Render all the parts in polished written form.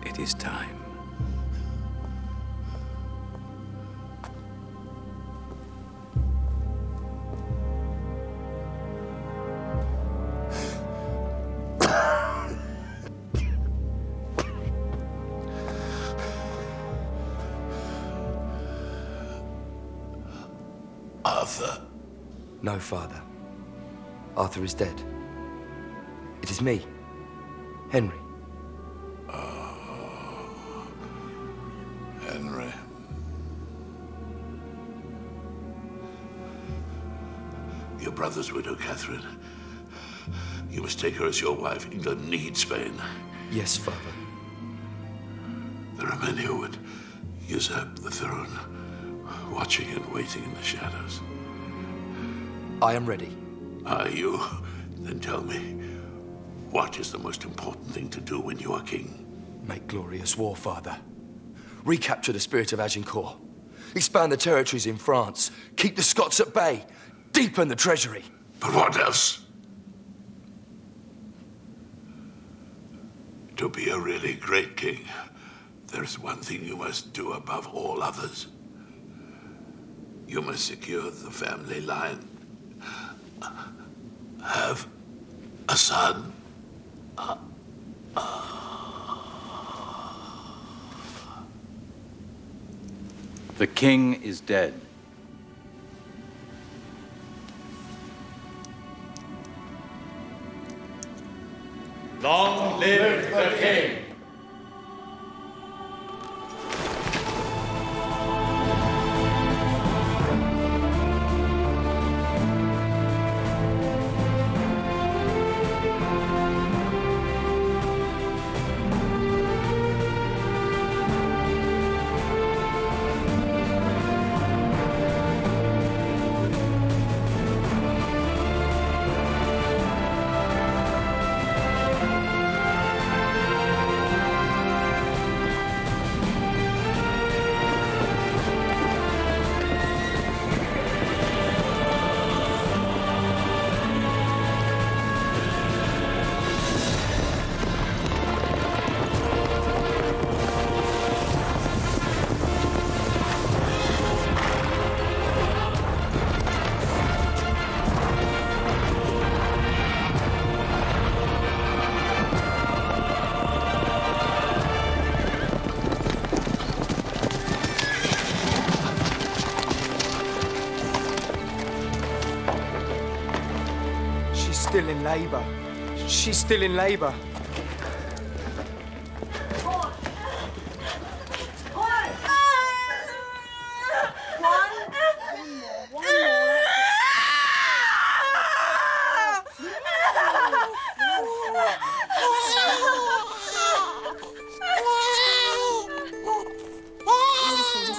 It is time. Arthur? No, father. Arthur is dead. It is me, Henry. Henry. Your brother's widow, Catherine. You must take her as your wife. England needs Spain. Yes, father. There are many who would usurp the throne, watching and waiting in the shadows. I am ready. Are you? Then tell me, what is the most important thing to do when you are king? Make glorious war, father. Recapture the spirit of Agincourt. Expand the territories in France. Keep the Scots at bay. Deepen the treasury. But what else? To be a really great king, there's one thing you must do above all others. You must secure the family line. Have a son. The king is dead. Long live the king! Still in labour. She's still in labour.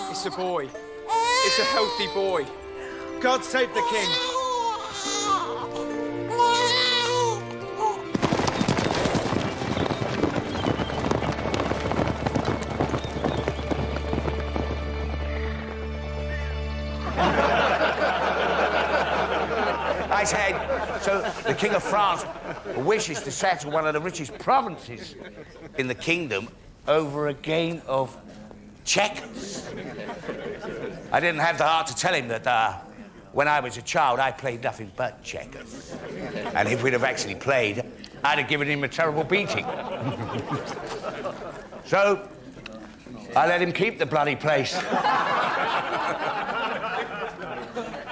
It's a boy. It's a healthy boy. God save the king. I said, so the King of France wishes to settle one of the richest provinces in the kingdom over a game of checkers. I didn't have the heart to tell him that when I was a child, I played nothing but checkers. And if we'd have actually played, I'd have given him a terrible beating. So, I let him keep the bloody place.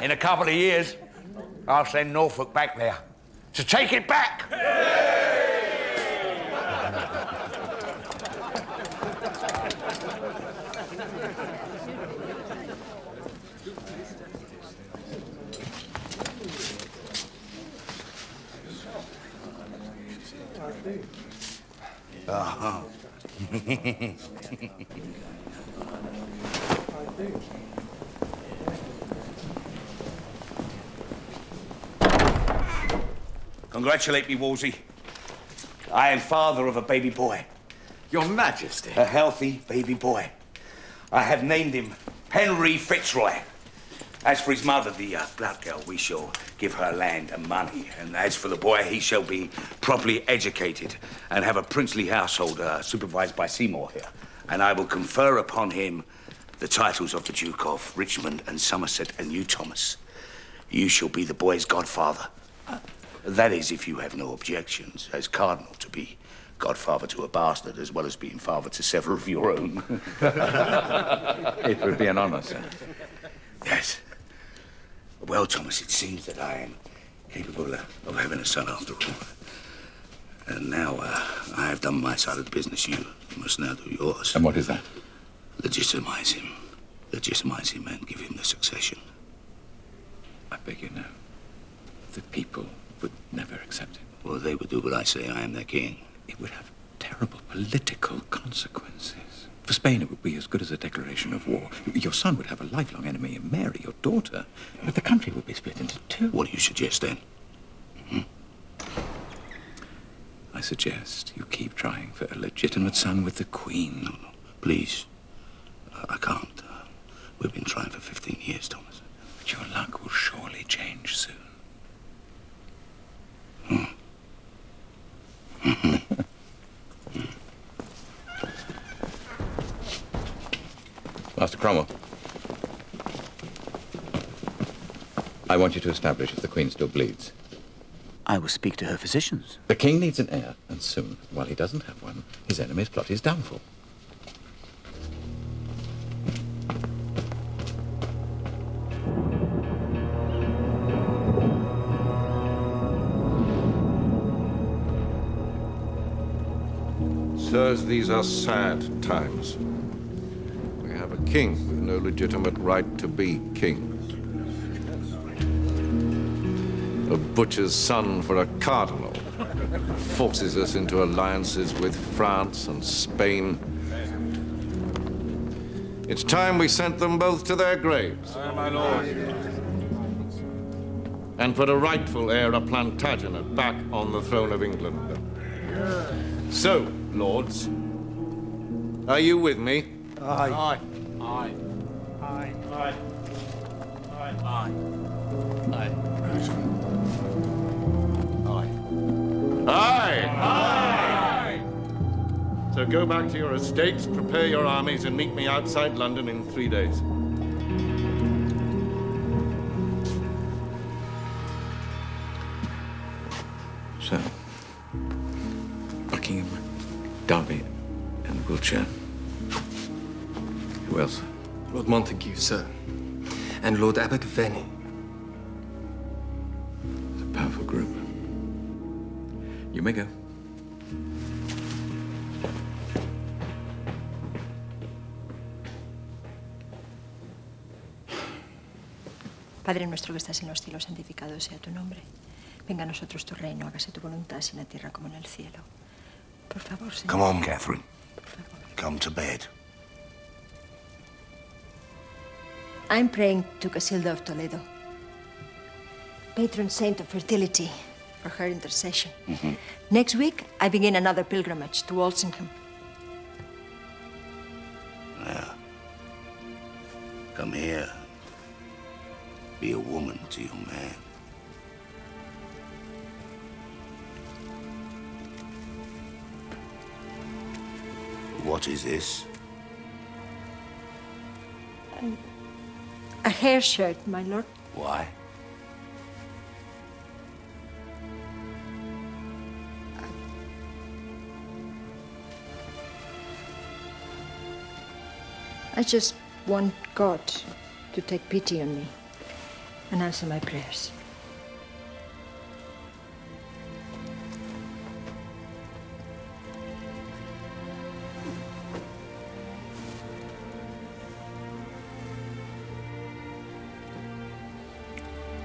In a couple of years, I'll send Norfolk back there to take it back. Uh-huh. Congratulate me, Wolsey. I am father of a baby boy. Your Majesty. A healthy baby boy. I have named him Henry Fitzroy. As for his mother, the blood girl, we shall give her land and money. And as for the boy, he shall be properly educated and have a princely household supervised by Seymour here. And I will confer upon him the titles of the Duke of Richmond and Somerset, and you, Thomas, you shall be the boy's godfather. That is, if you have no objections, as Cardinal, to be godfather to a bastard, as well as being father to several of your own. It would be an honor, sir. Yes. Well, Thomas, it seems that I am capable of having a son after all. And now I have done my side of the business. You must now do yours. And what is that? Legitimize him. Legitimize him and give him the succession. I beg you no. The people would never accept it. Well, they would do what I say. I am their king. It would have terrible political consequences. For Spain, it would be as good as a declaration of war. Your son would have a lifelong enemy in Mary, your daughter. But the country would be split into two. What do you suggest, then? I suggest you keep trying for a legitimate son with the Queen. No, please. I can't. We've been trying for 15 years, Thomas. But your luck will surely change soon. Master Cromwell, I want you to establish if the Queen still bleeds. I will speak to her physicians. The King needs an heir, and soon. While he doesn't have one, his enemies plot his downfall. Sirs, these are sad times. We have a king with no legitimate right to be king. A butcher's son for a cardinal forces us into alliances with France and Spain. It's time we sent them both to their graves. Aye, my lord. And put a rightful heir, a Plantagenet, back on the throne of England. So, lords, are you with me? Aye. Aye. Aye. Aye. Aye. Aye. Aye. Aye. Aye! Aye! So go back to your estates, prepare your armies, and meet me outside London in 3 days. So, Buckingham, Derby, and Wiltshire. Who else? Lord Montague, sir. And Lord Abergavenny. It's a powerful group. You may go. Padre nuestro que estás en los cielos, santificado sea tu nombre. Venga a nosotros tu reino, hágase tu voluntad, así en la tierra como en el cielo. Por favor, Señor. Come on, Catherine. Por favor. Come to bed. I'm praying to Casilda of Toledo, patron saint of fertility, for her intercession. Next week, I begin another pilgrimage to Walsingham. Yeah. Come here. Be a woman to your man. What is this? A hair shirt, my lord. Why? I just want God to take pity on me and answer my prayers.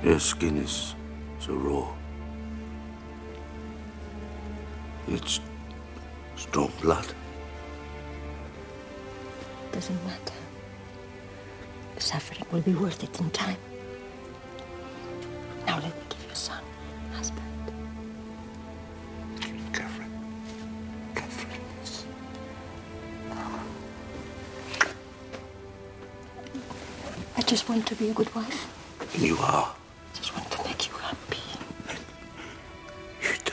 Your skin is so raw. It's strong blood. Doesn't matter. The suffering will be worth it in time. Now let me give you a son, husband. just want to be a good wife. And you are. I just want to make you happy. You do.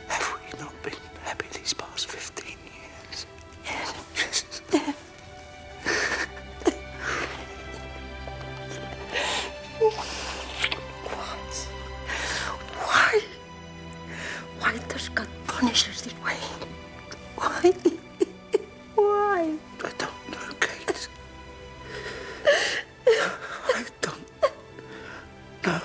Have we not been happy these past 15 years? Yes. Why does God punish us this way? Why? Why? I don't know, Kate. I don't know.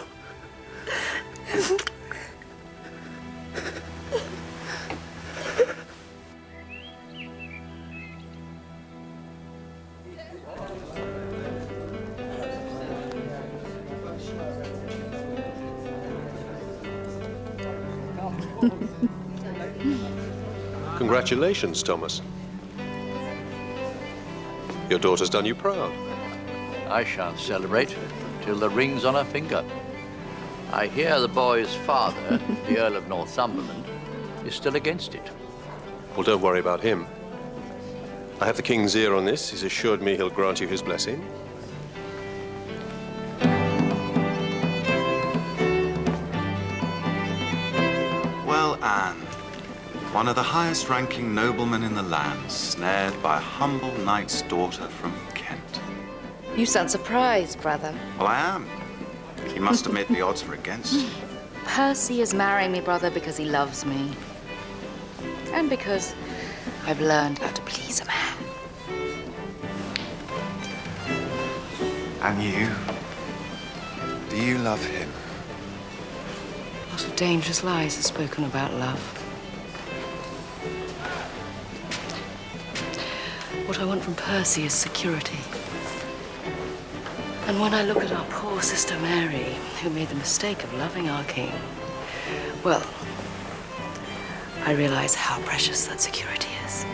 Congratulations, Thomas. Your daughter's done you proud. I shan't celebrate till the ring's on her finger. I hear the boy's father, the Earl of Northumberland, is still against it. Well, don't worry about him. I have the King's ear on this. He's assured me he'll grant you his blessing. Well, Anne, one of the highest-ranking noblemen in the land, snared by a humble knight's daughter from Kent. You sound surprised, brother. Well, I am. You must admit the odds are against you. Percy is marrying me, brother, because he loves me. And because I've learned how to please a man. And you? Do you love him? Lots of dangerous lies are spoken about love. What I want from Percy is security. And when I look at our poor sister Mary, who made the mistake of loving our king, well, I realize how precious that security is.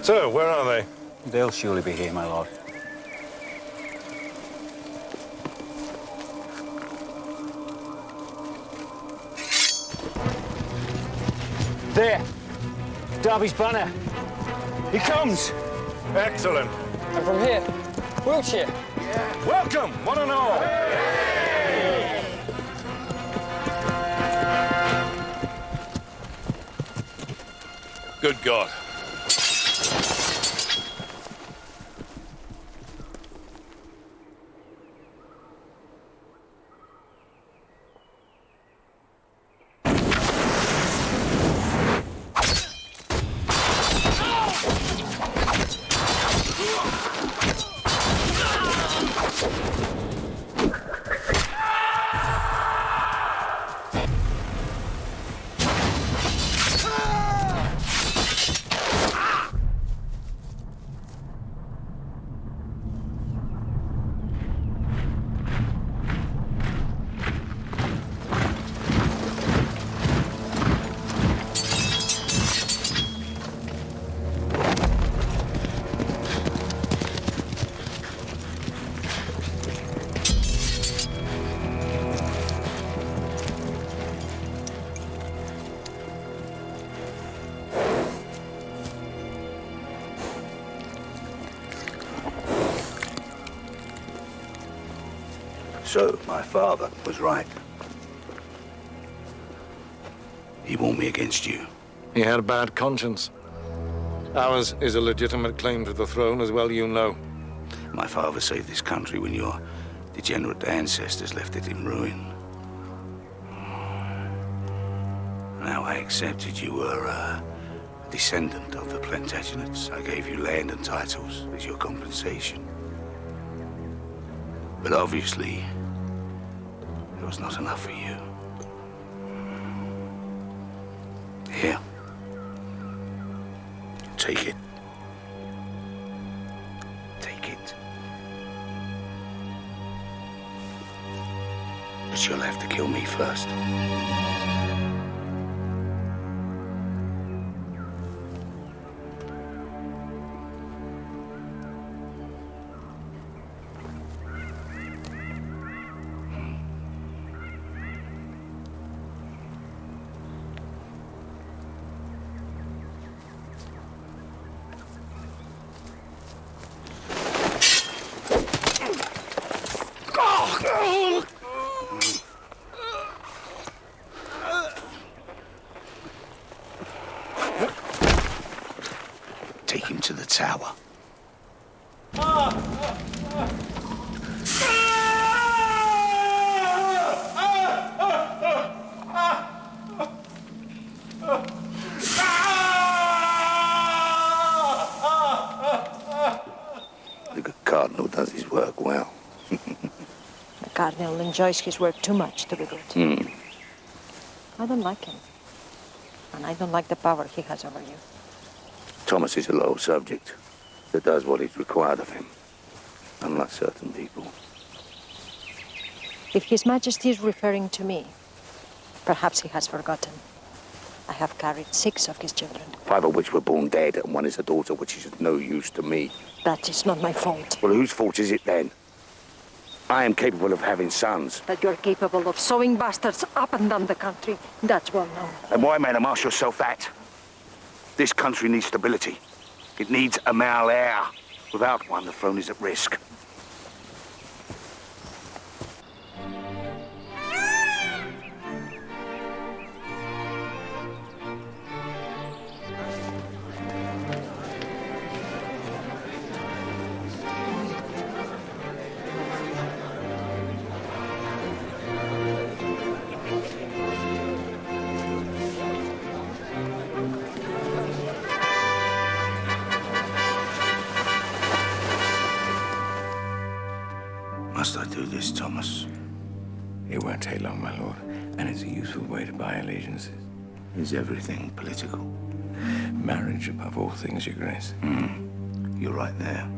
So, where are they? They'll surely be here, my lord. There! Derby's banner. He comes! Excellent. And from here, Wiltshire. Welcome, one and all. Good God. So, my father was right. He warned me against you. He had a bad conscience. Ours is a legitimate claim to the throne, as well you know. My father saved this country when your degenerate ancestors left it in ruin. Now, I accepted you were a descendant of the Plantagenets. I gave you land and titles as your compensation. But obviously, it was not enough for you. Here. Take it. Take it. But you'll have to kill me first. Take him to the tower. The good cardinal does his work well. The cardinal enjoys his work too much to be good. I don't like him. And I don't like the power he has over you. Thomas is a loyal subject that does what is required of him, unlike certain people. If His Majesty is referring to me, perhaps he has forgotten. I have carried 6 of his children. 5 of which were born dead, and 1 is a daughter, which is of no use to me. That is not my fault. Well, whose fault is it then? I am capable of having sons. That you're capable of sowing bastards up and down the country, that's well known. And why, madam, ask yourself that? This country needs stability. It needs a male heir. Without one, the throne is at risk. Must I do this, Thomas? It won't take long, my lord, and it's a useful way to buy allegiances. Is everything political? Marriage above all things, Your Grace. You're right there.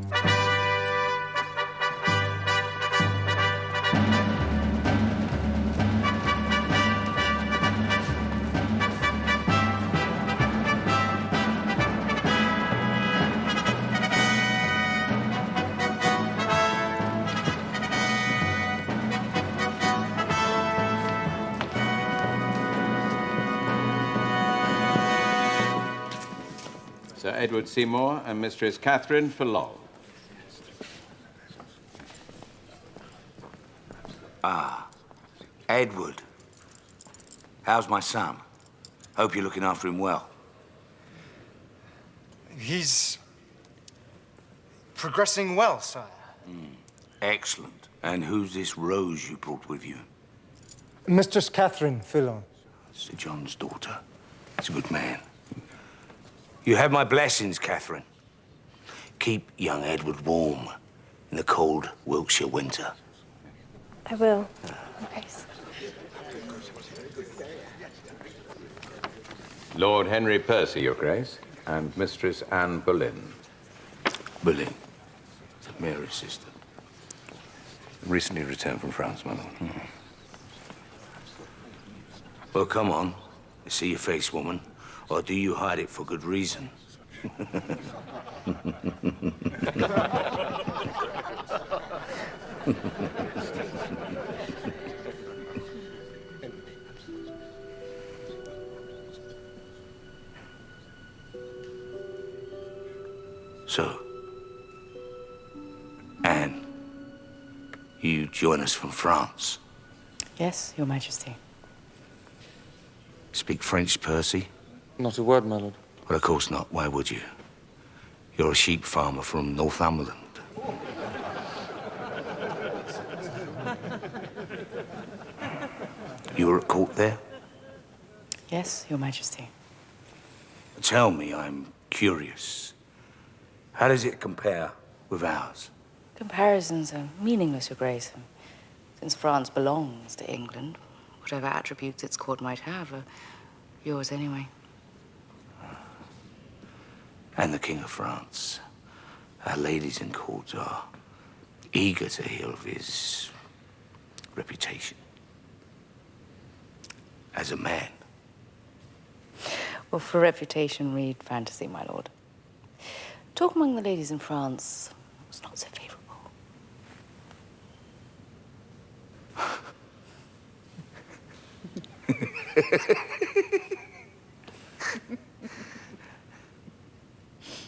Sir Edward Seymour and Mistress Catherine for Lowell. Ah, Edward. How's my son? Hope you're looking after him well. He's progressing well, sire. Excellent. And who's this Rose you brought with you? Mistress Catherine Filon. Sir John's daughter. He's a good man. You have my blessings, Catherine. Keep young Edward warm in the cold Wiltshire winter. I will. Okay. Lord Henry Percy, Your Grace, and Mistress Anne Boleyn. Boleyn? Mary's sister. Recently returned from France, my lord. Well, come on. I see your face, woman. Or do you hide it for good reason? So, Anne, you join us from France. Yes, Your Majesty. Speak French, Percy? Not a word, my lord. Well, of course not. Why would you? You're a sheep farmer from Northumberland. You were at court there? Yes, Your Majesty. Tell me, I'm curious. How does it compare with ours? Comparisons are meaningless, Your Grace. Since France belongs to England, whatever attributes its court might have are yours anyway. And the King of France. Our ladies in court are eager to hear of his reputation as a man. Well, for reputation, read fantasy, my lord. Talk among the ladies in France was not so favorable.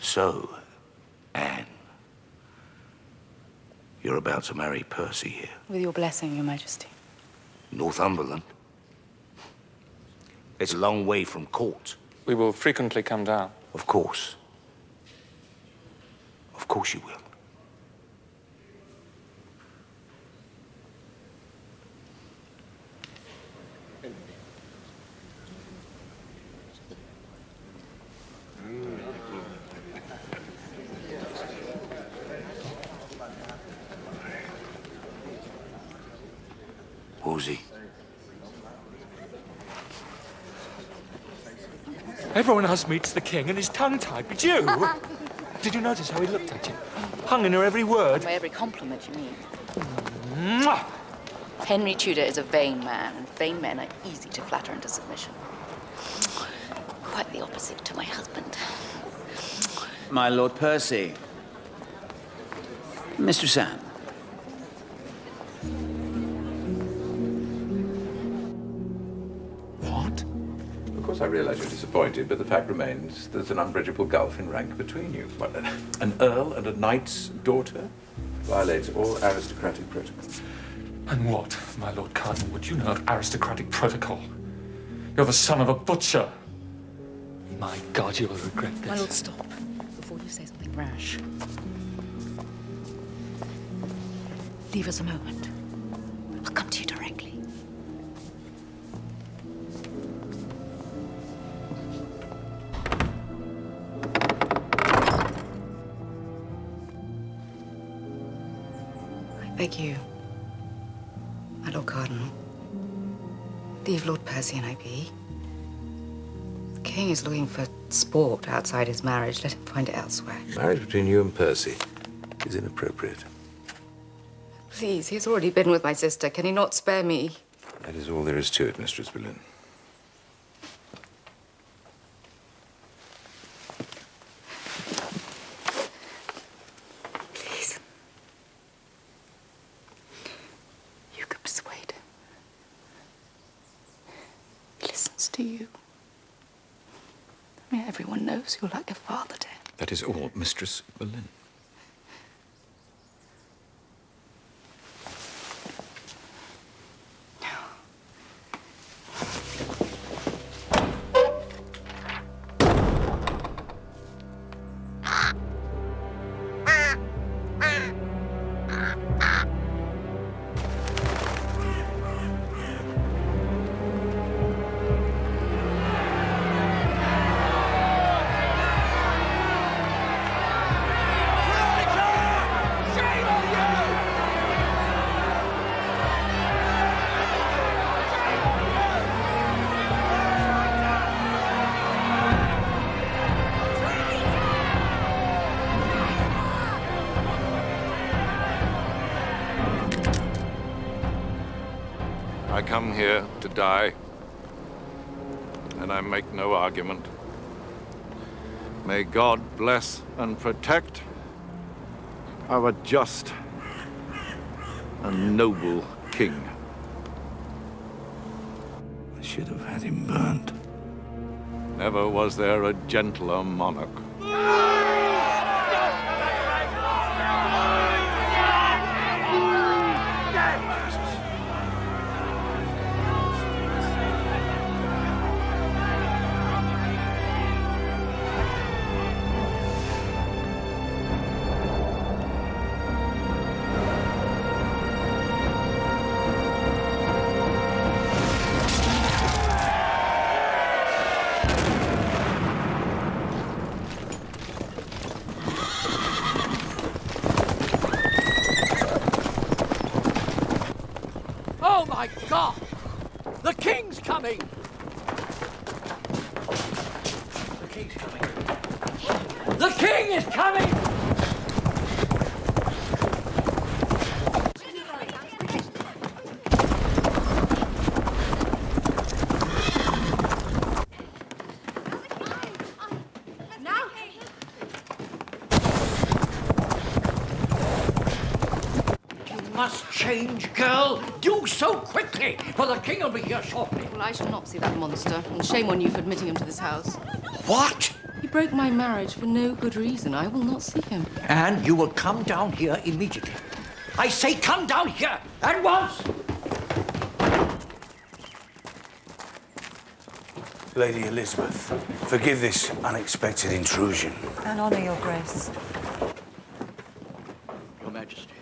So, Anne, you're about to marry Percy here. With your blessing, Your Majesty. Northumberland? It's a long way from court. We will frequently come down. Of course. Of course you will. Wolsey. Everyone else meets the king and is tongue-tied, but you... Did you notice how he looked at you? Hung in her every word. By every compliment, you mean? Mwah! Henry Tudor is a vain man, and vain men are easy to flatter into submission. Quite the opposite to my husband. My Lord Percy. Mistress Anne. What? Of course, I realize you're disappointed, but the fact remains there's an unbridgeable gulf in rank between you. What, an earl and a knight's daughter? Violates all aristocratic protocol. And what, my Lord Cardinal, would you know of aristocratic protocol? You're the son of a butcher. My God, you will regret this. My lord, stop. Before you say something rash. Leave us a moment. I'll come to you directly. I beg you, my Lord Cardinal, leave Lord Percy and I be. The king is looking for sport outside his marriage. Let him find it elsewhere. Marriage between you and Percy is inappropriate. Please, he's already been with my sister. Can he not spare me? That is all there is to it, Mistress Boleyn. Please. You can persuade him. He listens to you. I mean, everyone knows you're like a father to him. That is all, Mistress Boleyn. I come here to die, and I make no argument. May God bless and protect our just and noble king. I should have had him burnt. Never was there a gentler monarch. God! The King's coming! The King's coming. The King is coming! Must change, girl. Do so quickly, for the King will be here shortly. Well, I shall not see that monster, and shame on you for admitting him to this house. What? He broke my marriage for no good reason. I will not see him. And you will come down here immediately. I say come down here at once! Lady Elizabeth, forgive this unexpected intrusion. And honour your grace. Your Majesty.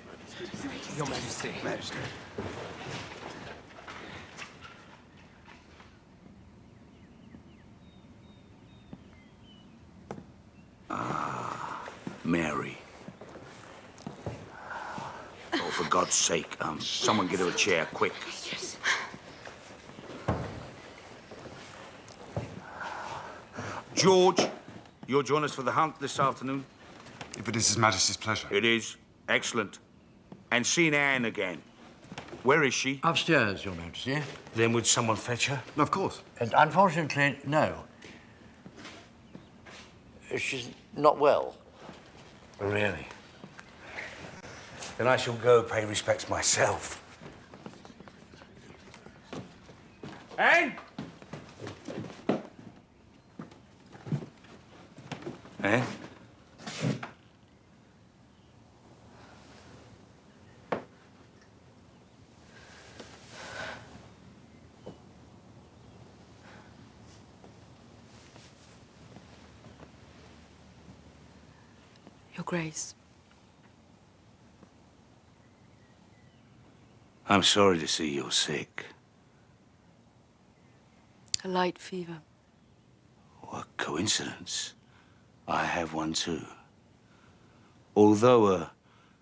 Your Majesty. Majesty. Mary. Oh, for God's sake, someone get her a chair, quick. George, you'll join us for the hunt this afternoon? If it is His Majesty's pleasure. It is. Excellent. And seen Anne again. Where is she? Upstairs, Your Majesty. Then would someone fetch her? Of course. And unfortunately, no. She's not well. Really? Then I shall go pay respects myself. Anne? Anne? Your Grace. I'm sorry to see you're sick. A light fever. What coincidence. I have one too. Although a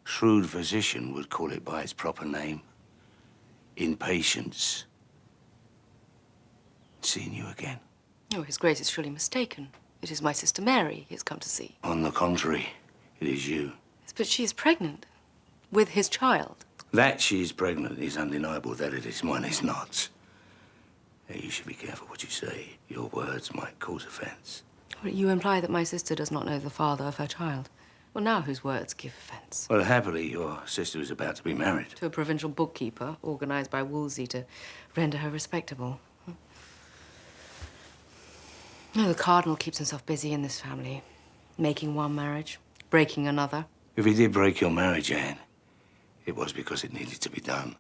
shrewd physician would call it by its proper name, impatience. Seeing you again. Oh, His Grace is surely mistaken. It is my sister Mary he has come to see. On the contrary, it is you. Yes, but she is pregnant. With his child. That she is pregnant is undeniable. That it is mine is not. You should be careful what you say. Your words might cause offense. You imply that my sister does not know the father of her child. Well, now whose words give offense? Well, happily, your sister is about to be married. To a provincial bookkeeper, organized by Wolsey to render her respectable. No, the Cardinal keeps himself busy in this family. Making one marriage, breaking another. If he did break your marriage, Anne, it was because it needed to be done.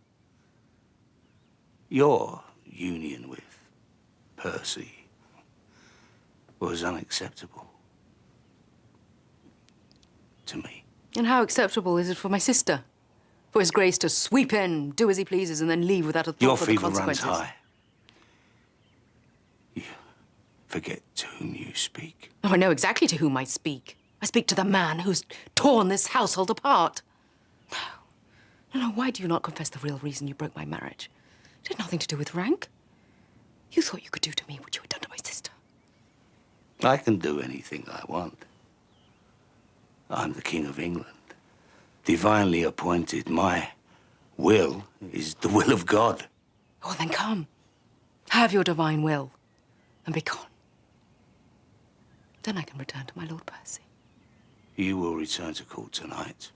Your union with Percy was unacceptable to me. And how acceptable is it for my sister? For His Grace to sweep in, do as he pleases, and then leave without a thought Your for the fever runs consequences? high. You forget to whom you speak. Oh, I know exactly to whom I speak. I speak to the man who's torn this household apart. No, why do you not confess the real reason you broke my marriage? It had nothing to do with rank. You thought you could do to me what you had done to my sister. I can do anything I want. I'm the King of England, divinely appointed. My will is the will of God. Oh, then come. Have your divine will and be gone. Then I can return to my Lord Percy. You will return to court tonight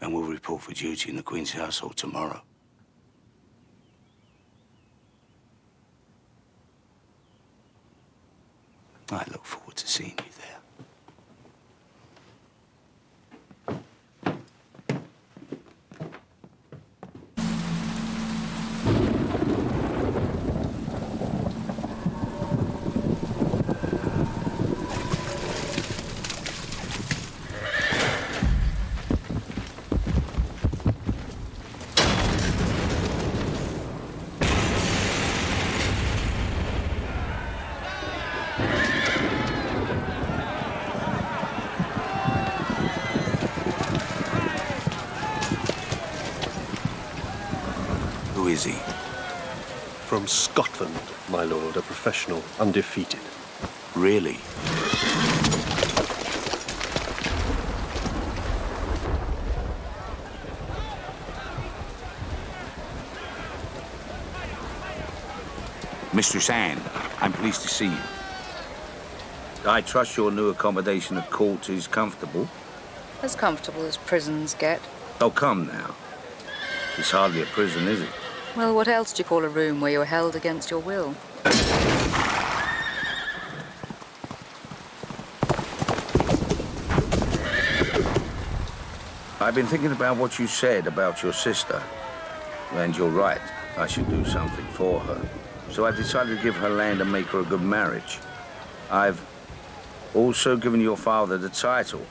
and will report for duty in the Queen's household tomorrow. I look forward to seeing you there. from Scotland, my lord, a professional, undefeated. Really? Mistress Anne, I'm pleased to see you. I trust your new accommodation at court is comfortable. As comfortable as prisons get. Oh, come now. It's hardly a prison, is it? Well, what else do you call a room where you're held against your will? I've been thinking about what you said about your sister. And you're right. I should do something for her. So I decided to give her land and make her a good marriage. I've also given your father the title,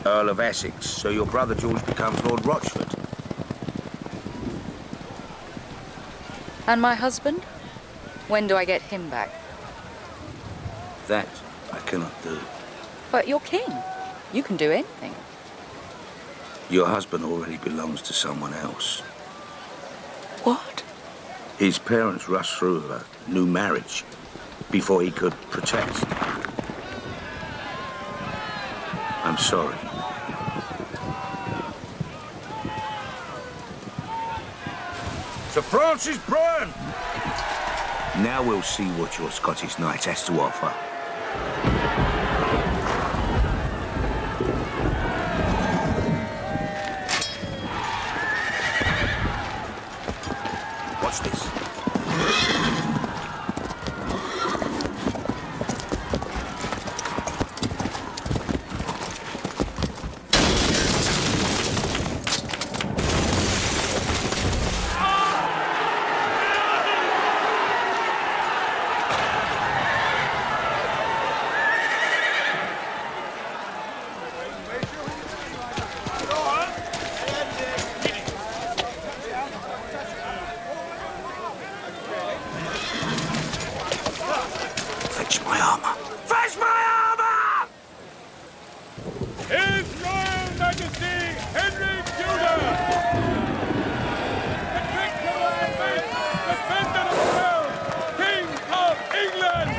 Earl of Essex, so your brother George becomes Lord Rochford. And my husband? When do I get him back? That I cannot do. But you're king. You can do anything. Your husband already belongs to someone else. What? His parents rushed through a new marriage before he could protest. I'm sorry. Sir Francis Byrne! Now we'll see what your Scottish knight has to offer. What's this? Fetch my armor. Fetch my armor! His Royal Majesty Henry Tudor! The victor of the faith, defender of the world, King of England!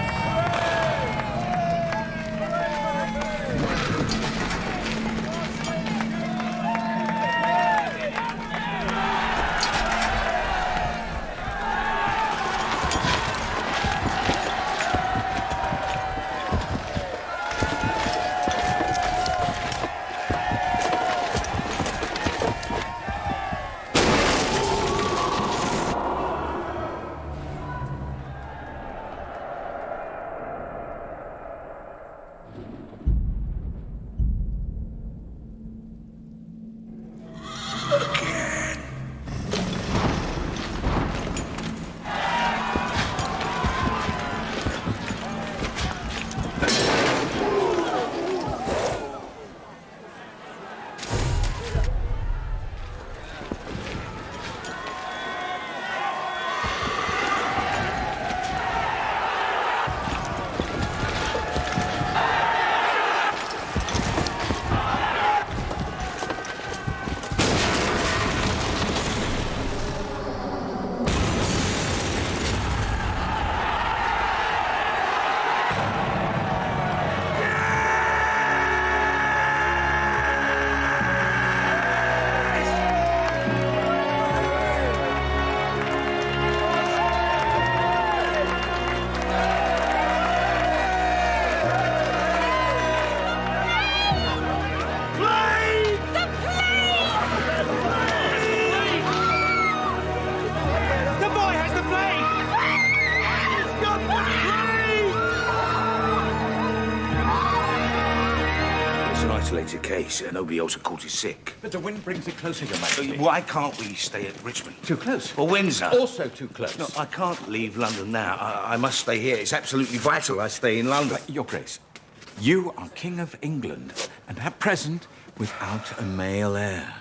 Case, nobody else at court is sick. But the wind brings it closer, Your Majesty. Why can't we stay at Richmond? Too close. Or Windsor? Also too close. No, I can't leave London now. I must stay here. It's absolutely vital I stay in London. Your Grace, you are King of England, and at present, without a male heir.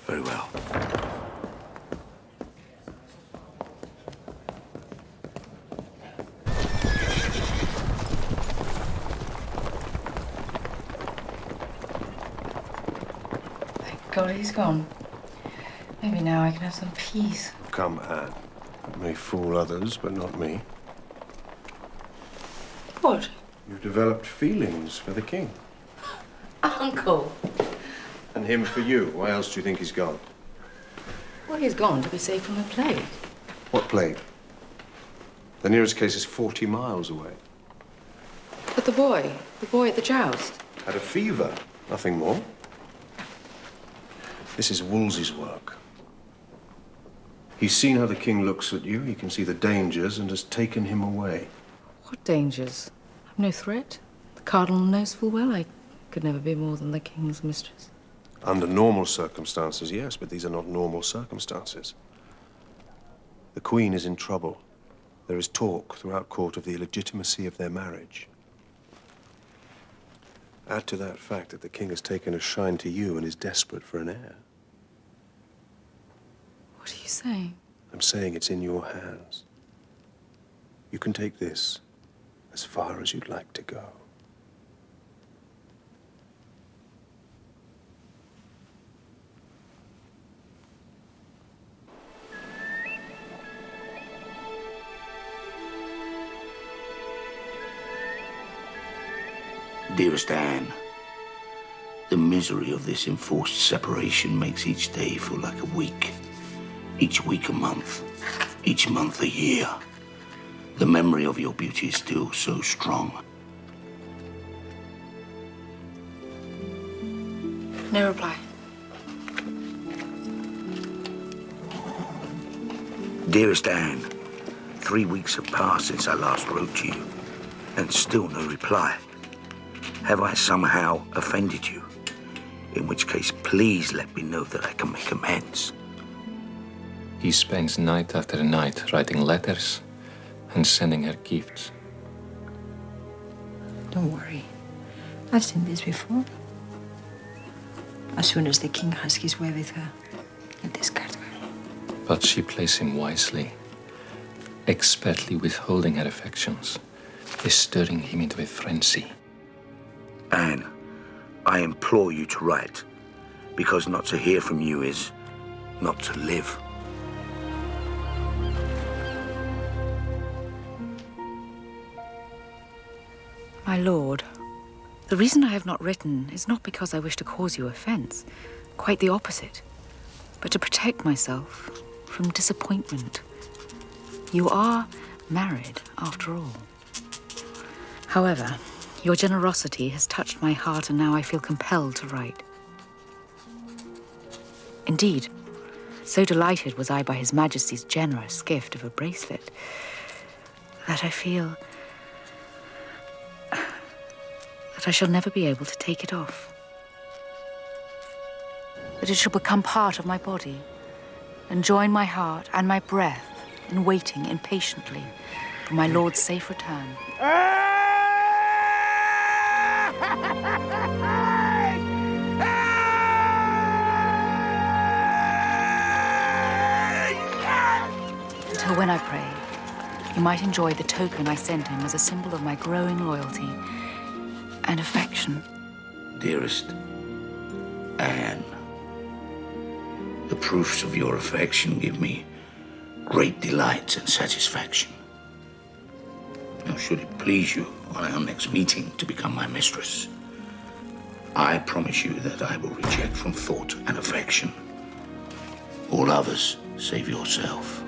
Very well. God, he's gone. Maybe now I can have some peace. Come, Anne. It may fool others, but not me. What? You've developed feelings for the king. Uncle! And him for you. Why else do you think he's gone? Well, he's gone to be safe from the plague. What plague? The nearest case is 40 miles away. But the boy at the joust. Had a fever, nothing more. This is Wolsey's work. He's seen how the king looks at you, he can see the dangers, and has taken him away. What dangers? I'm no threat. The cardinal knows full well I could never be more than the king's mistress. Under normal circumstances, yes, but these are not normal circumstances. The Queen is in trouble. There is talk throughout court of the illegitimacy of their marriage. Add to that fact that the king has taken a shine to you and is desperate for an heir. What are you saying? I'm saying it's in your hands. You can take this as far as you'd like to go. Dearest Anne, the misery of this enforced separation makes each day feel like a week, each week a month, each month a year. The memory of your beauty is still so strong. No reply. Dearest Anne, 3 weeks have passed since I last wrote to you, and still no reply. Have I somehow offended you? In which case, please let me know that I can make amends. He spends night after night writing letters and sending her gifts. Don't worry. I've seen this before. As soon as the king has his way with her, he'll discard her. But she plays him wisely, expertly withholding her affections, stirring him into a frenzy. Anne, I implore you to write, because not to hear from you is not to live. My lord, the reason I have not written is not because I wish to cause you offense. Quite the opposite. But to protect myself from disappointment. You are married, after all. However, your generosity has touched my heart, and now I feel compelled to write. Indeed, so delighted was I by His Majesty's generous gift of a bracelet that I feel that I shall never be able to take it off. That it shall become part of my body and join my heart and my breath in waiting impatiently for my lord's safe return. Until when I pray, you might enjoy the token I send him as a symbol of my growing loyalty and affection. Dearest Anne, the proofs of your affection give me great delight and satisfaction. Now, should it please you on our next meeting to become my mistress, I promise you that I will reject from thought and affection all others save yourself.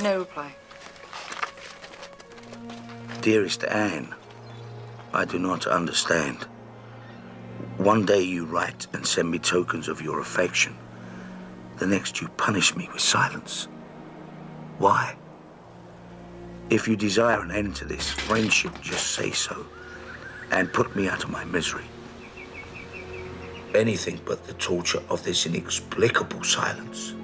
No reply. Dearest Anne, I do not understand. One day you write and send me tokens of your affection. The next you punish me with silence. Why? If you desire an end to this friendship, just say so, and put me out of my misery. Anything but the torture of this inexplicable silence.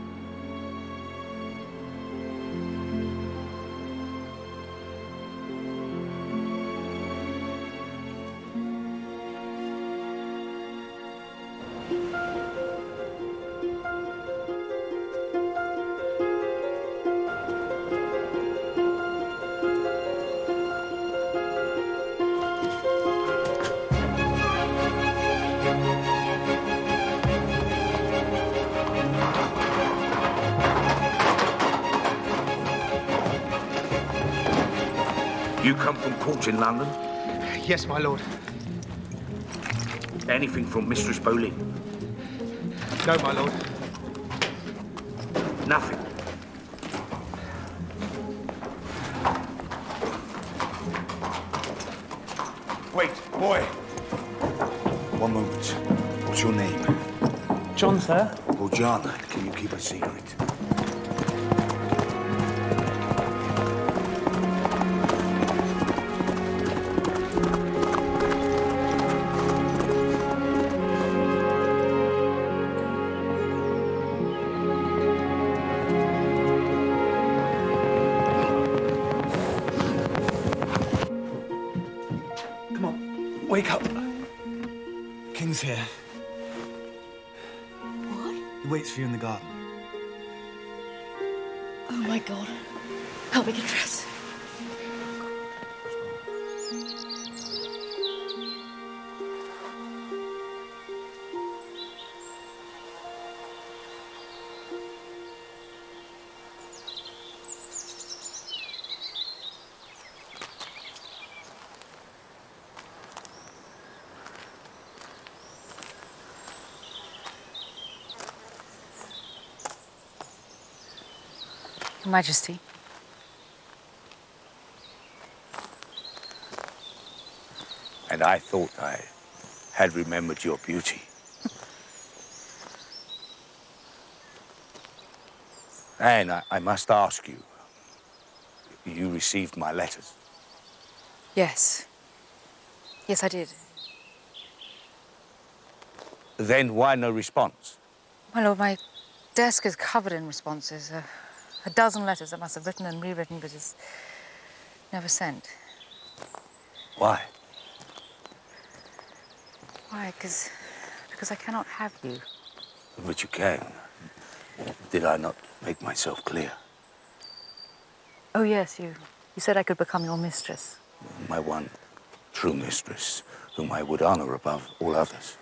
You come from court in London? Yes, my lord. Anything from Mistress Boleyn? No, my lord. Nothing. Wait, boy. One moment. What's your name? John, sir. Well, John, can you keep a secret? Wake up. King's here. What? He waits for you in the garden. Oh my God. Help me get dressed. Your Majesty. And I thought I had remembered your beauty. And I must ask you, you received my letters? Yes. Yes, I did. Then why no response? My lord, my desk is covered in responses. A dozen letters I must have written and rewritten, but is never sent. Why? Why? Because I cannot have you. But you can. Did I not make myself clear? Oh, yes, you said I could become your mistress. My one true mistress, whom I would honor above all others.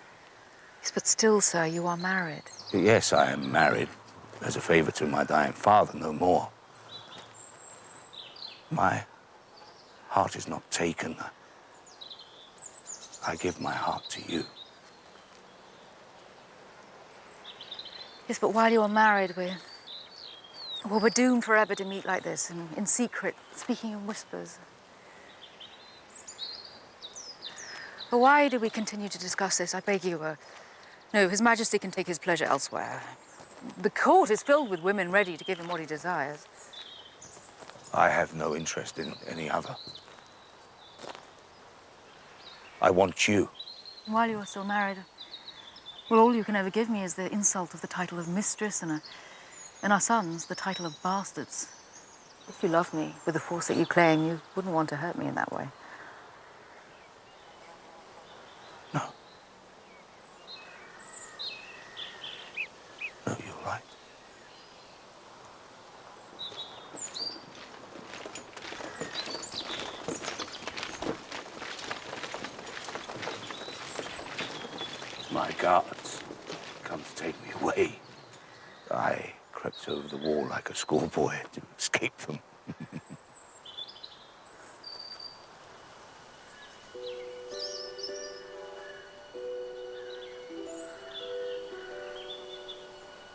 Yes, but still, sir, you are married. Yes, I am married as a favor to my dying father, no more. My heart is not taken. I give my heart to you. Yes, but while you are married, we're doomed forever to meet like this, and in secret, speaking in whispers. But why do we continue to discuss this? I beg you. No, His Majesty can take his pleasure elsewhere. The court is filled with women ready to give him what he desires. I have no interest in any other. I want you. While you are still married, well, all you can ever give me is the insult of the title of mistress and our sons the title of bastards. If you love me with the force that you claim, you wouldn't want to hurt me in that way. No, you're right. My guards come to take me away. I crept over the wall like a schoolboy to escape them.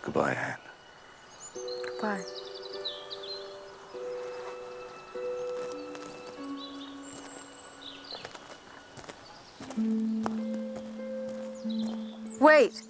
Goodbye, Anne. Goodbye. Wait!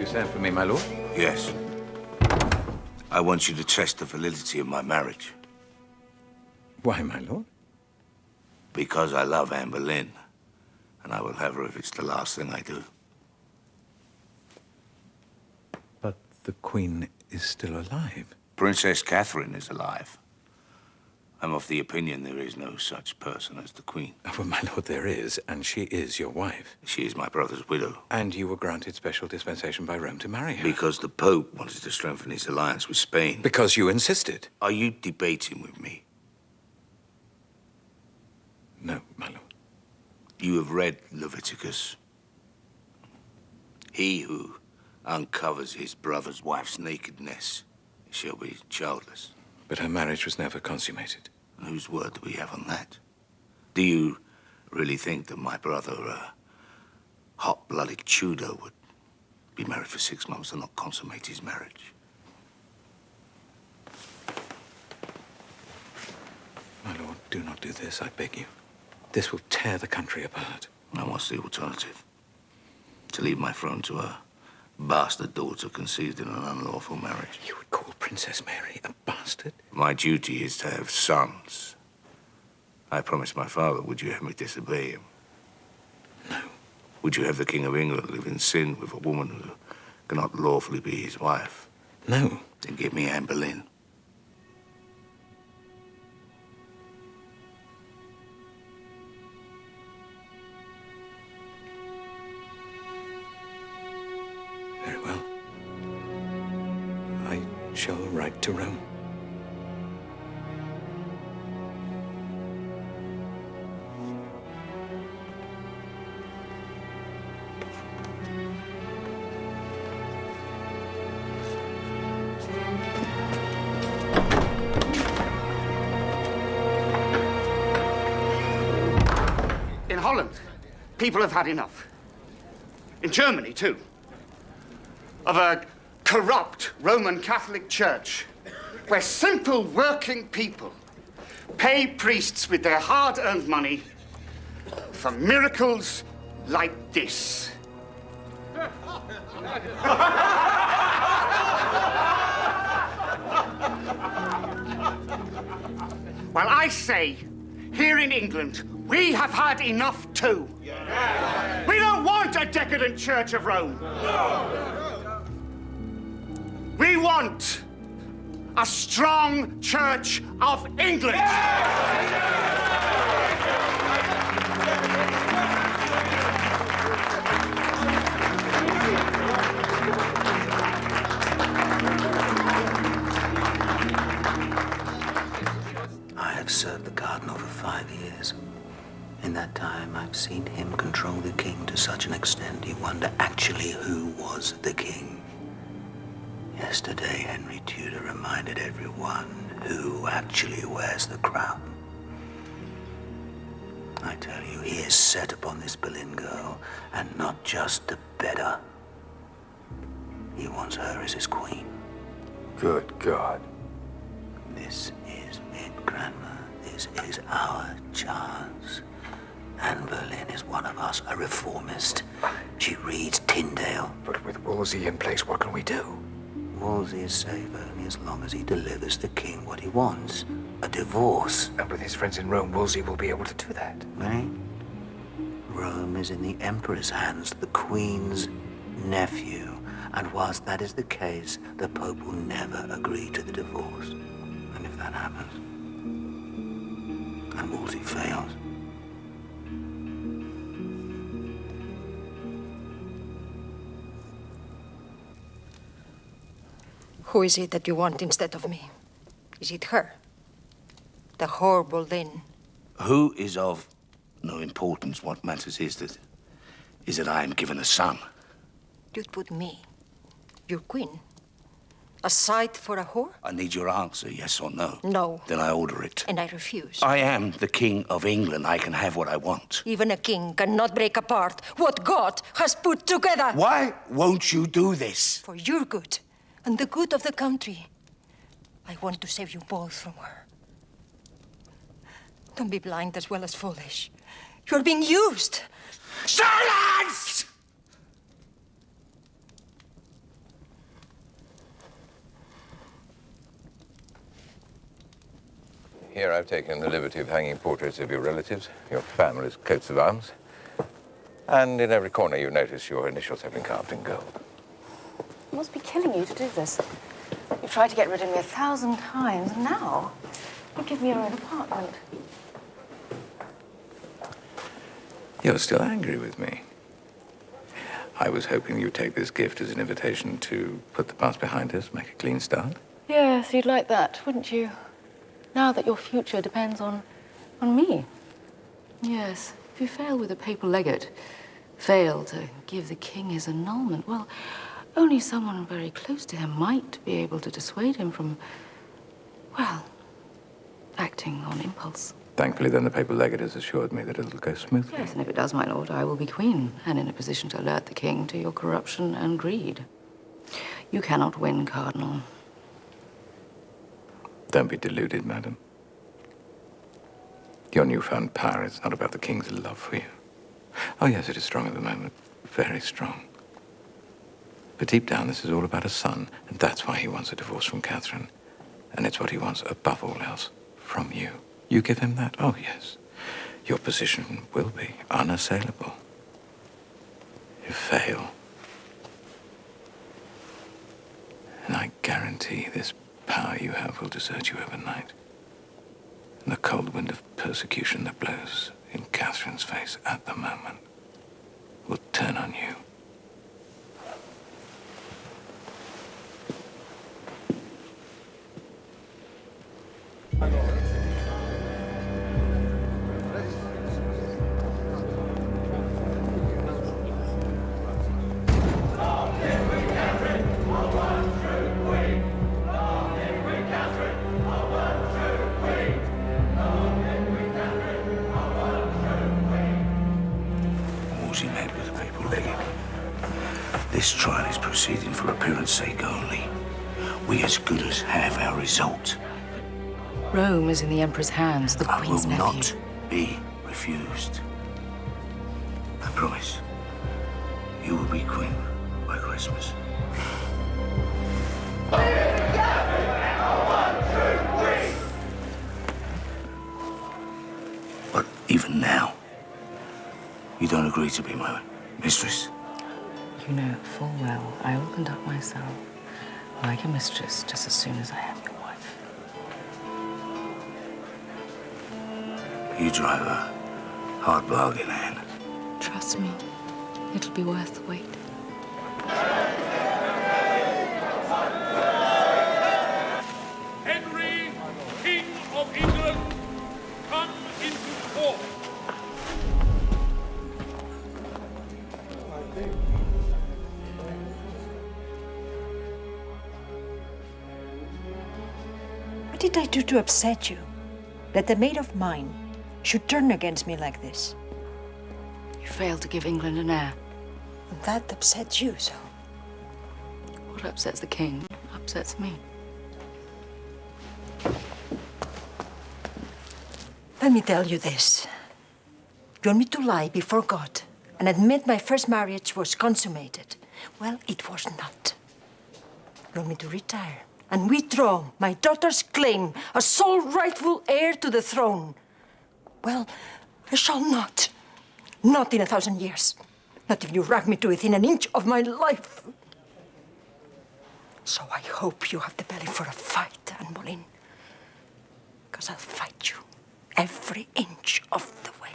Sent for me, my lord? Yes. I want you to test the validity of my marriage. Why, my lord? Because I love Anne Boleyn, and I will have her if it's the last thing I do. But the Queen is still alive. Princess Catherine is alive. I'm of the opinion there is no such person as the Queen. Oh, well, my lord, there is, and she is your wife. She is my brother's widow. And you were granted special dispensation by Rome to marry her. Because the Pope wanted to strengthen his alliance with Spain. Because you insisted. Are you debating with me? No, my lord. You have read Leviticus. He who uncovers his brother's wife's nakedness shall be childless. But her marriage was never consummated. And whose word do we have on that? Do you really think that my brother, a hot-blooded Tudor, would be married for 6 months and not consummate his marriage? My lord, do not do this, I beg you. This will tear the country apart. And what's the alternative? To leave my throne to a bastard daughter conceived in an unlawful marriage. You would call Princess Mary a bastard? My duty is to have sons. I promised my father, would you have me disobey him? No. Would you have the King of England live in sin with a woman who cannot lawfully be his wife? No. Then give me Anne Boleyn. Very well. I shall write to Rome. In Holland, people have had enough. In Germany, too. Of a corrupt Roman Catholic Church where simple working people pay priests with their hard-earned money for miracles like this. Well, I say, here in England, we have had enough too. We don't want a decadent Church of Rome. We want a strong Church of England. I have served the Cardinal for 5 years. In that time, I've seen him control the king to such an extent you wonder actually who was the king. Yesterday, Henry Tudor reminded everyone who actually wears the crown. I tell you, he is set upon this Boleyn girl, and not just to bed her. He wants her as his queen. Good God. This is it, Grandma. This is our chance. Anne Boleyn is one of us, a reformist. She reads Tyndale. But with Wolsey in place, what can we do? Wolsey is safe only as long as he delivers the king what he wants. A divorce. And with his friends in Rome, Wolsey will be able to do that. Right? Rome is in the Emperor's hands, the Queen's nephew. And whilst that is the case, the Pope will never agree to the divorce. And if that happens, and Wolsey fails, Who is it that you want instead of me? Is it her? The whore Boleyn? Who is of no importance. What matters is that I am given a son. You'd put me, your queen, aside for a whore? I need your answer, yes or no. No. Then I order it. And I refuse. I am the King of England. I can have what I want. Even a king cannot break apart what God has put together. Why won't you do this? For your good and the good of the country. I want to save you both from her. Don't be blind as well as foolish. You're being used. Silence! Here I've taken the liberty of hanging portraits of your relatives, your family's coats of arms. And in every corner you notice your initials have been carved in gold. It must be killing you to do this. You've tried to get rid of me 1,000 times, and now you give me your own apartment. You're still angry with me. I was hoping you'd take this gift as an invitation to put the past behind us, make a clean start. Yes, you'd like that, wouldn't you? Now that your future depends on me. Yes, if you fail with a papal legate, fail to give the king his annulment, well, only someone very close to him might be able to dissuade him from, well, acting on impulse. Thankfully, then, the papal legate has assured me that it'll go smoothly. Yes, and if it does, my lord, I will be queen and in a position to alert the king to your corruption and greed. You cannot win, Cardinal. Don't be deluded, madam. Your newfound power is not about the king's love for you. Oh, yes, it is strong at the moment. Very strong. But deep down, this is all about a son, and that's why he wants a divorce from Catherine. And it's what he wants, above all else, from you. You give him that? Oh, yes. Your position will be unassailable. You fail. And I guarantee this power you have will desert you overnight. And the cold wind of persecution that blows in Catherine's face at the moment will turn on you. Wolsey met with the papal legate. This trial is proceeding for appearance sake only. We as good as have our result. Rome is in the Emperor's hands, the Queen's nephew. I will not be refused. I promise. You will be queen by Christmas. But even now, you don't agree to be my mistress? You know full well I will conduct myself like a mistress just as soon as I am your wife. You drive a hard bargain, Anne. Trust me, it'll be worth the wait. Henry, King of England, come into court. What did I do to upset you? That a maid of mine should turn against me like this? You failed to give England an heir. And that upsets you so? What upsets the king upsets me. Let me tell you this. You want me to lie before God and admit my first marriage was consummated? Well, it was not. You want me to retire and withdraw my daughter's claim as sole rightful heir to the throne? Well, I shall not. Not in 1,000 years. Not if you drag me to within an inch of my life. So I hope you have the belly for a fight, Anne Boleyn. Because I'll fight you every inch of the way.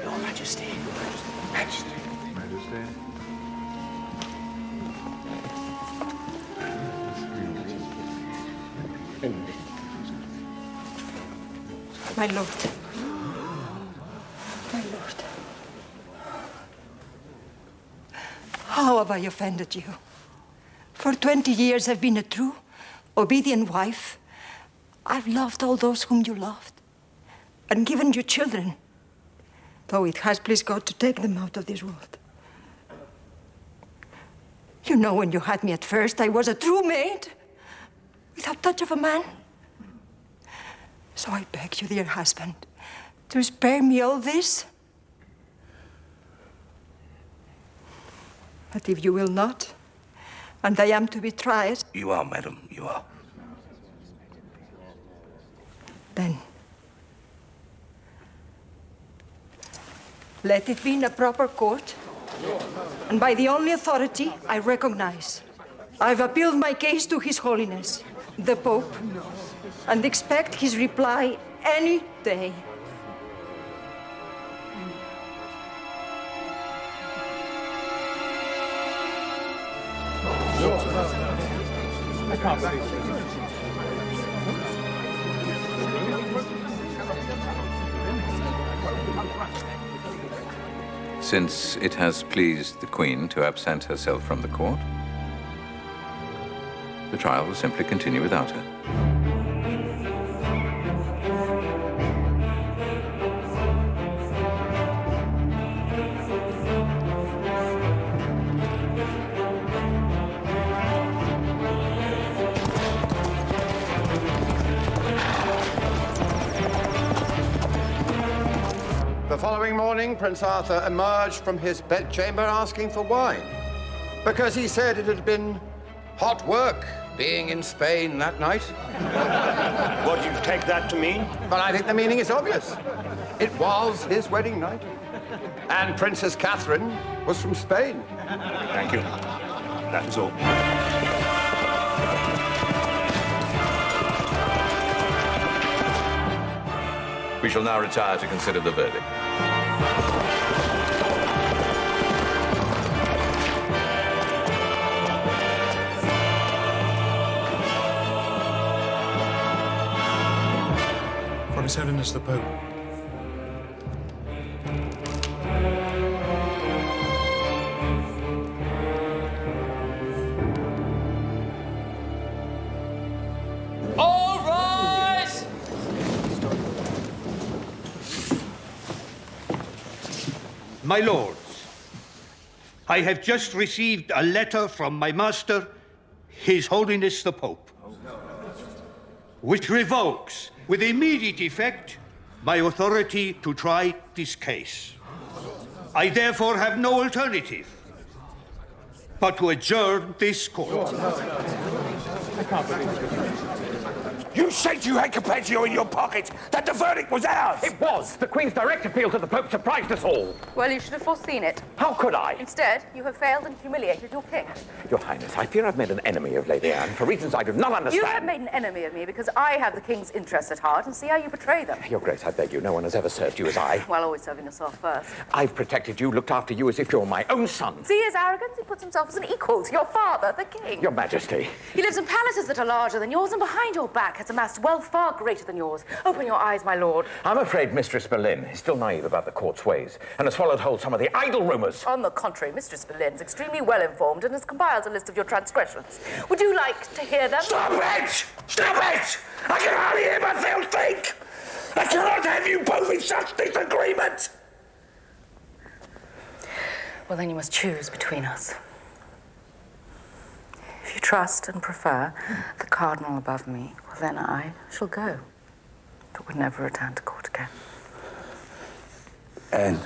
Your Majesty. Majesty. Majesty. My lord. My lord. How have I offended you? For 20 years I've been a true, obedient wife. I've loved all those whom you loved and given you children, though it has pleased God to take them out of this world. You know, when you had me at first, I was a true maid, without touch of a man. So I beg you, dear husband, to spare me all this. But if you will not, and I am to be tried, You are, madam, you are. then let it be in a proper court and by the only authority I recognize. I've appealed my case to His Holiness, the Pope, and expect his reply any day. I can't see. Since it has pleased the Queen to absent herself from the court, the trial will simply continue without her. The following morning, Prince Arthur emerged from his bedchamber asking for wine, because he said it had been hot work being in Spain that night. What do you take that to mean? But I think the meaning is obvious. It was his wedding night, and Princess Catherine was from Spain. Thank you. That is all. We shall now retire to consider the verdict. For His Holiness the Pope. All rise! My lords, I have just received a letter from my master, His Holiness the Pope, which revokes, with immediate effect, my authority to try this case. I therefore have no alternative but to adjourn this court. You said you had Capecchio in your pocket, that the verdict was ours! It was! The Queen's direct appeal to the Pope surprised us all. Well, you should have foreseen it. How could I? Instead, you have failed and humiliated your king. Your Highness, I fear I've made an enemy of Lady Anne for reasons I do not understand. You have made an enemy of me because I have the king's interests at heart and see how you betray them. Your Grace, I beg you, no one has ever served you as I. Well, always serving yourself first. I've protected you, looked after you as if you're my own son. See his arrogance? He puts himself as an equal to your father, the king. Your Majesty. He lives in palaces that are larger than yours, and behind your back has amassed wealth far greater than yours. Open your eyes, my lord. I'm afraid Mistress Boleyn is still naive about the court's ways and has swallowed whole some of the idle rumours. On the contrary, Mistress Boleyn is extremely well informed and has compiled a list of your transgressions. Would you like to hear them? Stop it! Stop it! I can hardly hear myself think! I cannot have you both in such disagreement! Well, then you must choose between us. If you trust and prefer the cardinal above me, well, then I shall go, but would never return to court again. Anne,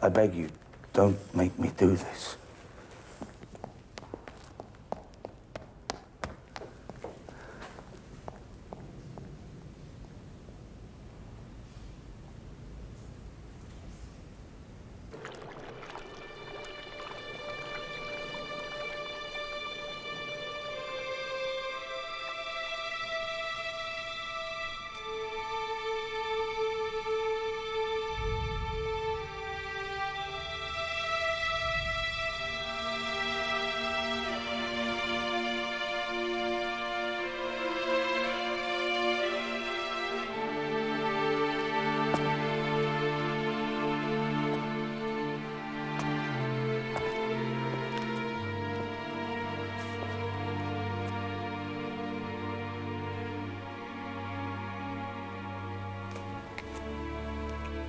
I beg you, don't make me do this.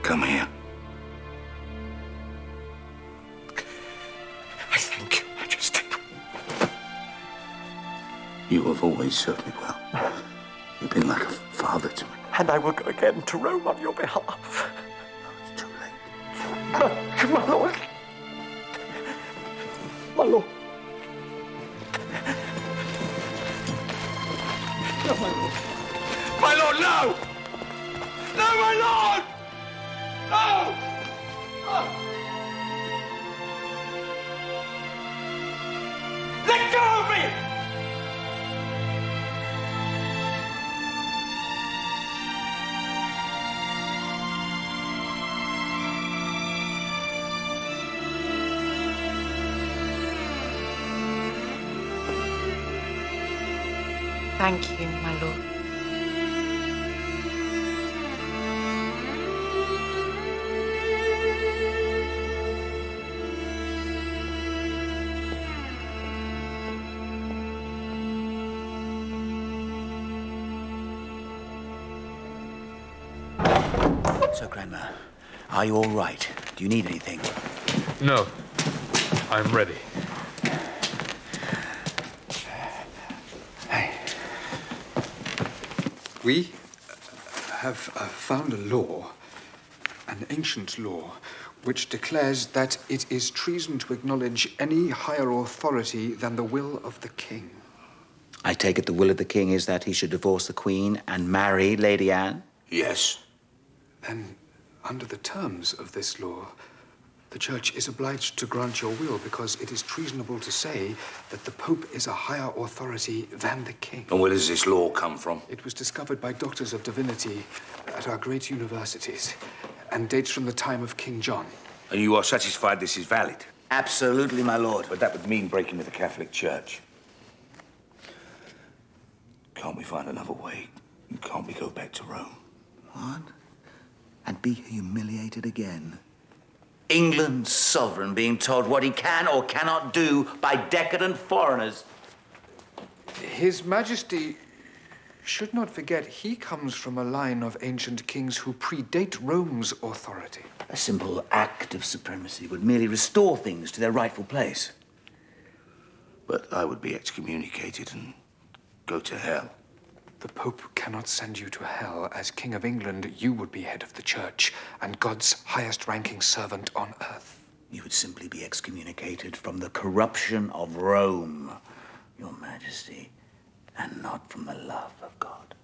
Come here. I thank you, Majesty. You have always served me well. You've been like a father to me. And I will go again to Rome on your behalf. It's too late. My lord. My lord. No, my lord. My lord, no! No, my lord! No! Let go of me! Thank you, my lord. So, Grandma, are you all right? Do you need anything? No. I'm ready. We have found a law, an ancient law, which declares that it is treason to acknowledge any higher authority than the will of the king. I take it the will of the king is that he should divorce the Queen and marry Lady Anne? Yes. Then, under the terms of this law, the Church is obliged to grant your will because it is treasonable to say that the Pope is a higher authority than the king. And where does this law come from? It was discovered by doctors of divinity at our great universities and dates from the time of King John. And you are satisfied this is valid? Absolutely, my lord. But that would mean breaking with the Catholic Church. Can't we find another way? Can't we go back to Rome? What? And be humiliated again? England's sovereign being told what he can or cannot do by decadent foreigners. His Majesty should not forget he comes from a line of ancient kings who predate Rome's authority. A simple act of supremacy would merely restore things to their rightful place. But I would be excommunicated and go to hell. The Pope cannot send you to hell. As King of England, you would be head of the Church and God's highest-ranking servant on earth. You would simply be excommunicated from the corruption of Rome, Your Majesty, and not from the love of God.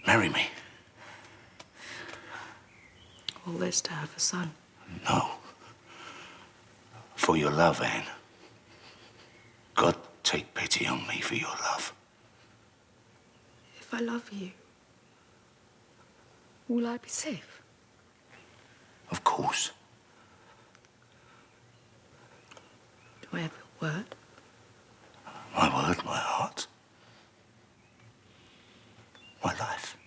Marry me. All this to have a son. No. For your love, Anne. God take pity on me for your love. If I love you, will I be safe? Of course. Do I have a word? My word, my heart. My life.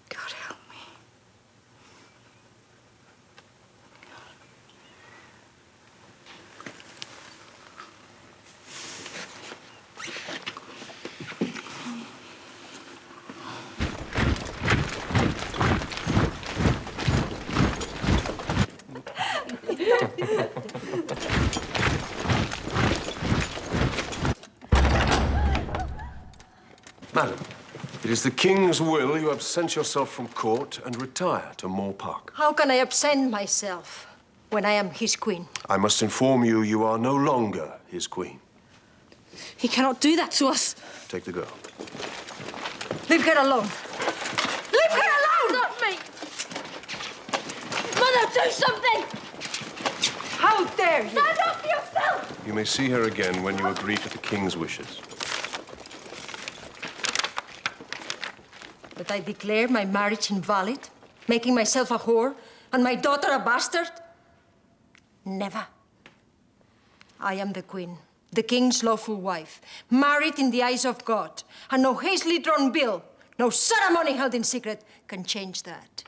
God help me. Madam, it is the King's will you absent yourself from court and retire to Moor Park. How can I absent myself when I am his queen? I must inform you, you are no longer his queen. He cannot do that to us. Take the girl. Leave her alone. Leave her alone! Not me! Mother, do something! How dare you? Stand up for yourself! You may see her again when you agree to the King's wishes. That I declare my marriage invalid, making myself a whore, and my daughter a bastard? Never. I am the queen, the king's lawful wife, married in the eyes of God, and no hastily drawn bill, no ceremony held in secret can change that.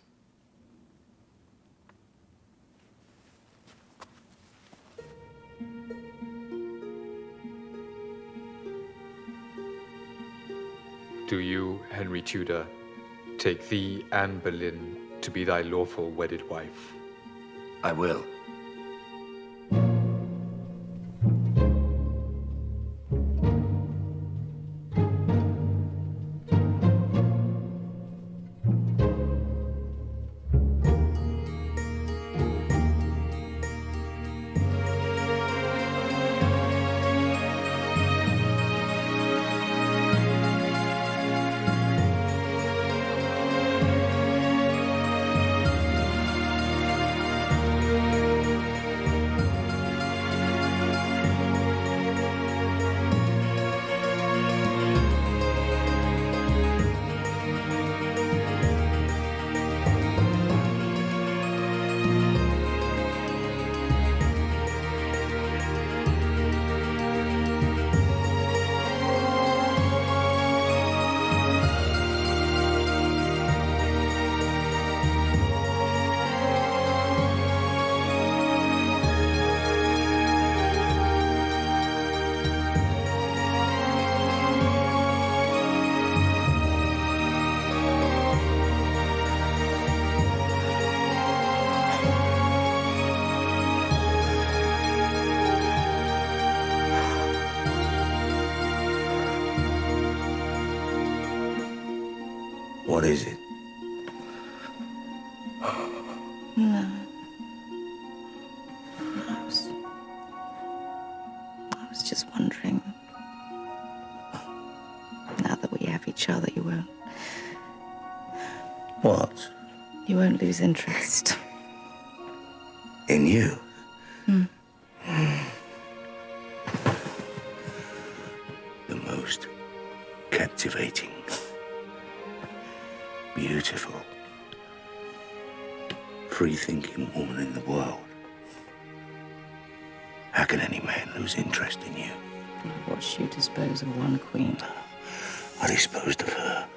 Do you, Henry Tudor, take thee, Anne Boleyn, to be thy lawful wedded wife? I will. What is it? No. I was just wondering, now that we have each other, you won't... What? You won't lose interest. In you? The most captivating, beautiful, free-thinking woman in the world. How can any man lose interest in you? I watched you dispose of one queen. I disposed of her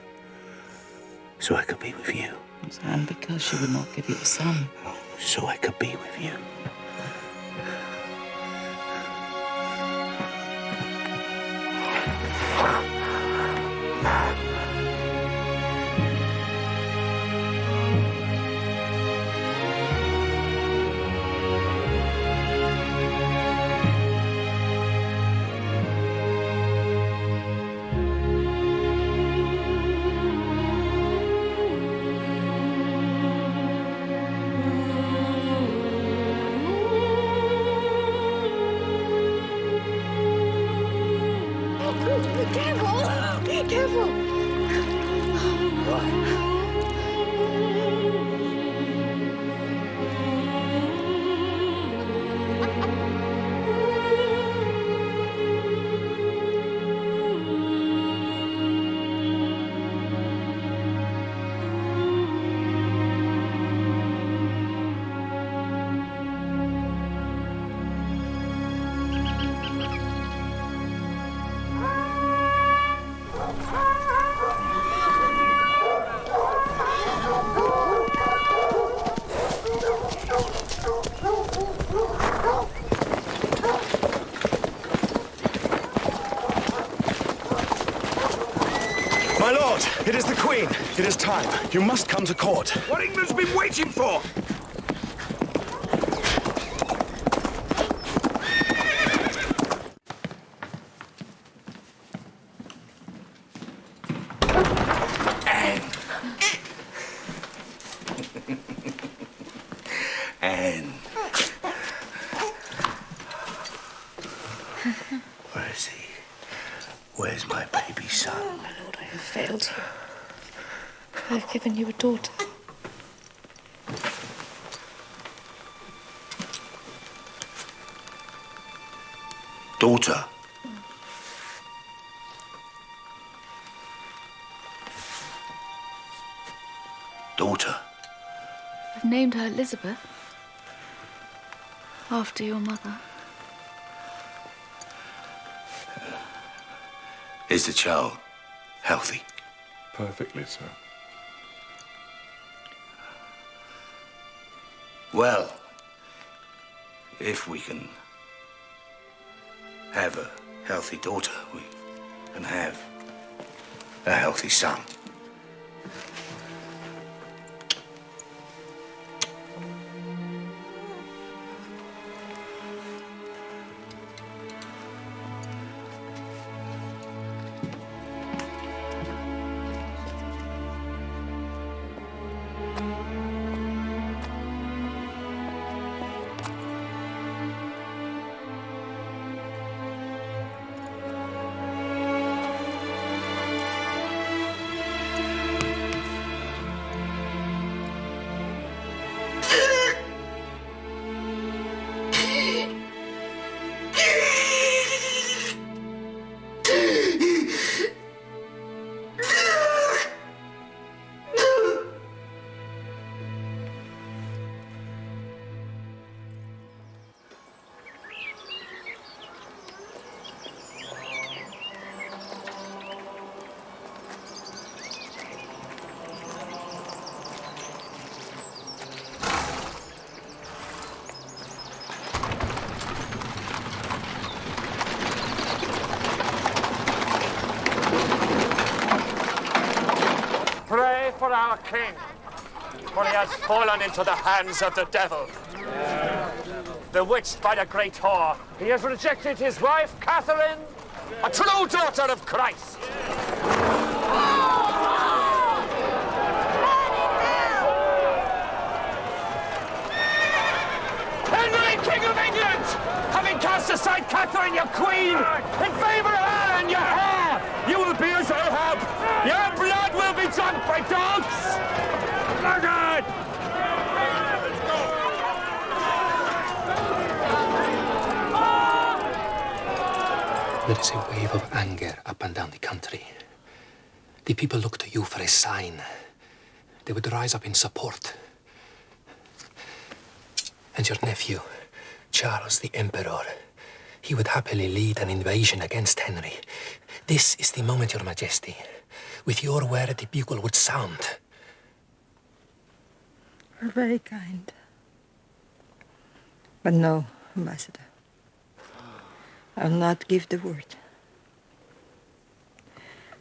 so I could be with you. And because she would not give you a son. So I could be with you. My lord, it is the Queen. It is time. You must come to court. What England's been waiting for? Anne. Where is he? Where's my baby son? Oh, my lord, I have failed you. I have given you a daughter. Daughter? Daughter? I've named her Elizabeth, after your mother. Is the child healthy? Perfectly so. Well, if we can have a healthy daughter, we can have a healthy son. Pray for our king, for he has fallen into the hands of the devil. Bewitched by the great whore, he has rejected his wife, Catherine, a true daughter of Christ. Henry, King of England, having cast aside Catherine, your queen, in favour of her and your heir, you will be as Ahab. Your blood will be drunk by dogs. Lockyer! There is a wave of anger up and down the country. The people look to you for a sign. They would rise up in support. And your nephew, Charles the Emperor, he would happily lead an invasion against Henry. This is the moment, Your Majesty. With your word, the bugle would sound. You're very kind. But no, Ambassador. I'll not give the word.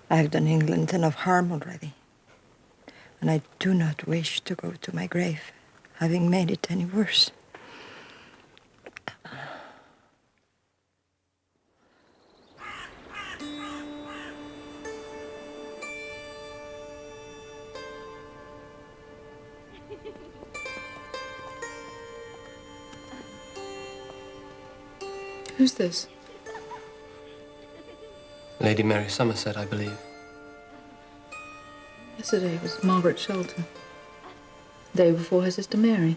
I have done England enough harm already. And I do not wish to go to my grave, having made it any worse. Who's this? Lady Mary Somerset, I believe. Yesterday it was Margaret Shelton. The day before, her sister Mary.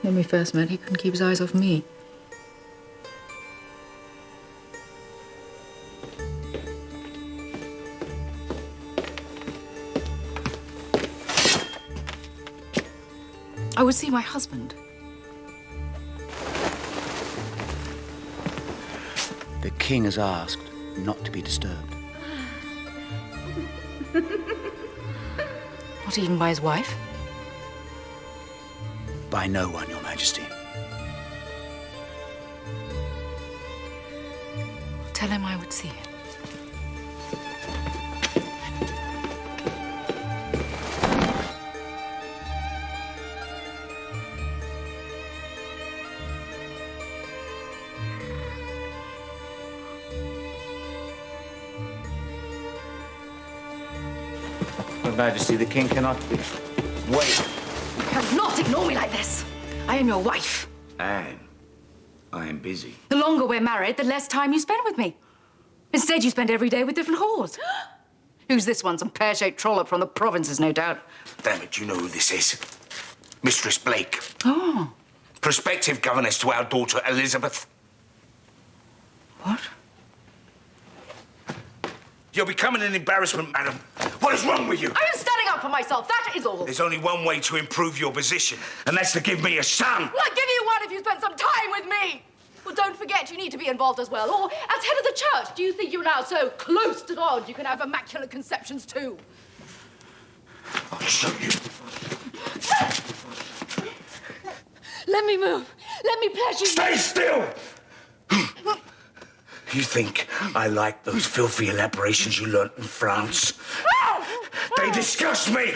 When we first met, he couldn't keep his eyes off me. I would see my husband. The king has asked not to be disturbed. Not even by his wife? By no one, Your Majesty. Tell him I would see him. Your Majesty, the king cannot wait. You cannot ignore me like this. I am your wife. Anne, I am busy. The longer we're married, the less time you spend with me. Instead, you spend every day with different whores. Who's this one? Some pear-shaped trollop from the provinces, no doubt. Damn it, you know who this is. Mistress Blake. Oh. Prospective governess to our daughter, Elizabeth. What? You're becoming an embarrassment, madam. What is wrong with you? I am standing up for myself, that is all. There's only one way to improve your position, and that's to give me a son. Well, I'd give you one if you spent some time with me. Well, don't forget, you need to be involved as well. Or, as head of the church, do you think you're now so close to God you can have immaculate conceptions too? I'll show you. Let me move. Let me pleasure you. Stay still! You think I like those filthy elaborations you learnt in France? They disgust me!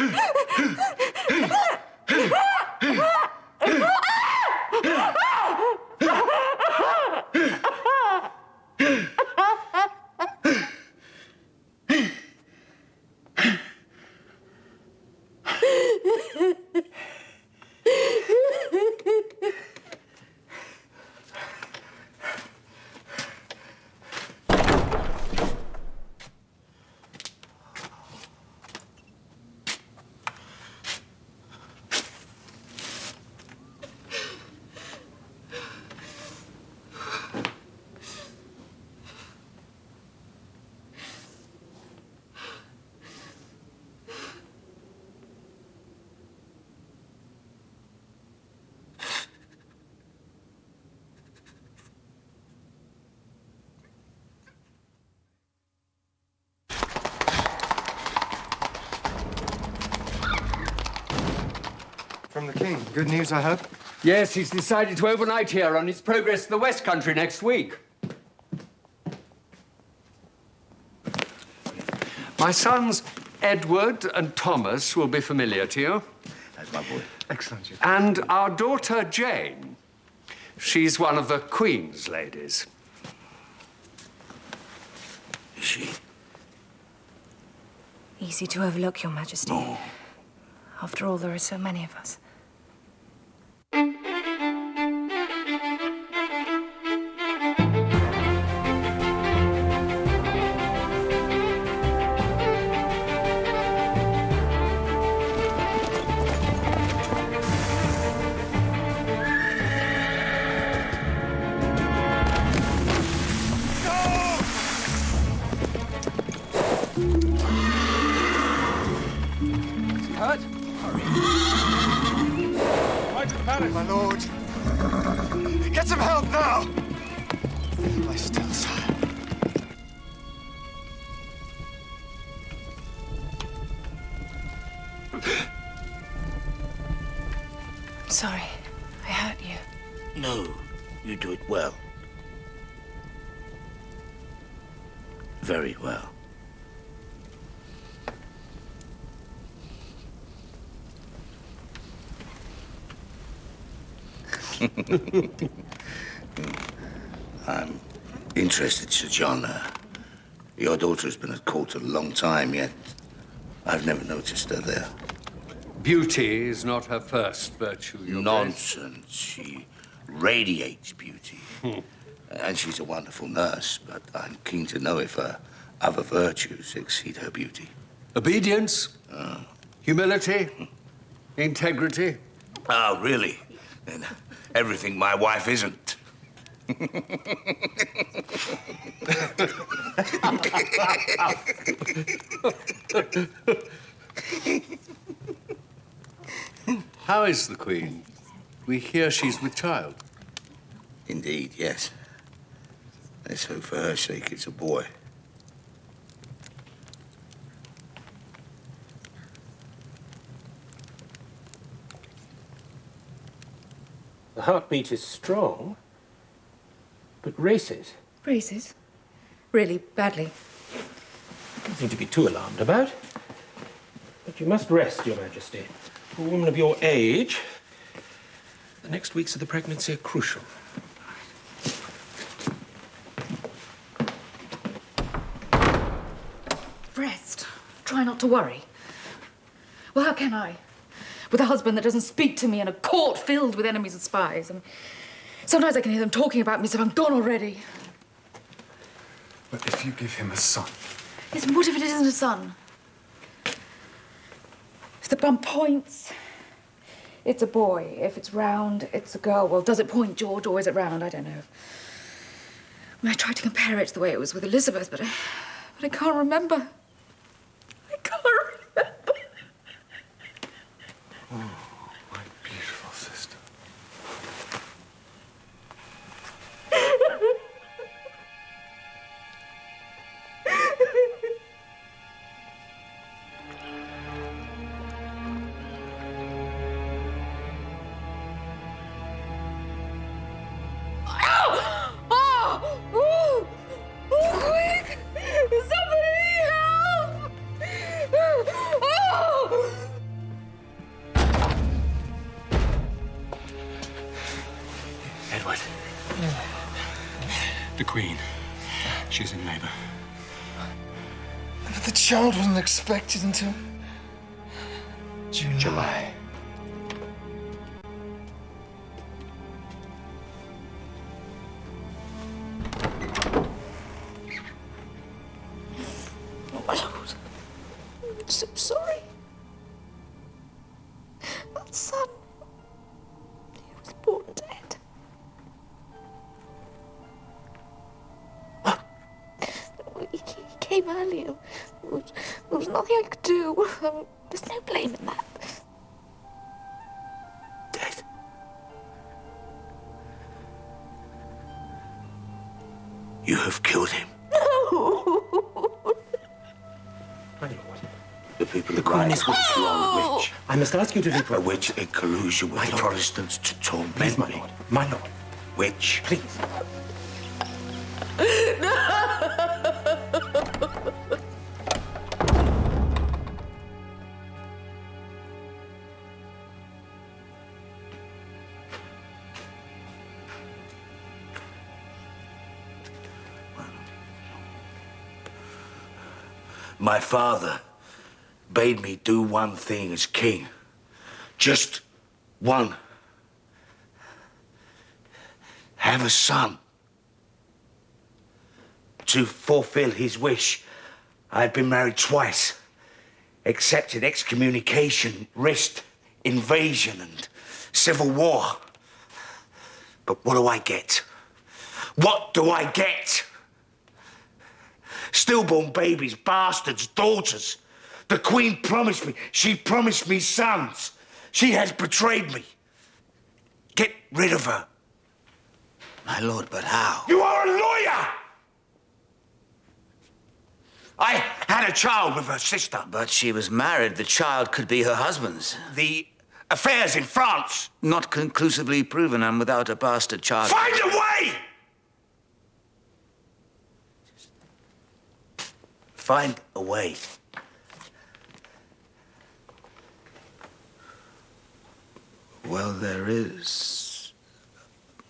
From the King. Good news, I hope? Yes, he's decided to overnight here on his progress to the West Country next week. My sons, Edward and Thomas, will be familiar to you. That's my boy. Excellent. And our daughter, Jane. She's one of the Queen's ladies. Is she? Easy to overlook, Your Majesty. Oh. After all, there are so many of us. My lord. Get some help now! Lie still, sire. I'm sorry. I hurt you. No, you do it well. Very well. I'm interested, Sir John. Your daughter has been at court a long time, yet I've never noticed her there. Beauty is not her first virtue, Your Grace. Nonsense. She radiates beauty. And she's a wonderful nurse, but I'm keen to know if her other virtues exceed her beauty. Obedience, humility, integrity. Ah, really? And everything my wife isn't. How is the Queen? We hear she's with child. Indeed, yes. Let's hope for her sake it's a boy. The heartbeat is strong, but races. Races? Really badly. Nothing to be too alarmed about. But you must rest, Your Majesty. For a woman of your age, the next weeks of the pregnancy are crucial. Rest. Try not to worry. Well, how can I? With a husband that doesn't speak to me and a court filled with enemies and spies. And sometimes I can hear them talking about me as if I'm gone already. But if you give him a son... Yes, what if it isn't a son? If the bump points, it's a boy. If it's round, it's a girl. Well, does it point, George, or is it round? I don't know. I mean, I tried to compare it to the way it was with Elizabeth, but I can't remember. I can't remember. Oh, my beautiful sister. Edward. The Queen. She's in labour. But the child wasn't expected until July. Oh, my lord. I'm so sorry. That son, he was born dead. He came earlier. There was nothing I could do. There's no blame in that. Dead? You have killed him. No! My lord. The people The of Queen Rye is think you are a No! witch. I must ask you to leave. A witch in collusion with the Protestants to torment Please, my me. lord. My lord. Witch. Please. My father bade me do one thing as king. Just one. Have a son. To fulfill his wish, I had been married twice. Accepted excommunication, risked invasion and civil war. But what do I get? What do I get? Stillborn babies, bastards, daughters. The Queen promised me. She promised me sons. She has betrayed me. Get rid of her. My lord, but how? You are a lawyer! I had a child with her sister. But she was married. The child could be her husband's. The affairs in France. Not conclusively proven and without a bastard child. Find a way! Find a way. Well, there is.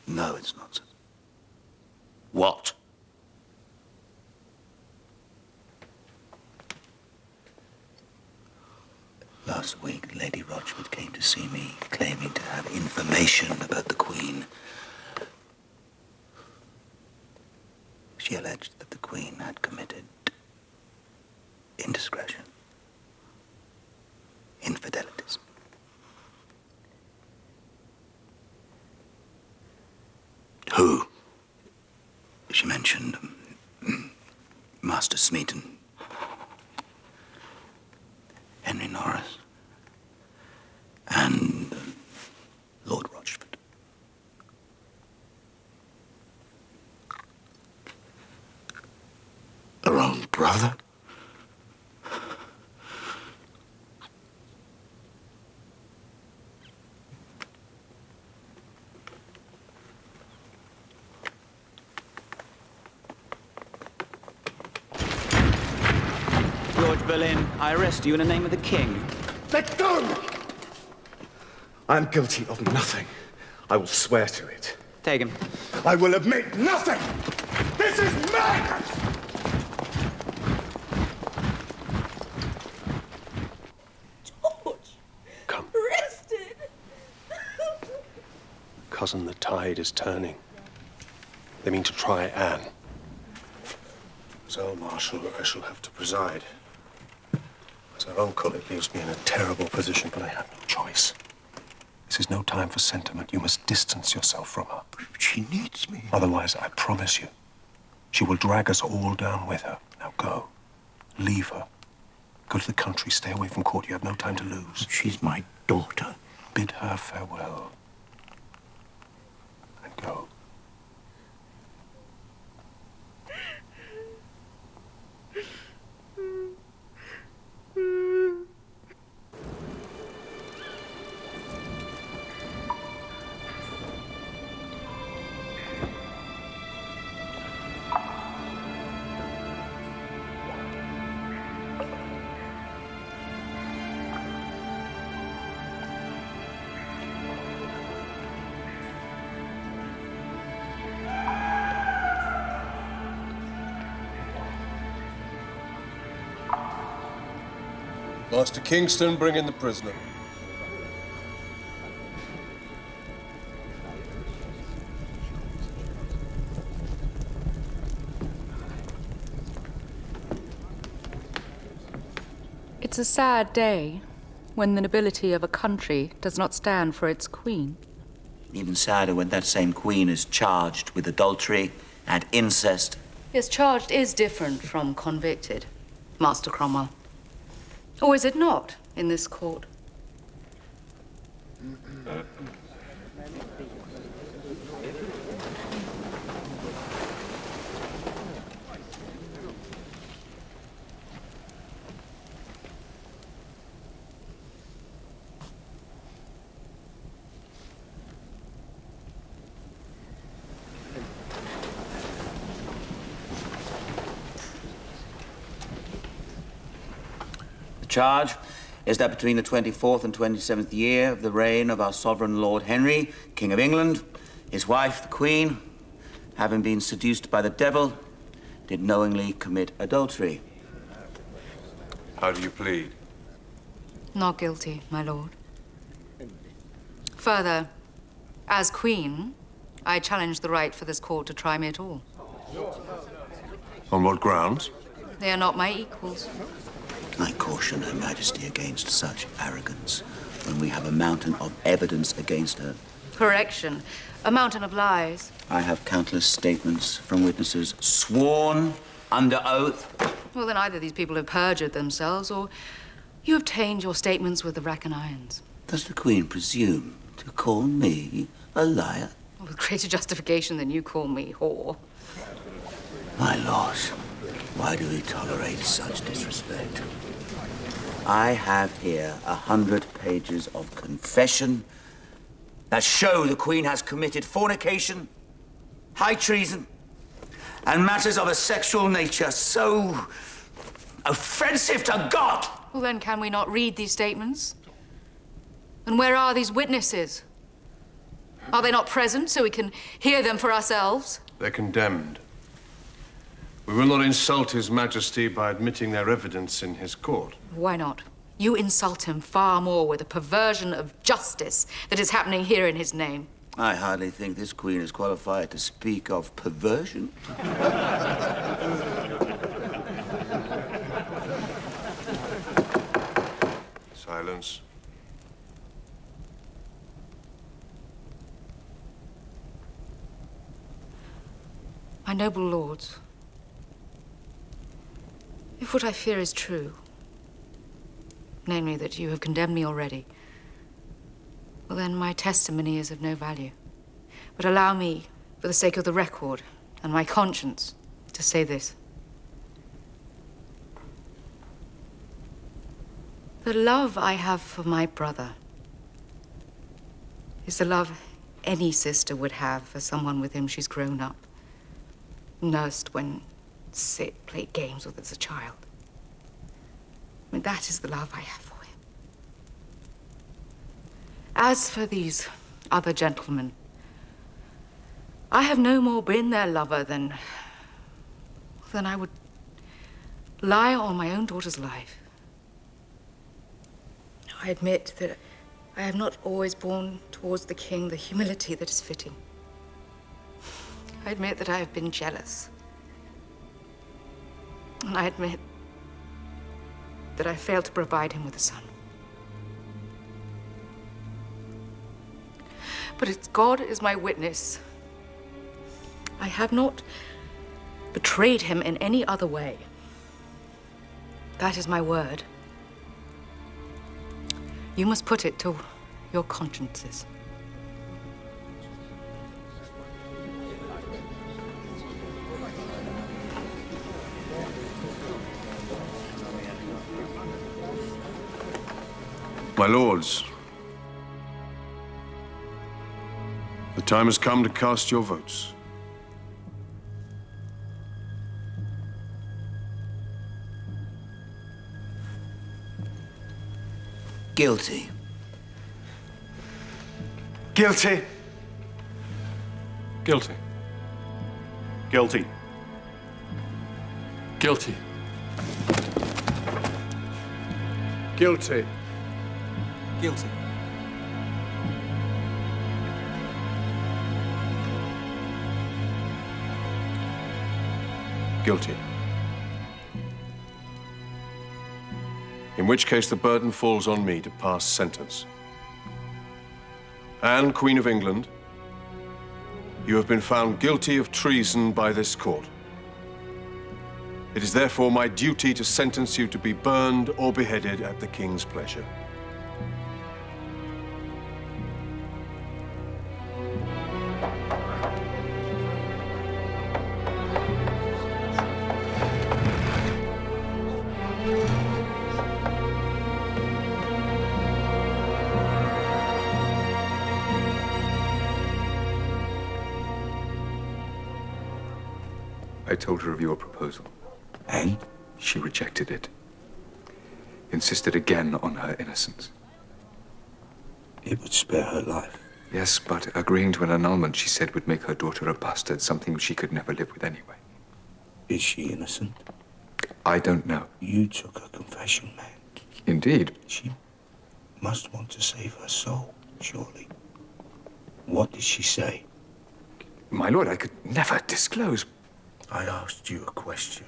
No, it's not. What? Last week, Lady Rochford came to see me, claiming to have information about the Queen. She alleged that the Queen had committed indiscretion, infidelities. Who? She mentioned Master Smeaton, Henry Norris, and Lord Rochford. Her own brother? Boleyn, I arrest you in the name of the king. Let go! I'm guilty of nothing. I will swear to it. Take him. I will admit nothing! This is madness! George! Come. Arrested! Cousin, the tide is turning. They mean to try Anne. So, Marshal, I shall have to preside. As her uncle, it leaves me in a terrible position, but I have no choice. This is no time for sentiment. You must distance yourself from her. She needs me. Otherwise, I promise you, she will drag us all down with her. Now go. Leave her. Go to the country. Stay away from court. You have no time to lose. She's my daughter. Bid her farewell. And go. Master Kingston, bring in the prisoner. It's a sad day when the nobility of a country does not stand for its queen. Even sadder when that same queen is charged with adultery and incest. Yes, charged is different from convicted, Master Cromwell. Or is it not in this court? Charge is that between the 24th and 27th year of the reign of our sovereign Lord Henry, King of England, his wife, the Queen, having been seduced by the devil, did knowingly commit adultery. How do you plead? Not guilty, my lord. Further, as Queen, I challenge the right for this court to try me at all. On what grounds? They are not my equals. I caution Her Majesty against such arrogance when we have a mountain of evidence against her. Correction. A mountain of lies. I have countless statements from witnesses sworn under oath. Well, then either these people have perjured themselves or you obtained your statements with the rack and irons. Does the Queen presume to call me a liar? With greater justification than you call me whore. My lord, why do we tolerate such disrespect? I have here 100 pages of confession that show the Queen has committed fornication, high treason, and matters of a sexual nature so offensive to God. Well, then can we not read these statements? And where are these witnesses? Are they not present so we can hear them for ourselves? They're condemned. We will not insult His Majesty by admitting their evidence in his court. Why not? You insult him far more with a perversion of justice that is happening here in his name. I hardly think this Queen is qualified to speak of perversion. Silence. My noble lords, if what I fear is true, namely that you have condemned me already, well then my testimony is of no value. But allow me, for the sake of the record and my conscience, to say this. The love I have for my brother is the love any sister would have for someone with whom she's grown up, nursed when Sid played games with as a child. I mean, that is the love I have for him. As for these other gentlemen, I have no more been their lover than I would lie on my own daughter's life. I admit that I have not always borne towards the king the humility that is fitting. I admit that I have been jealous. And I admit that I failed to provide him with a son. But it's God is my witness. I have not betrayed him in any other way. That is my word. You must put it to your consciences. My lords, the time has come to cast your votes. Guilty. Guilty. Guilty. Guilty. Guilty. Guilty. Guilty. Guilty. In which case the burden falls on me to pass sentence. Anne, Queen of England, you have been found guilty of treason by this court. It is therefore my duty to sentence you to be burned or beheaded at the King's pleasure. I told her of your proposal. And? She rejected it. Insisted again on her innocence. It would spare her life. Yes, but agreeing to an annulment, she said, would make her daughter a bastard, something she could never live with anyway. Is she innocent? I don't know. You took her confession, man. Indeed. She must want to save her soul, surely. What did she say? My lord, I could never disclose. I asked you a question.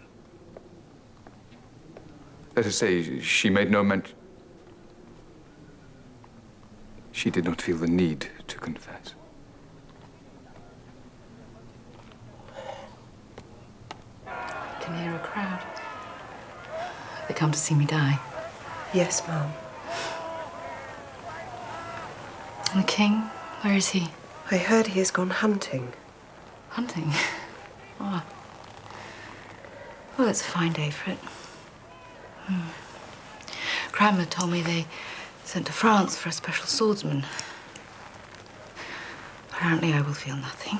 Let us say she made no mention. She did not feel the need to confess. I can hear a crowd. They come to see me die. Yes, Mum. And the king? Where is he? I heard he has gone hunting. Hunting? Oh. Well, it's a fine day for it. Cranmer told me they sent to France for a special swordsman. Apparently I will feel nothing.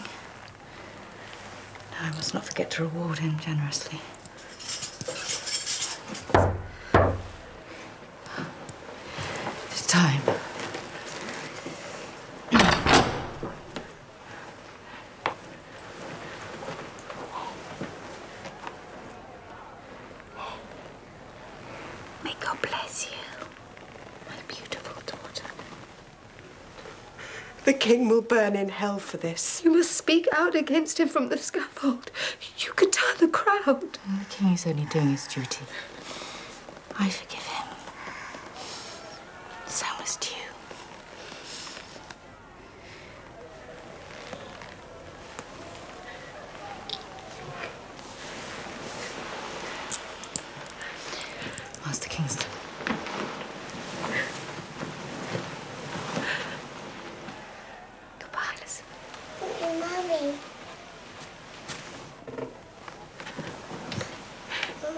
I must not forget to reward him generously. It's time. May God bless you, my beautiful daughter. The king will burn in hell for this. You must speak out against him from the scaffold. You could turn the crowd. The king is only doing his duty. I forgive him. So must you. Master Kingston. Goodbye, Alice. Mommy.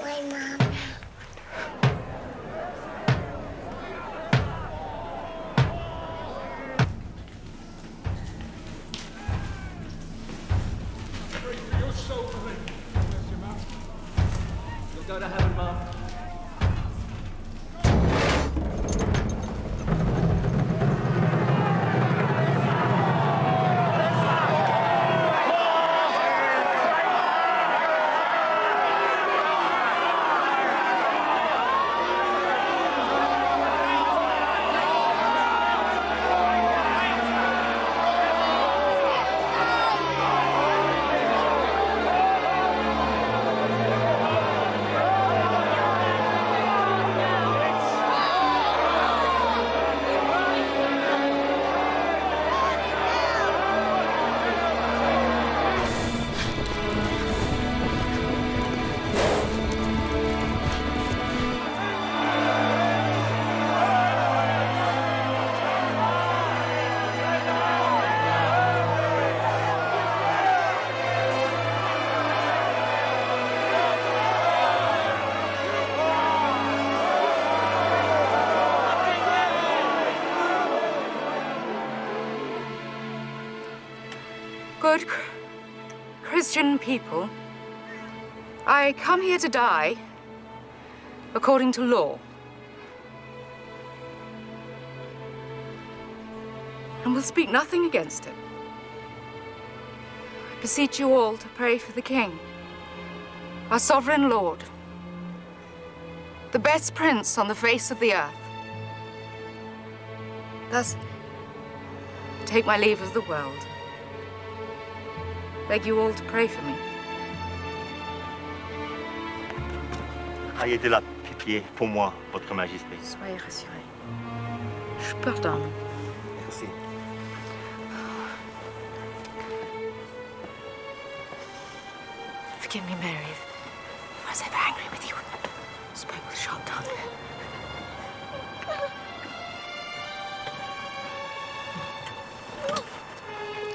My mom. You'll go to heaven, Mum. Good Christian people, I come here to die according to law. And will speak nothing against it. I beseech you all to pray for the king, our sovereign lord, The best prince on the face of the earth. Thus, take my leave of the world. Beg you all to pray for me. Ayez de la pitié pour moi, Votre Majesté. Soyez rassurés. Je pardonne. Merci. Forgive me, Mary, if I was ever angry with you. Spoke with sharp tongue.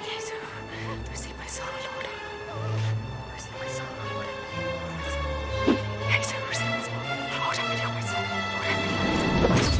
Yes, receive my soul, Lord. Receive my soul, Lord. Yes, receive my soul. Lord, I pity my soul. Lord, I pity my soul.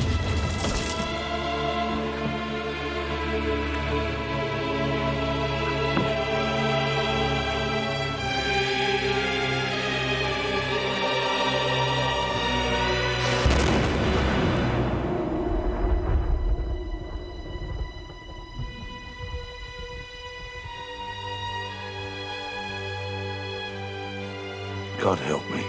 God help me.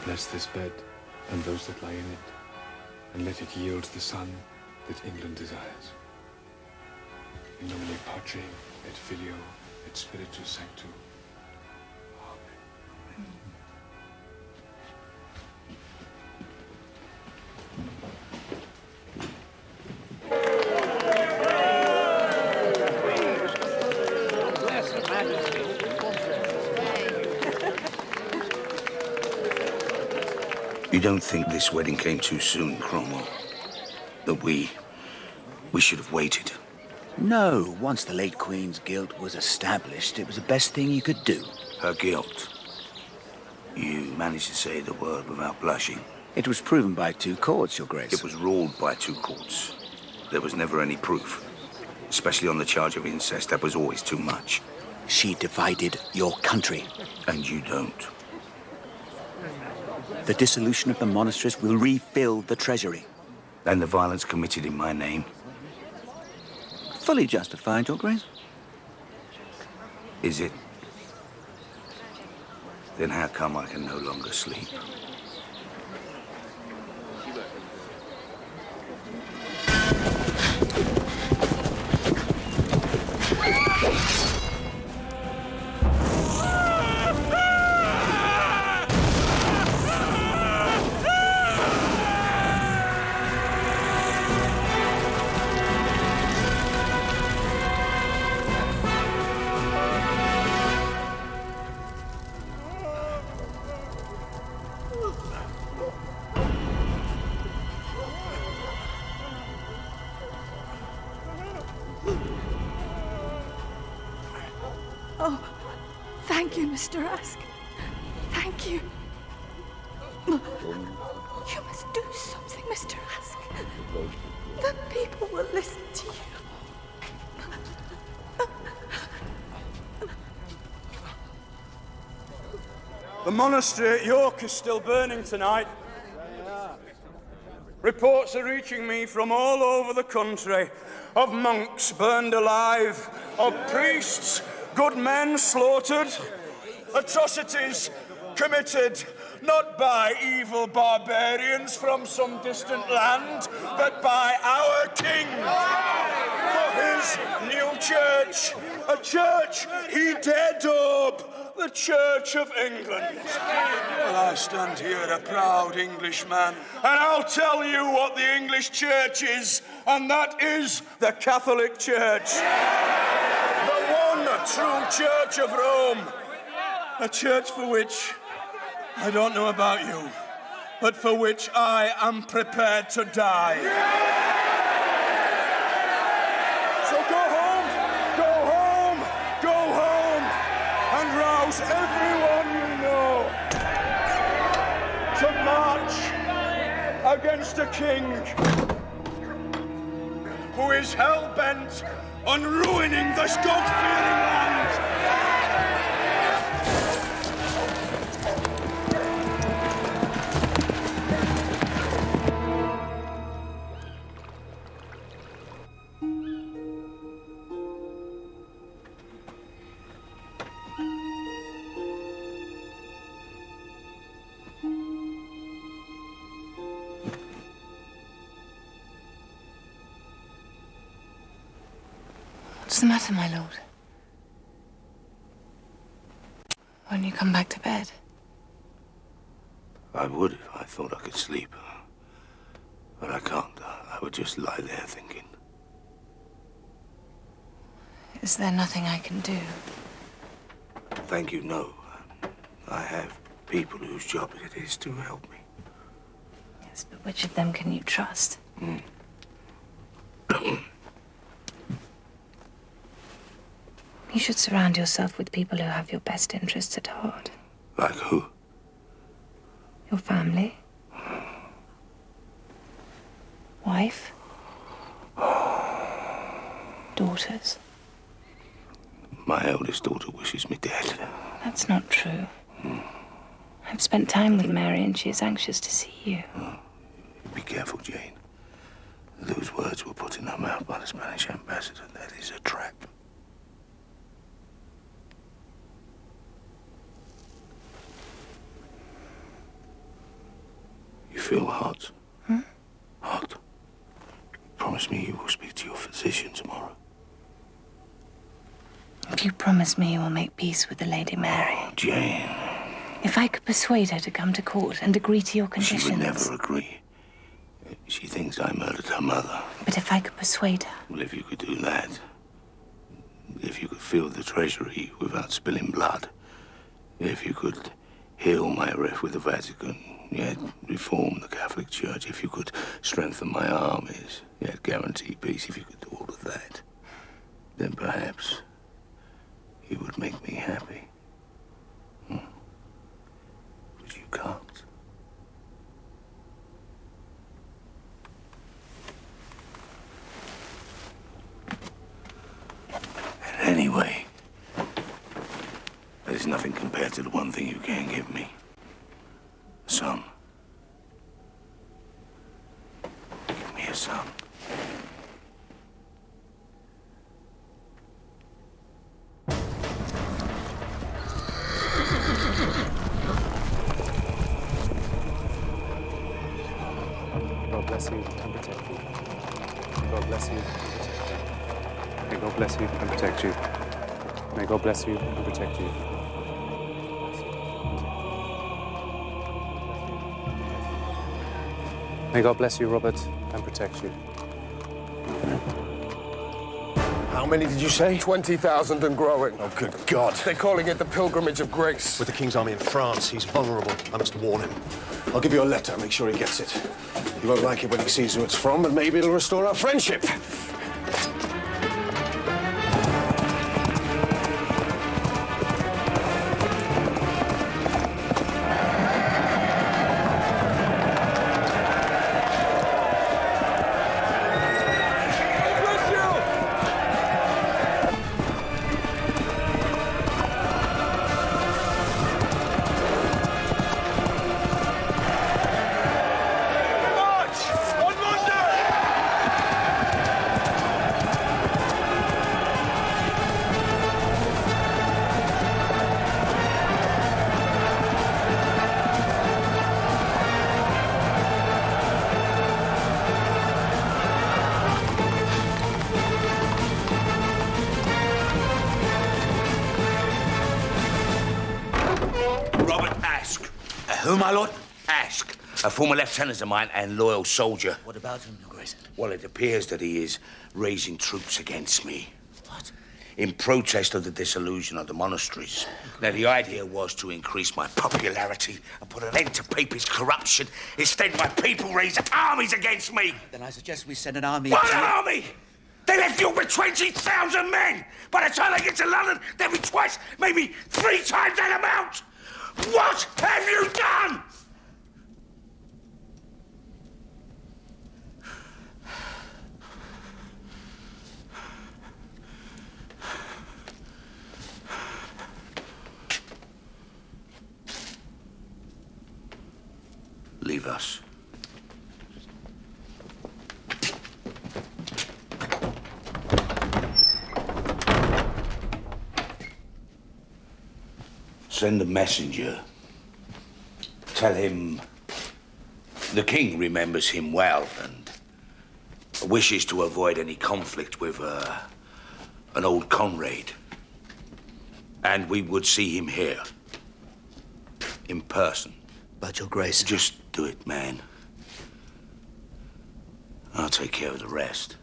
Bless this bed and those that lie in it, and let it yield the son that England desires. In nomine Patri et Filio et Spiritus Sancto. You don't think this wedding came too soon, Cromwell? That we should have waited? No, once the late Queen's guilt was established, it was the best thing you could do. Her guilt? You managed to say the word without blushing? It was proven by 2 courts, Your Grace. It was ruled by 2 courts. There was never any proof. Especially on the charge of incest, that was always too much. She divided your country. And you don't. The dissolution of the monasteries will refill the treasury. And the violence committed in my name? Fully justified, Your Grace. Is it? Then how come I can no longer sleep? Thank you, Mr. Ask. Thank you. You must do something, Mr. Ask. The people will listen to you. The monastery at York is still burning tonight. Reports are reaching me from all over the country of monks burned alive, of priests, good men slaughtered, atrocities committed not by evil barbarians from some distant land, but by our king for his new church, a church he dared up, the the Church of England. Well, I stand here a proud Englishman, and I'll tell you what the English Church is, and that is the Catholic Church. The one true Church of Rome. A church for which, I don't know about you, but for which I am prepared to die. So go home, and rouse everyone you know to march against a king who is hell-bent on ruining this God-fearing land. What's the matter, my lord? Won't you come back to bed? I would if I thought I could sleep. But I can't. I would just lie there thinking. Is there nothing I can do? Thank you, no. I have people whose job it is to help me. Yes, but which of them can you trust? You should surround yourself with people who have your best interests at heart. Like who? Your family. Wife. Daughters. My eldest daughter wishes me dead. That's not true. I've spent time with Mary and she is anxious to see you. Be careful, Jane. Those words were put in her mouth by the Spanish ambassador. That is a trap. You feel hot? Hot? Promise me you will speak to your physician tomorrow. If you promise me you will make peace with the Lady Mary. Oh, Jane. If I could persuade her to come to court and agree to your conditions. She would never agree. She thinks I murdered her mother. But if I could persuade her. Well, if you could do that, if you could fill the treasury without spilling blood, if you could heal my rift with the Vatican, yet reform the Catholic Church, if you could strengthen my armies, yet guarantee peace, if you could do all of that, then perhaps you would make me happy. But you can't. And anyway, there's nothing compared to the one thing you can give me. A son. Give me a son. God bless you and protect you. God bless you and protect you. May God bless you and protect you. May God bless you and protect you. May God bless you, Robert, and protect you. How many did you say? 20,000 and growing. Oh, good God. They're calling it the Pilgrimage of Grace. With the King's army in France, he's vulnerable. I must warn him. I'll give you a letter, make sure he gets it. He won't like it when he sees who it's from, and maybe it'll restore our friendship. Who, my lord? Ask. A former lieutenant of mine and loyal soldier. What about him, Your Grace? Well, it appears that he is raising troops against me. What? In protest of the dissolution of the monasteries. Now, the idea was to increase my popularity and put an end to papist corruption. Instead, my people raise armies against me. Then I suggest we send an army What army? They left York with 20,000 men. By the time they get to London, they'll be twice, maybe 3 times that amount. What have you done? Leave us. Send a messenger. Tell him the king remembers him well and wishes to avoid any conflict with an old comrade. And we would see him here, in person. But, Your Grace... Just do it, man. I'll take care of the rest.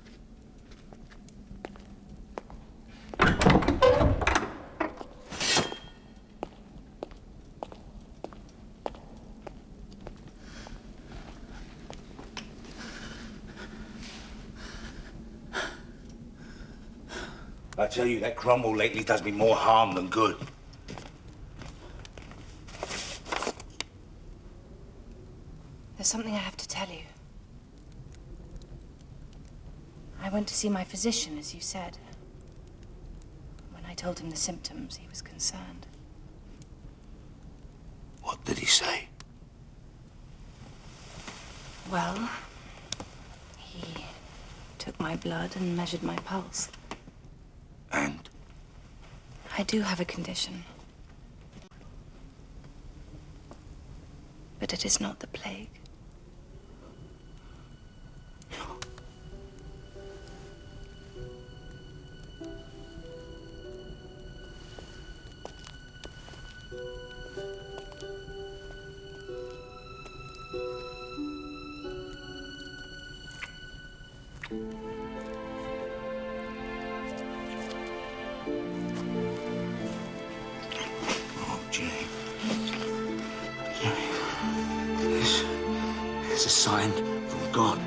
I tell you, that Cromwell lately does me more harm than good. There's something I have to tell you. I went to see my physician, as you said. When I told him the symptoms, he was concerned. What did he say? Well, he took my blood and measured my pulse. And? I do have a condition. But it is not the plague. It's a sign from God.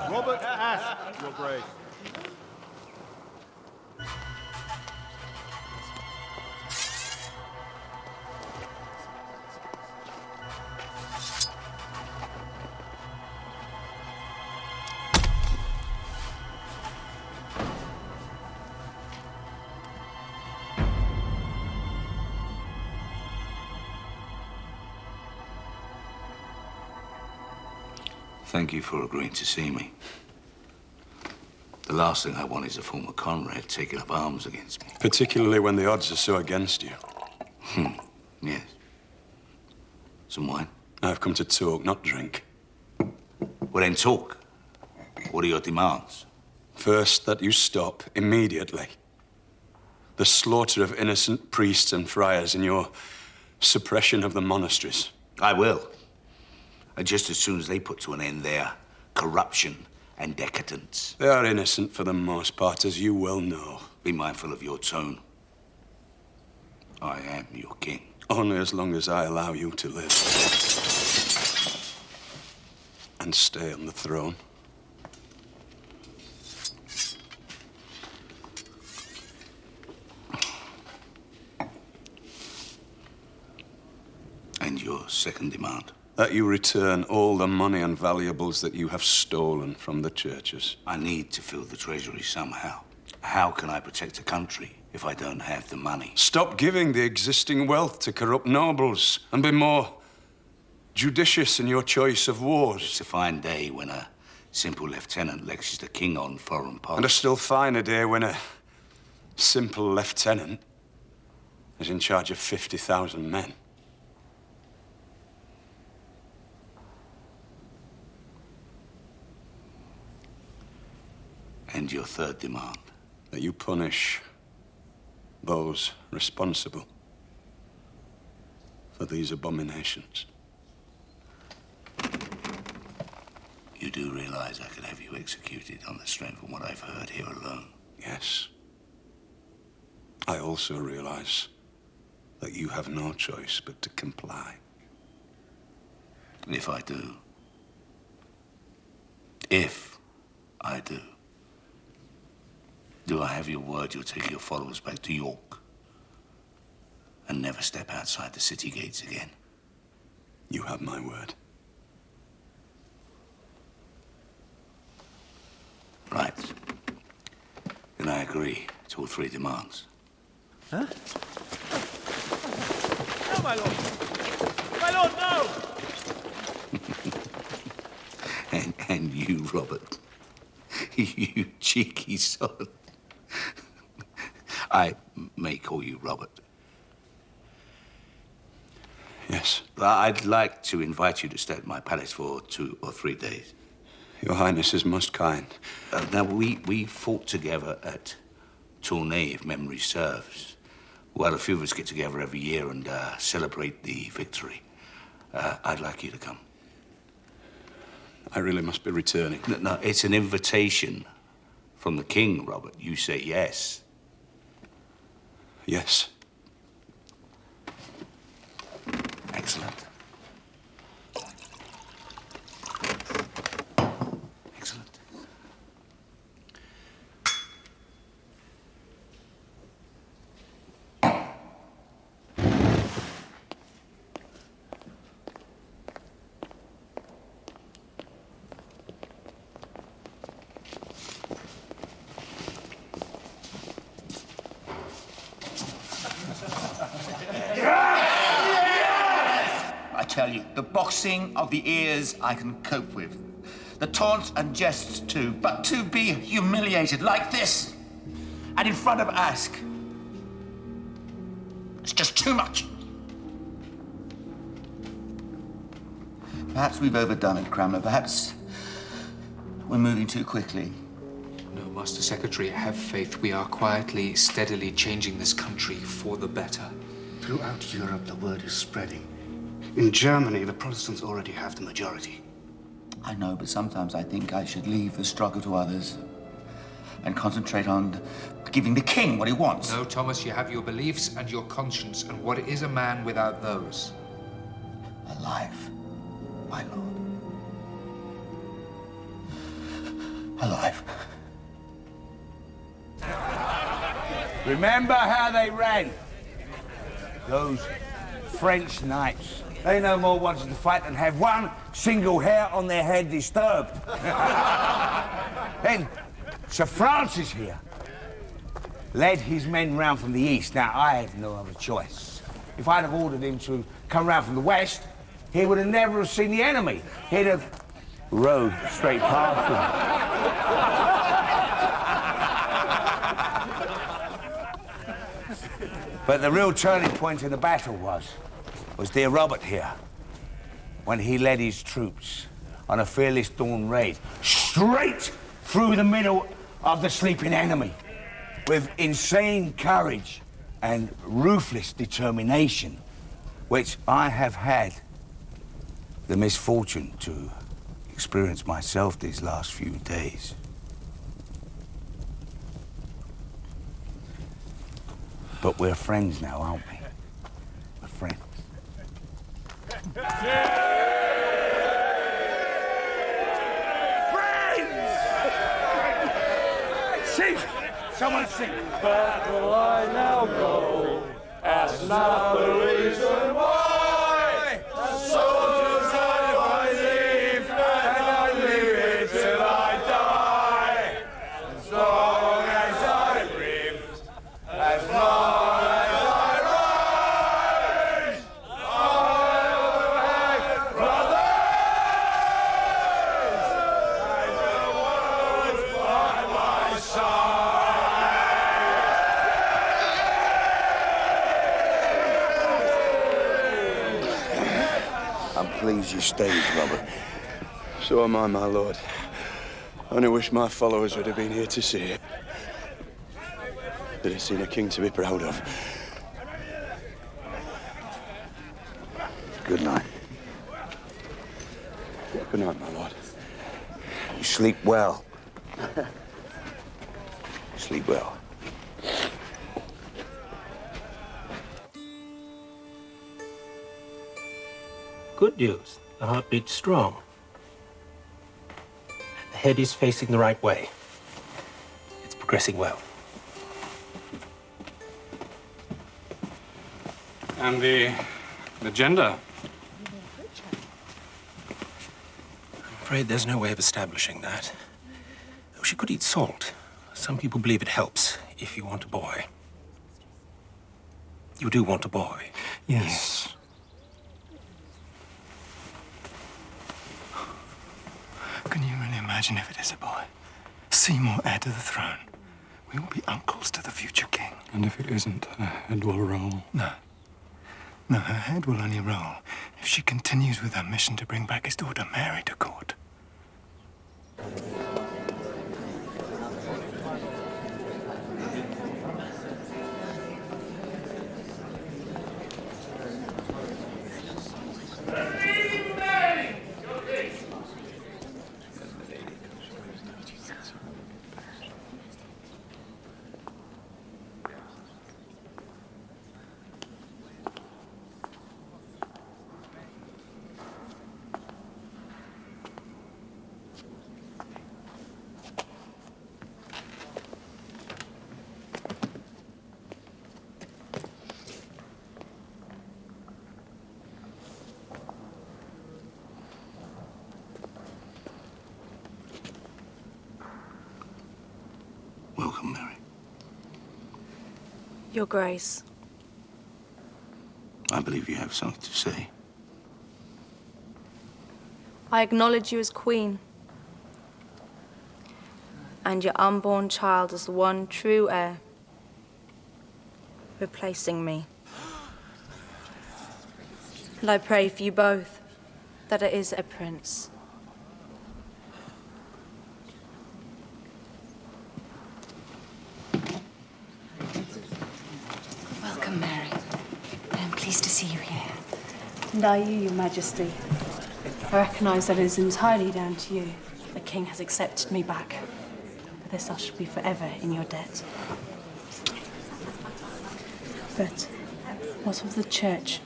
Robert Ash, Your Grace. Thank you for agreeing to see me. The last thing I want is a former comrade taking up arms against me. Particularly when the odds are so against you. Yes. Some wine? I've come to talk, not drink. Well, then talk. What are your demands? First, that you stop immediately the slaughter of innocent priests and friars in your suppression of the monasteries. I will. And just as soon as they put to an end their corruption and decadence. They are innocent for the most part, as you well know. Be mindful of your tone. I am your king. Only as long as I allow you to live. And stay on the throne. And your second demand? That you return all the money and valuables that you have stolen from the churches. I need to fill the treasury somehow. How can I protect a country if I don't have the money? Stop giving the existing wealth to corrupt nobles and be more judicious in your choice of wars. It's a fine day when a simple lieutenant lectures the king on foreign policy. And a still finer day when a simple lieutenant is in charge of 50,000 men. And your third demand? That you punish those responsible for these abominations. You do realize I could have you executed on the strength of what I've heard here alone? Yes. I also realize that you have no choice but to comply. If I do, do I have your word you'll take your followers back to York and never step outside the city gates again? You have my word. Right. Then I agree to all three demands. Huh? No, my lord! My lord, no! And you, Robert. You cheeky son. I may call you Robert. Yes. I'd like to invite you to stay at my palace for 2 or 3 days. Your Highness is most kind. Now, we fought together at Tournai, if memory serves. Well, a few of us get together every year and celebrate the victory. I'd like you to come. I really must be returning. No, it's an invitation from the king, Robert. You say yes. Yes. Excellent. Excellent. I tell you, the boxing of the ears I can cope with. The taunts and jests too, but to be humiliated like this, and in front of Ask, it's just too much. Perhaps we've overdone it, Cranmer. Perhaps we're moving too quickly. No, Master Secretary, have faith. We are quietly, steadily changing this country for the better. Throughout Europe, the word is spreading. In Germany, the Protestants already have the majority. I know, but sometimes I think I should leave the struggle to others and concentrate on giving the king what he wants. No, Thomas, you have your beliefs and your conscience, and what is a man without those? Alive, my lord. Alive. Remember how they ran? Those French knights. They no more wanted to fight than have one single hair on their head disturbed. Then Sir Francis here led his men round from the east. Now, I had no other choice. If I'd have ordered him to come round from the west, he would have never have seen the enemy. He'd have rode straight past them. But the real turning point in the battle was dear Robert here, when he led his troops on a fearless dawn raid straight through the middle of the sleeping enemy. With insane courage and ruthless determination, which I have had the misfortune to experience myself these last few days. But we're friends now, aren't we? We're friends. Sing! Someone sing! Where will I now go? Ask not the reason why. Soldiers I leave, and I leave it till I die. As long as I breathe, as long as I rise, I will have brothers, and the world by my side. I'm pleased you stayed, Robert. So am I, my lord. I only wish my followers would have been here to see it. They'd have seen a king to be proud of. Good night. Good night, my lord. You sleep well. Sleep well. Good news. The heart beats strong. The head is facing the right way. It's progressing well. And the gender? I'm afraid there's no way of establishing that. Oh, she could eat salt. Some people believe it helps if you want a boy. You do want a boy? Yes. Can you really imagine if it is a boy? Seymour heir to the throne. We will be uncles to the future king. And if it isn't, her head will roll. No. No, her head will only roll if she continues with her mission to bring back his daughter Mary to court. Welcome, Mary. Your Grace. I believe you have something to say. I acknowledge you as Queen, and your unborn child as the one true heir, replacing me. And I pray for you both that it is a prince. Welcome, Mary. I'm pleased to see you here. And are you, Your Majesty? I recognise that it is entirely down to you. The King has accepted me back. For this I shall be forever in your debt. But what of the Church?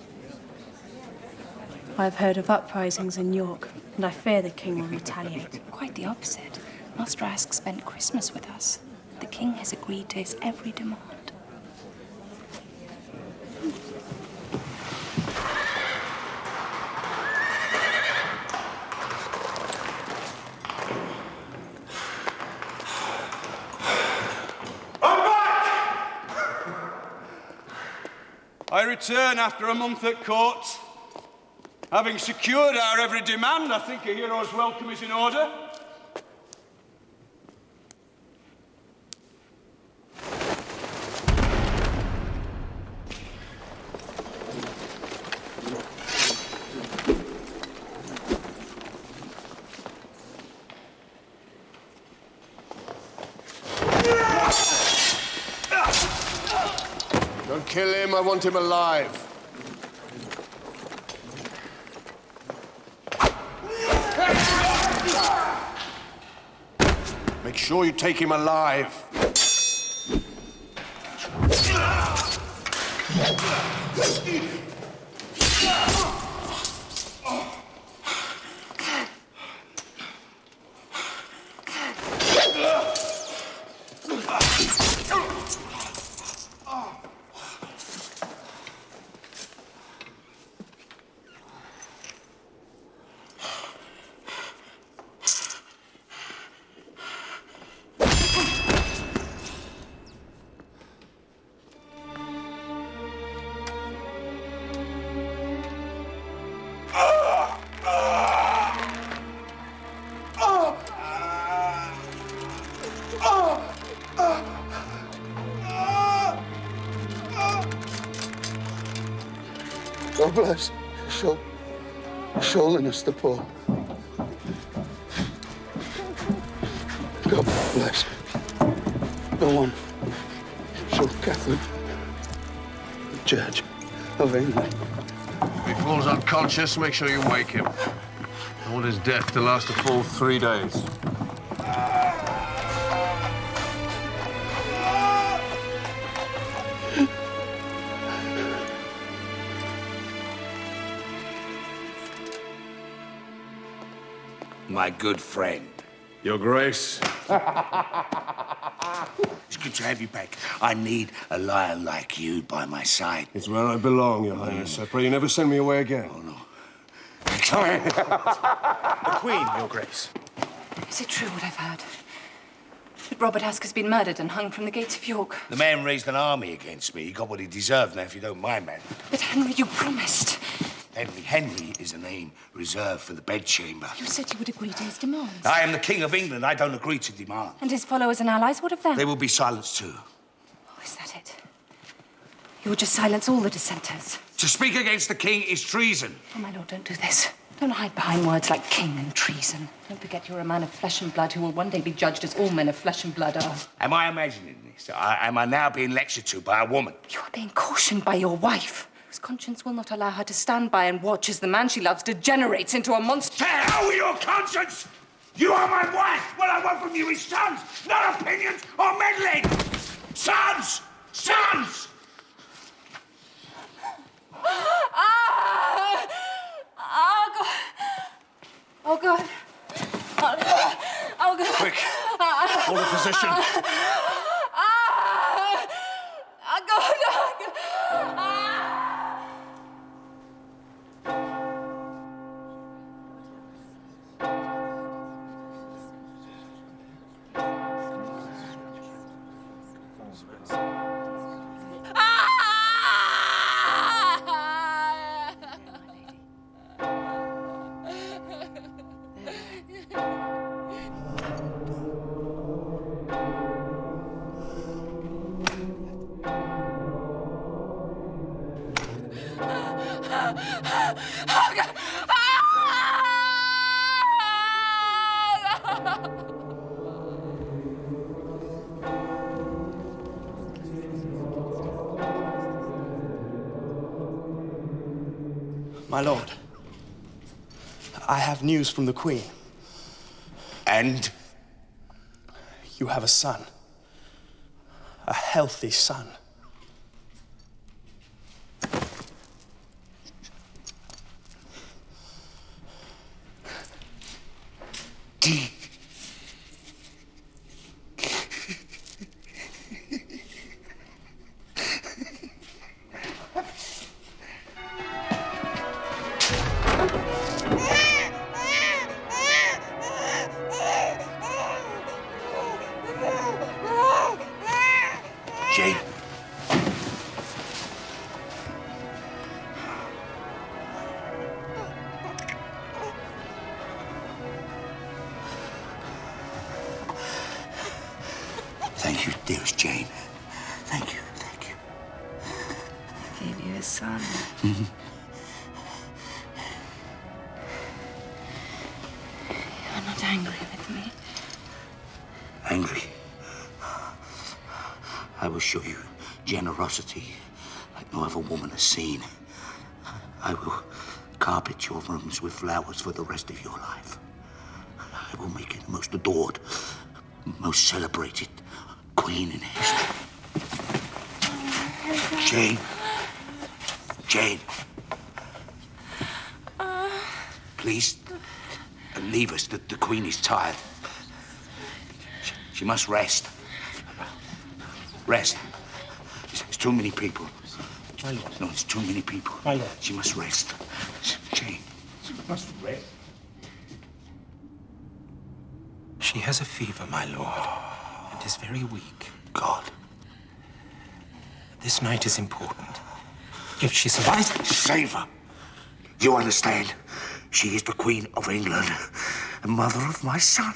I have heard of uprisings in York, and I fear the King will retaliate. Quite the opposite. Master Ask spent Christmas with us. The King has agreed to his every demand. I return after a month at court. Having secured our every demand, I think a hero's welcome is in order. him, I want him alive. Make sure you take him alive. God bless Your Holiness the Pope. God bless the one so Catholic, the Church of England. If he falls unconscious, make sure you wake him. I want his death to last a full 3 days. My good friend. Your Grace. It's good to have you back. I need a lion like you by my side. It's where I belong, Your Highness. I pray you never send me away again. Oh, no. The Queen, Your Grace. Is it true what I've heard? That Robert Aske has been murdered and hung from the gates of York? The man raised an army against me. He got what he deserved now, if you don't mind, man. But Henry, you promised. Henry is a name reserved for the bedchamber. You said you would agree to his demands. I am the King of England. I don't agree to demands. And his followers and allies, what of them? They will be silenced too. Oh, is that it? You will just silence all the dissenters? To speak against the king is treason. Oh, my lord, don't do this. Don't hide behind words like king and treason. Don't forget you're a man of flesh and blood who will one day be judged as all men of flesh and blood are. Am I imagining this? Am I now being lectured to by a woman? You are being cautioned by your wife, whose conscience will not allow her to stand by and watch as the man she loves degenerates into a monster. To hell with your conscience! You are my wife! What I want from you is sons, not opinions or meddling! Sons! Sons! Oh, God. Oh, God. Quick. Call a physician. My lord, I have news from the Queen. And? You have a son. A healthy son. Jane. Thank you, dearest Jane. Thank you, thank you. I gave you a son. You're not angry with me. Angry? I will show you generosity like no other woman has seen. I will carpet your rooms with flowers for the rest of your life. I will make you the most adored, most celebrated queen in history. Jane. Jane. Please, leave us. The queen is tired. She must rest. Rest. There's too many people. My lord. No, there's too many people. My lord. She must rest. Jane, she must rest. She has a fever, my lord, and is very weak. God. This night is important. If she survives... Save her. You understand? She is the Queen of England and mother of my son.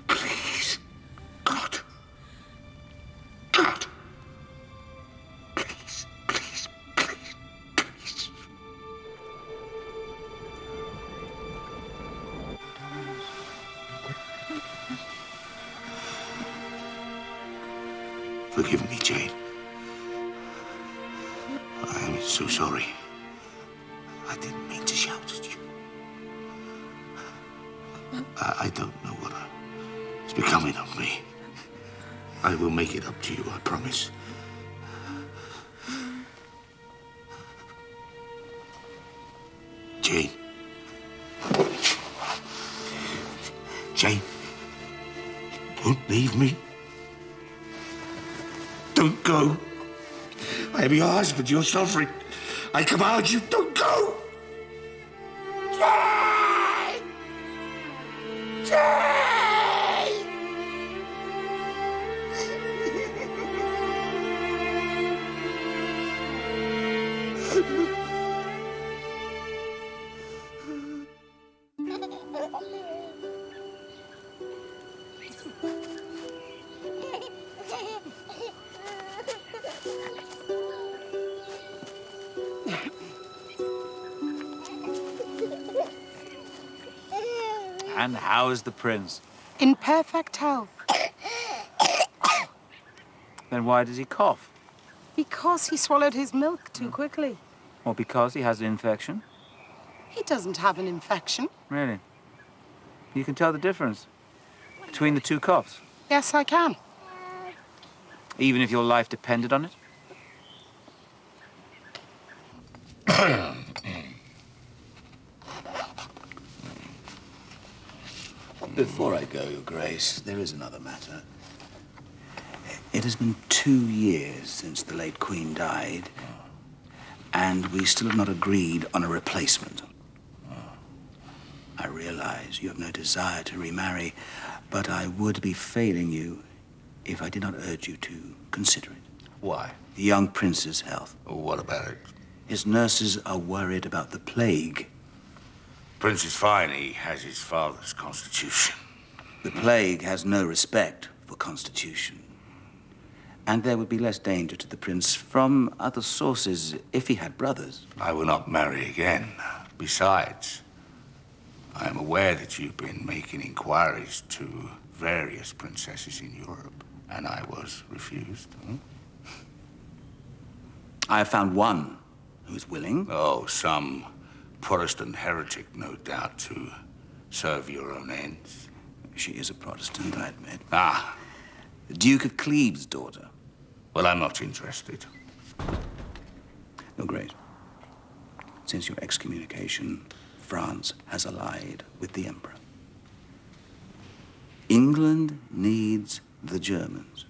Please, God. God. Please, please, please, please. Forgive me, Jane. I am so sorry. I didn't mean to shout at you. I don't know what is becoming of me. I will make it up to you, I promise. Jane. Jane. Don't leave me. Don't go. I am your husband, your sovereign. I command you, don't go. Jane! Jane! And how is the prince? In perfect health. Then why does he cough? Because he swallowed his milk too quickly. Or because he has an infection? He doesn't have an infection. Really? You can tell the difference between the two coughs? Yes, I can. Even if your life depended on it? Before I go, Your Grace, there is another matter. It has been 2 years since the late Queen died, and we still have not agreed on a replacement. I realize you have no desire to remarry, but I would be failing you if I did not urge you to consider it. Why? The young prince's health. What about it? His nurses are worried about the plague. Prince is fine. He has his father's constitution. The plague has no respect for constitution. And there would be less danger to the prince from other sources if he had brothers. I will not marry again. Besides, I am aware that you've been making inquiries to various princesses in Europe, and I was refused. I have found one who's willing. Oh, some Protestant heretic, no doubt, to serve your own ends. She is a Protestant, I admit. Ah. The Duke of Cleve's daughter. Well, I'm not interested. Your Grace, since your excommunication, France has allied with the Emperor. England needs the Germans.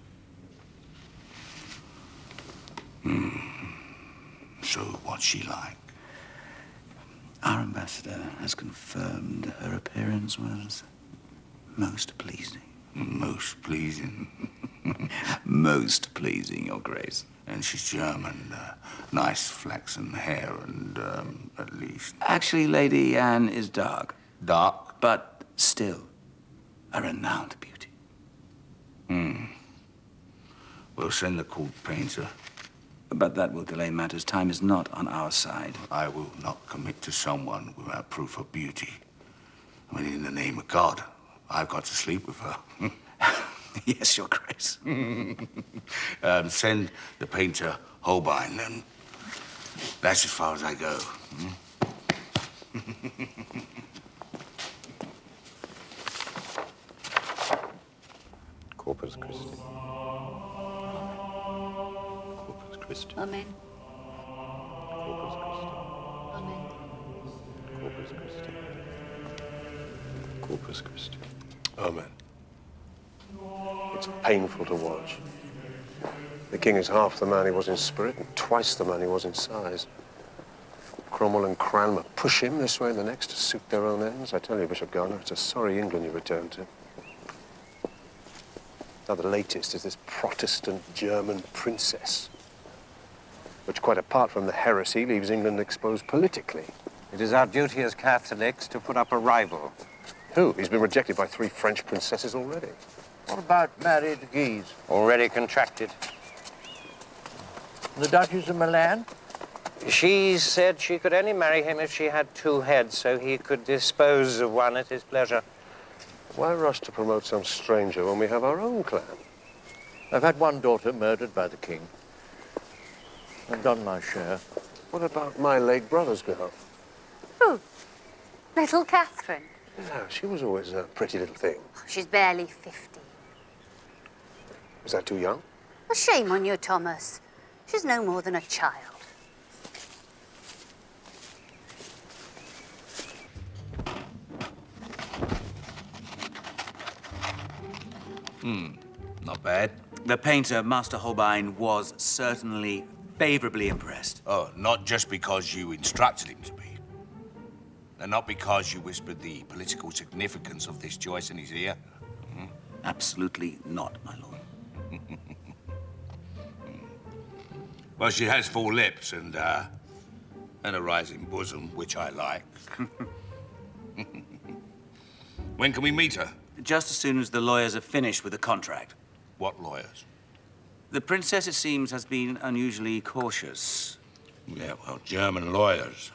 So what's she like? Our ambassador has confirmed her appearance was most pleasing. Most pleasing? Most pleasing, Your Grace. And she's German, nice flaxen hair and, at least... Actually, Lady Anne is dark. Dark? But still a renowned beauty. We'll send the court painter. But that will delay matters. Time is not on our side. I will not commit to someone without proof of beauty. I mean, in the name of God, I've got to sleep with her. Yes, Your Grace. Send the painter Holbein, and that's as far as I go. Corpus Christi. Corpus Christi. Amen. Corpus Christi. Amen. Corpus Christi. Corpus Christi. Amen. It's painful to watch. The king is half the man he was in spirit and twice the man he was in size. Cromwell and Cranmer push him this way and the next to suit their own ends. I tell you, Bishop Gardner, it's a sorry England you return to. Now, the latest is this Protestant German princess, which, quite apart from the heresy, leaves England exposed politically. It is our duty as Catholics to put up a rival. Who? He's been rejected by 3 French princesses already. What about married Guise? Already contracted. The Duchess of Milan? She said she could only marry him if she had 2 heads, so he could dispose of one at his pleasure. Why rush to promote some stranger when we have our own clan? I've had one daughter murdered by the king. I've done my share. What about my late brother's girl? Who? Little Catherine? No, she was always a pretty little thing. She's barely 50. Was that too young? A shame on you, Thomas. She's no more than a child. Not bad. The painter, Master Holbein, was certainly favorably impressed. Oh, not just because you instructed him to be. And not because you whispered the political significance of this choice in his ear. Absolutely not, my lord. Well, she has full lips and a rising bosom, which I like. When can we meet her? Just as soon as the lawyers are finished with the contract. What lawyers? The princess, it seems, has been unusually cautious. Yeah, well, German lawyers.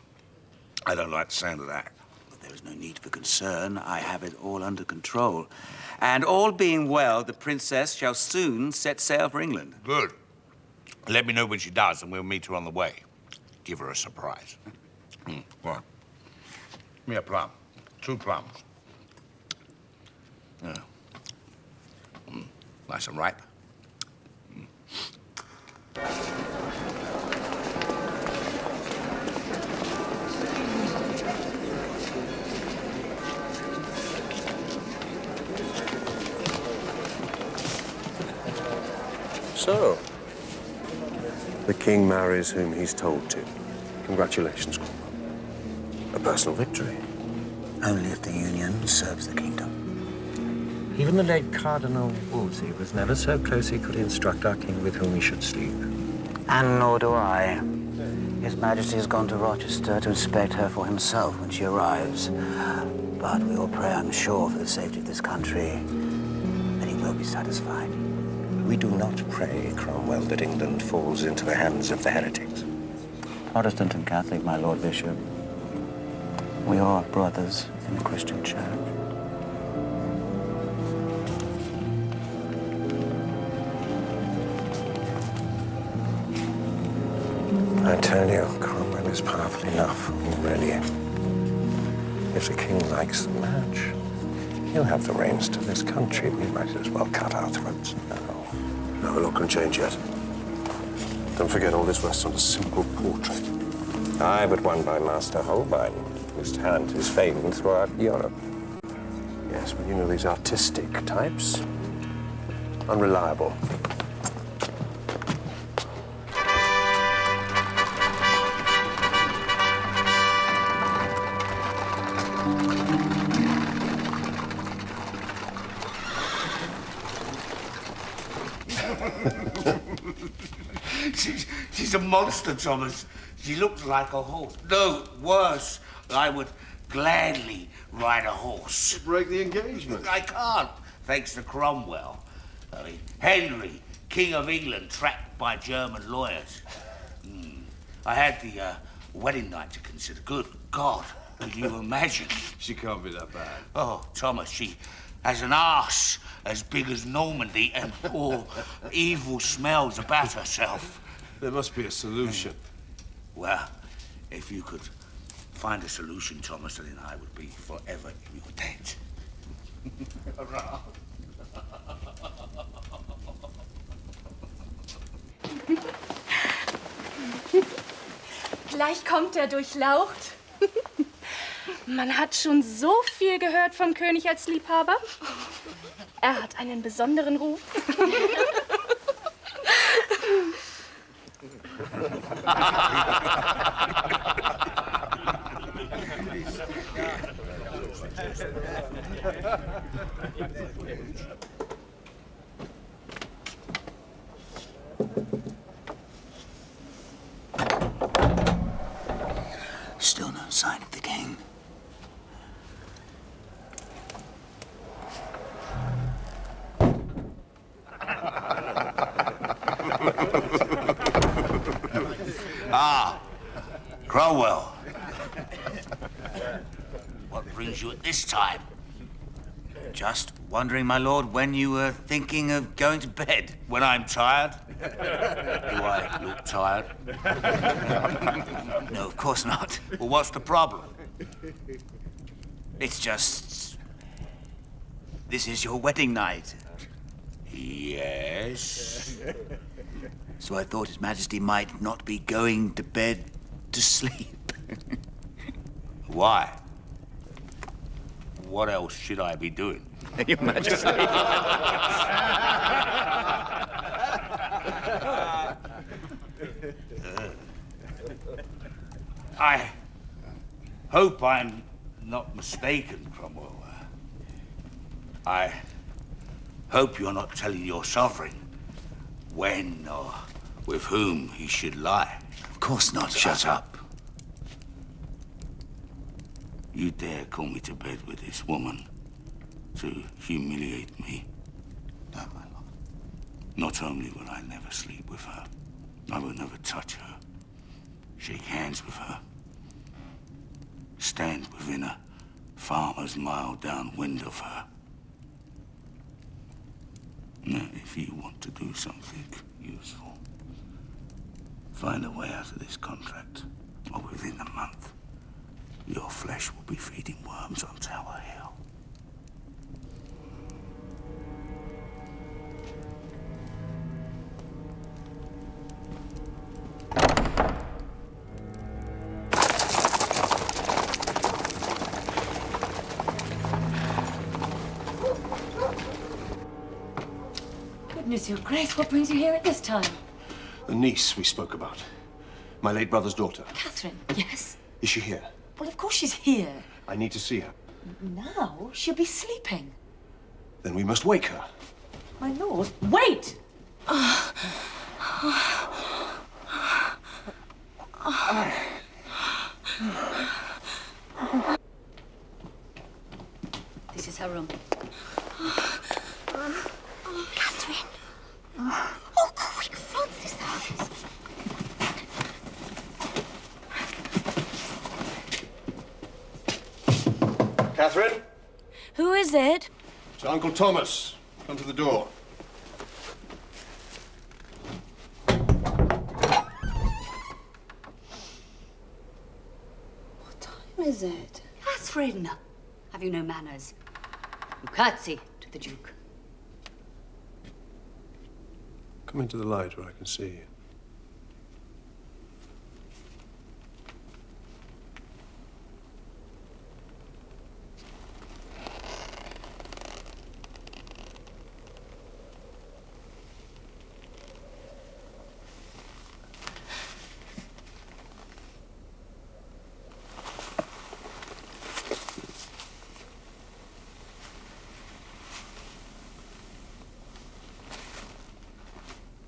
I don't like the sound of that. But there is no need for concern. I have it all under control. And all being well, the princess shall soon set sail for England. Good. Let me know when she does, and we'll meet her on the way. Give her a surprise. Right. Give me a plum. 2 plums. Yeah. Nice and ripe. So, the king marries whom he's told to. Congratulations, Cromwell. A personal victory. Only if the union serves the kingdom. Even the late Cardinal Wolsey was never so close he could instruct our king with whom he should sleep. And nor do I. His Majesty has gone to Rochester to inspect her for himself when she arrives. But we will pray, I'm sure, for the safety of this country, and he will be satisfied. We do not pray, Cromwell, that England falls into the hands of the heretics. Protestant and Catholic, my Lord Bishop. We are brothers in the Christian Church. I tell you, Cromwell is powerful enough already. If the king likes the match, he'll have the reins to this country. We might as well cut our throats now. No, a lot can change yet. Don't forget, all this rests on a simple portrait. Aye, but one by Master Holbein, whose talent is famed throughout Europe. Yes, but you know these artistic types. Unreliable. She's a monster, Thomas. She looks like a horse. No, worse. I would gladly ride a horse. Break the engagement. I can't, thanks to Cromwell. I mean, Henry, King of England, trapped by German lawyers. I had the wedding night to consider. Good God, can you imagine? She can't be that bad. Oh, Thomas, she has an arse as big as Normandy and poor evil smells about herself. There must be a solution. Well, if you could find a solution, Thomas, then I would be forever in your debt. Gleich kommt er durchlaucht. Man hat schon so viel gehört vom König als Liebhaber. Er hat einen besonderen Ruf. Still no sign of the king. Ah, Cromwell. What brings you at this time? Just wondering, my lord, when you were thinking of going to bed. When I'm tired? Do I look tired? No, of course not. Well, what's the problem? It's just... this is your wedding night. Yes. So I thought His Majesty might not be going to bed to sleep. Why? What else should I be doing? Your Majesty. I hope I'm not mistaken, Cromwell. I hope you're not telling your sovereign when or with whom he should lie. Of course not. Shut up. You dare call me to bed with this woman to humiliate me? No, my lord. Not only will I never sleep with her, I will never touch her, shake hands with her, stand within a farmer's mile downwind of her. Now, if you want to do something useful, find a way out of this contract, or within a month, your flesh will be feeding worms on Tower Hill. Goodness, Your Grace, what brings you here at this time? The niece we spoke about. My late brother's daughter. Catherine, yes? Is she here? Well, of course she's here. I need to see her. Now she'll be sleeping. Then we must wake her. My lord, wait! This is her room. Catherine. Oh, quick, Francis. Catherine? Who is it? It's Uncle Thomas. Come to the door. What time is it? Catherine, have you no manners? You curtsy to the Duke. Come into the light where I can see you.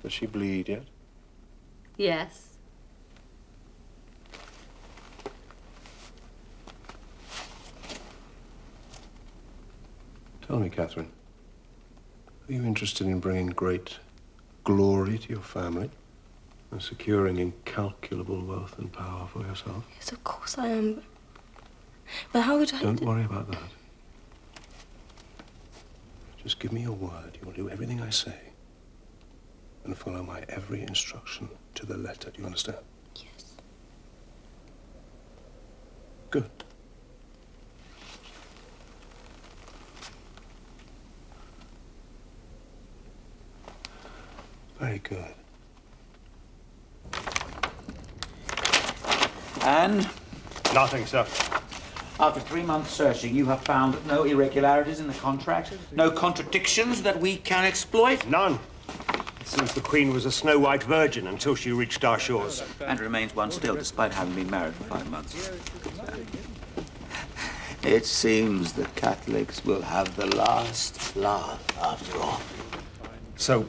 Does she bleed yet? Yes. Tell me, Catherine, are you interested in bringing great glory to your family and securing incalculable wealth and power for yourself? Yes, of course I am. But how would I... Don't worry about that. Just give me your word. You will do everything I say and follow my every instruction to the letter. Do you understand? Yes. Good. Very good. And? Nothing, sir. After 3 months searching, you have found no irregularities in the contract? No contradictions that we can exploit? None. It seems the Queen was a snow-white virgin until she reached our shores. And remains one still, despite having been married for 5 months. It seems the Catholics will have the last laugh after all. So,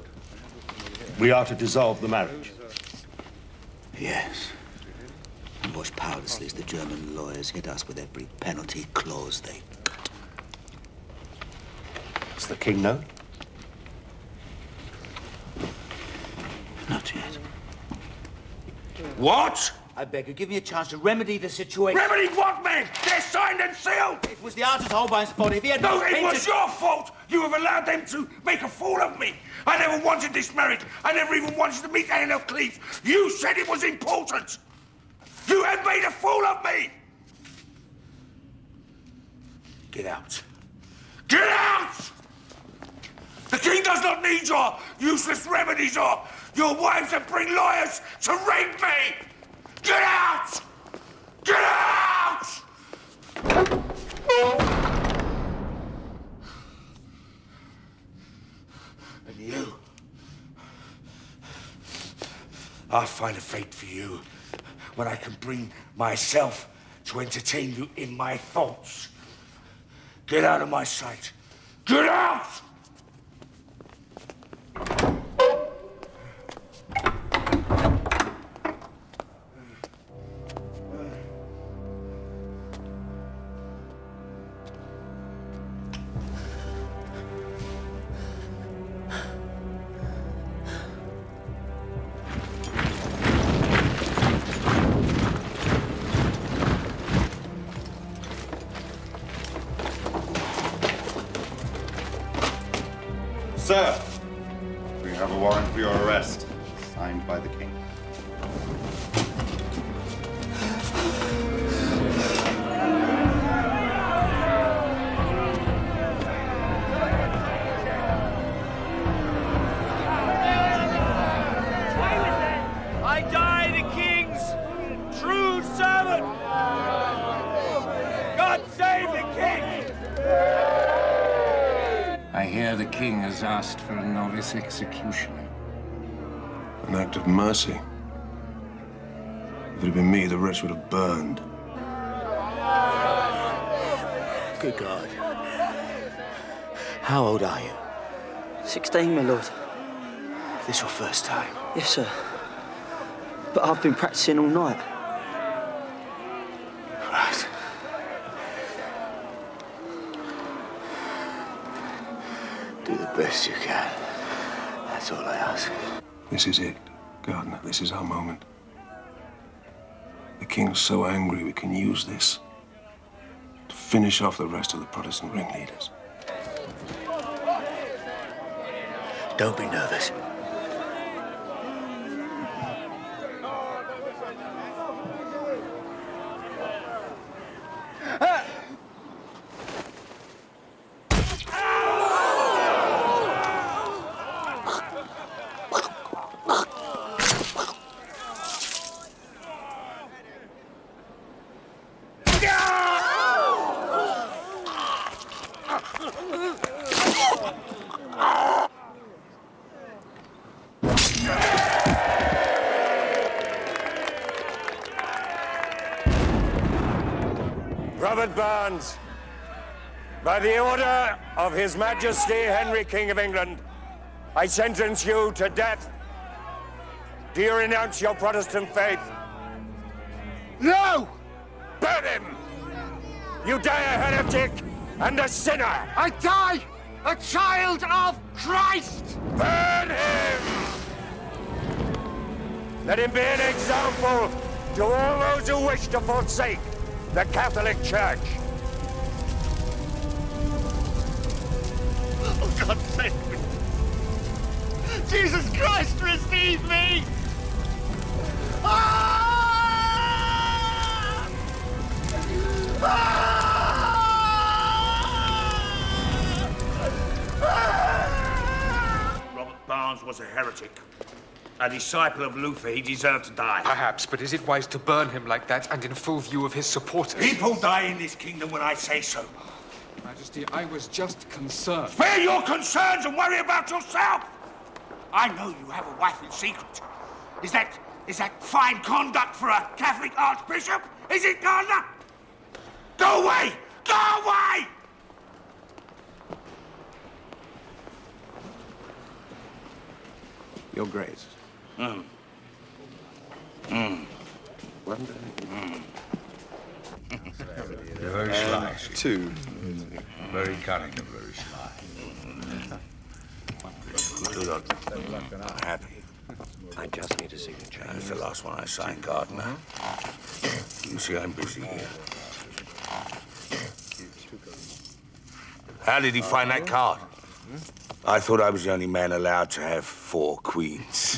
we are to dissolve the marriage? Yes. And watch powerlessly as the German lawyers hit us with every penalty clause they cut. Does the King know? Not yet. What? I beg you, give me a chance to remedy the situation. Remedy what, man? They're signed and sealed! It was the artist Holbein's fault. If he had No, not it was painted- your fault! You have allowed them to make a fool of me! I never wanted this marriage! I never even wanted to meet Anne of Cleves! You said it was important! You have made a fool of me! Get out. Get out! The King does not need your useless remedies or your wives that bring lawyers to rape me! Get out! Get out! And you, I'll find a fate for you when I can bring myself to entertain you in my thoughts. Get out of my sight. Get out! Sir, we have a warrant for your arrest, signed by the King. I die the King's true servant! God save the King! I hear the King has asked for a novice executioner. An act of mercy. If it had been me, the wretch would have burned. Good God. How old are you? 16, my lord. This your first time? Yes, sir. But I've been practicing all night. Right. Do the best you can. That's all I ask. This is it, Gardner. This is our moment. The King's so angry we can use this to finish off the rest of the Protestant ringleaders. Don't be nervous. Robert Barnes, by the order of His Majesty Henry, King of England, I sentence you to death. Do you renounce your Protestant faith? No! Burn him! You die a heretic and a sinner! I die a child of Christ! Burn him! Let him be an example to all those who wish to forsake the Catholic Church. God save me! Jesus Christ, receive me! Ah! Ah! Robert Barnes was a heretic. A disciple of Luther, he deserved to die. Perhaps, but is it wise to burn him like that and in full view of his supporters? People die in this kingdom when I say so. Majesty, I was just concerned. Spare your concerns and worry about yourself! I know you have a wife in secret. Is that fine conduct for a Catholic archbishop? Is it, Gardner? Go away! Go away! Your Grace. Well done. You're very sly. Two. Very cunning and very sly. Good on. I'm happy. I just need a signature. That's the last one I signed, Gardner. You see, I'm busy here. How did he find that card? I thought I was the only man allowed to have 4 queens.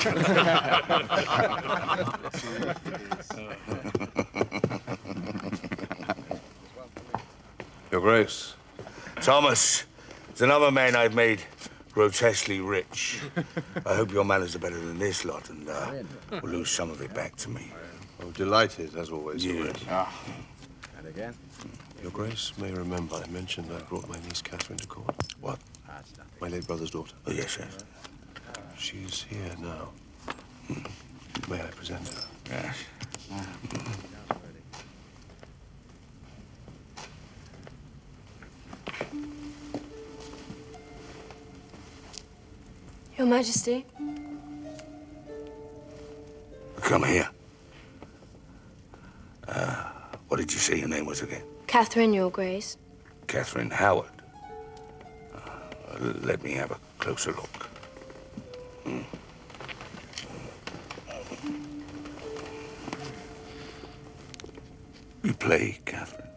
Your Grace. Thomas, there's another man I've made grotesquely rich. I hope your manners are better than this lot, and will lose some of it back to me. I'm delighted, as always. Yeah. Your Grace. And again? Your Grace may remember I mentioned I brought my niece Catherine to court. What? My late brother's daughter. Oh, yes, yes. She's here now. May I present her? Yes. Your Majesty. Come here. What did you say your name was again? Catherine, Your Grace. Catherine Howard. Let me have a closer look. You play, Catherine?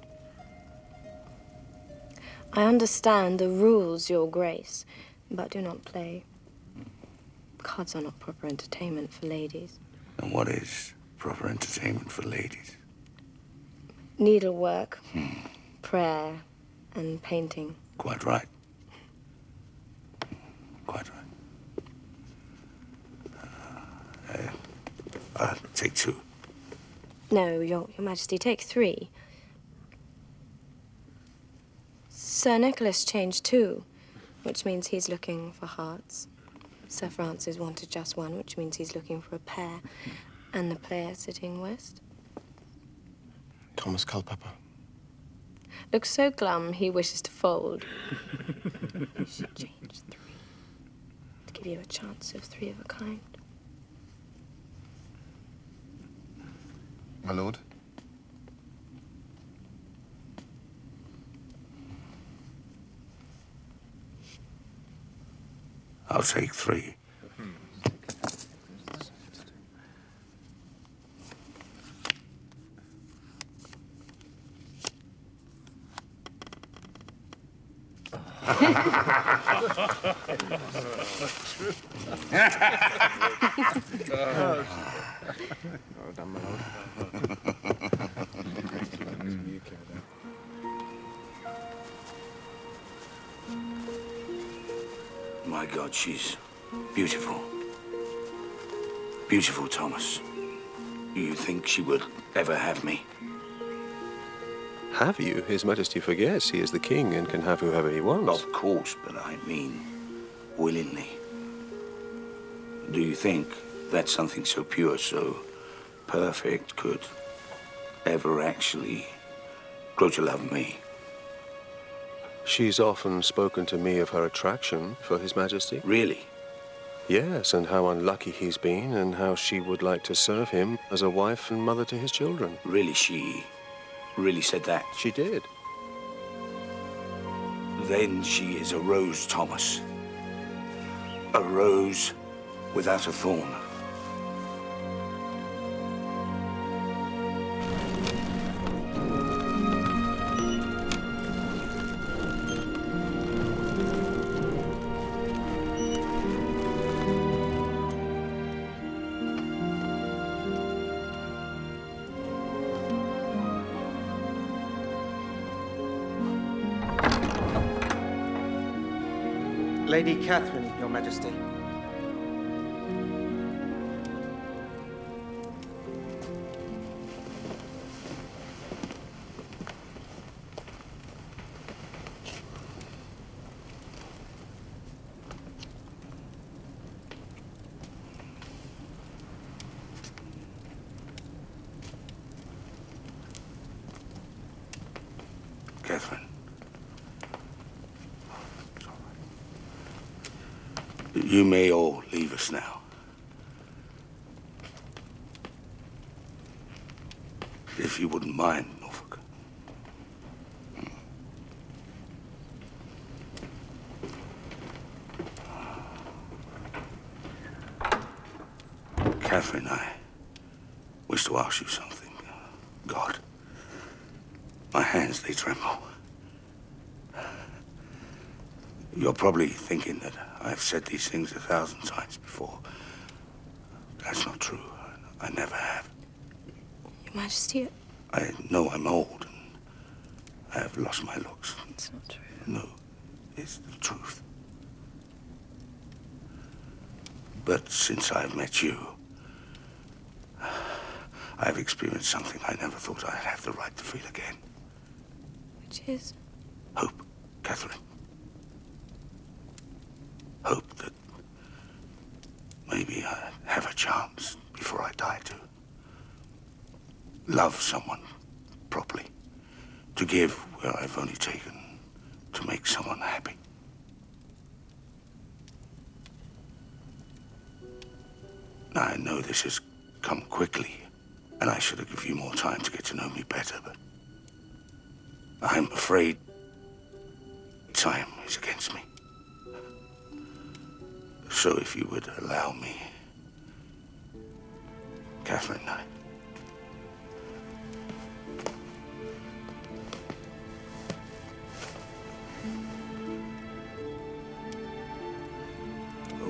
I understand the rules, Your Grace, but do not play. Cards are not proper entertainment for ladies. And what is proper entertainment for ladies? Needlework, prayer, and painting. Quite right. Quite right. I'll take 2. No, Your Majesty, take 3. Sir Nicholas changed 2, which means he's looking for hearts. Sir Francis wanted just 1, which means he's looking for a pair. And the player sitting west? Thomas Culpepper. Looks so glum, he wishes to fold. You should change 3 to give you a chance of 3 of a kind. My lord. I'll take 3. My God, she's beautiful. Beautiful, Thomas. Do you think she would ever have me? Have you? His Majesty forgets he is the king and can have whoever he wants. Of course, but I mean willingly. Do you think that something so pure, so perfect, could ever actually grow to love me? She's often spoken to me of her attraction for His Majesty. Really? Yes, and how unlucky he's been, and how she would like to serve him as a wife and mother to his children. Really, she really said that? She did. Then she is a rose, Thomas. A rose without a thorn. Lady Catherine, Your Majesty. Catherine. You may all leave us now. If you wouldn't mind, Norfolk. Catherine, I wish to ask you something. God, my hands, they tremble. You're probably thinking that I've said these things 1,000 times before. That's not true. I never have. Your Majesty, I know I'm old and I have lost my looks. it's not true. No, it's the truth. But since I've met you, I've experienced something I never thought I'd have the right to feel again. Which is? Hope, Catherine. Hope that maybe I'd have a chance before I die to love someone properly, to give where I've only taken, to make someone happy. Now, I know this has come quickly, and I should have given you more time to get to know me better, but I'm afraid time is against me. So if you would allow me, Catherine,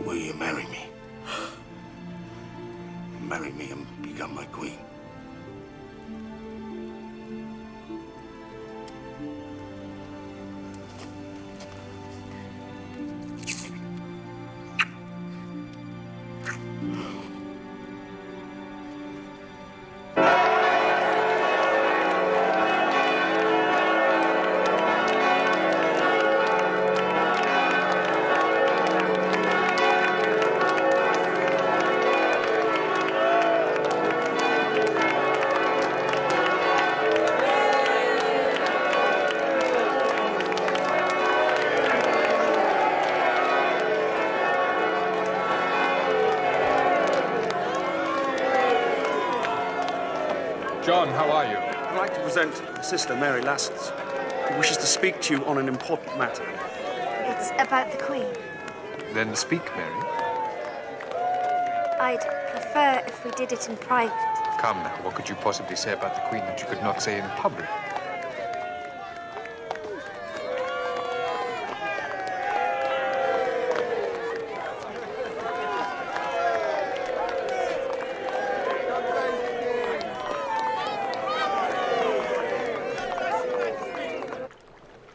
will you marry me? Marry me and become my queen. John, how are you? I'd like to present my sister, Mary Lascelles, who wishes to speak to you on an important matter. It's about the Queen. Then speak, Mary. I'd prefer if we did it in private. Come now, what could you possibly say about the Queen that you could not say in public?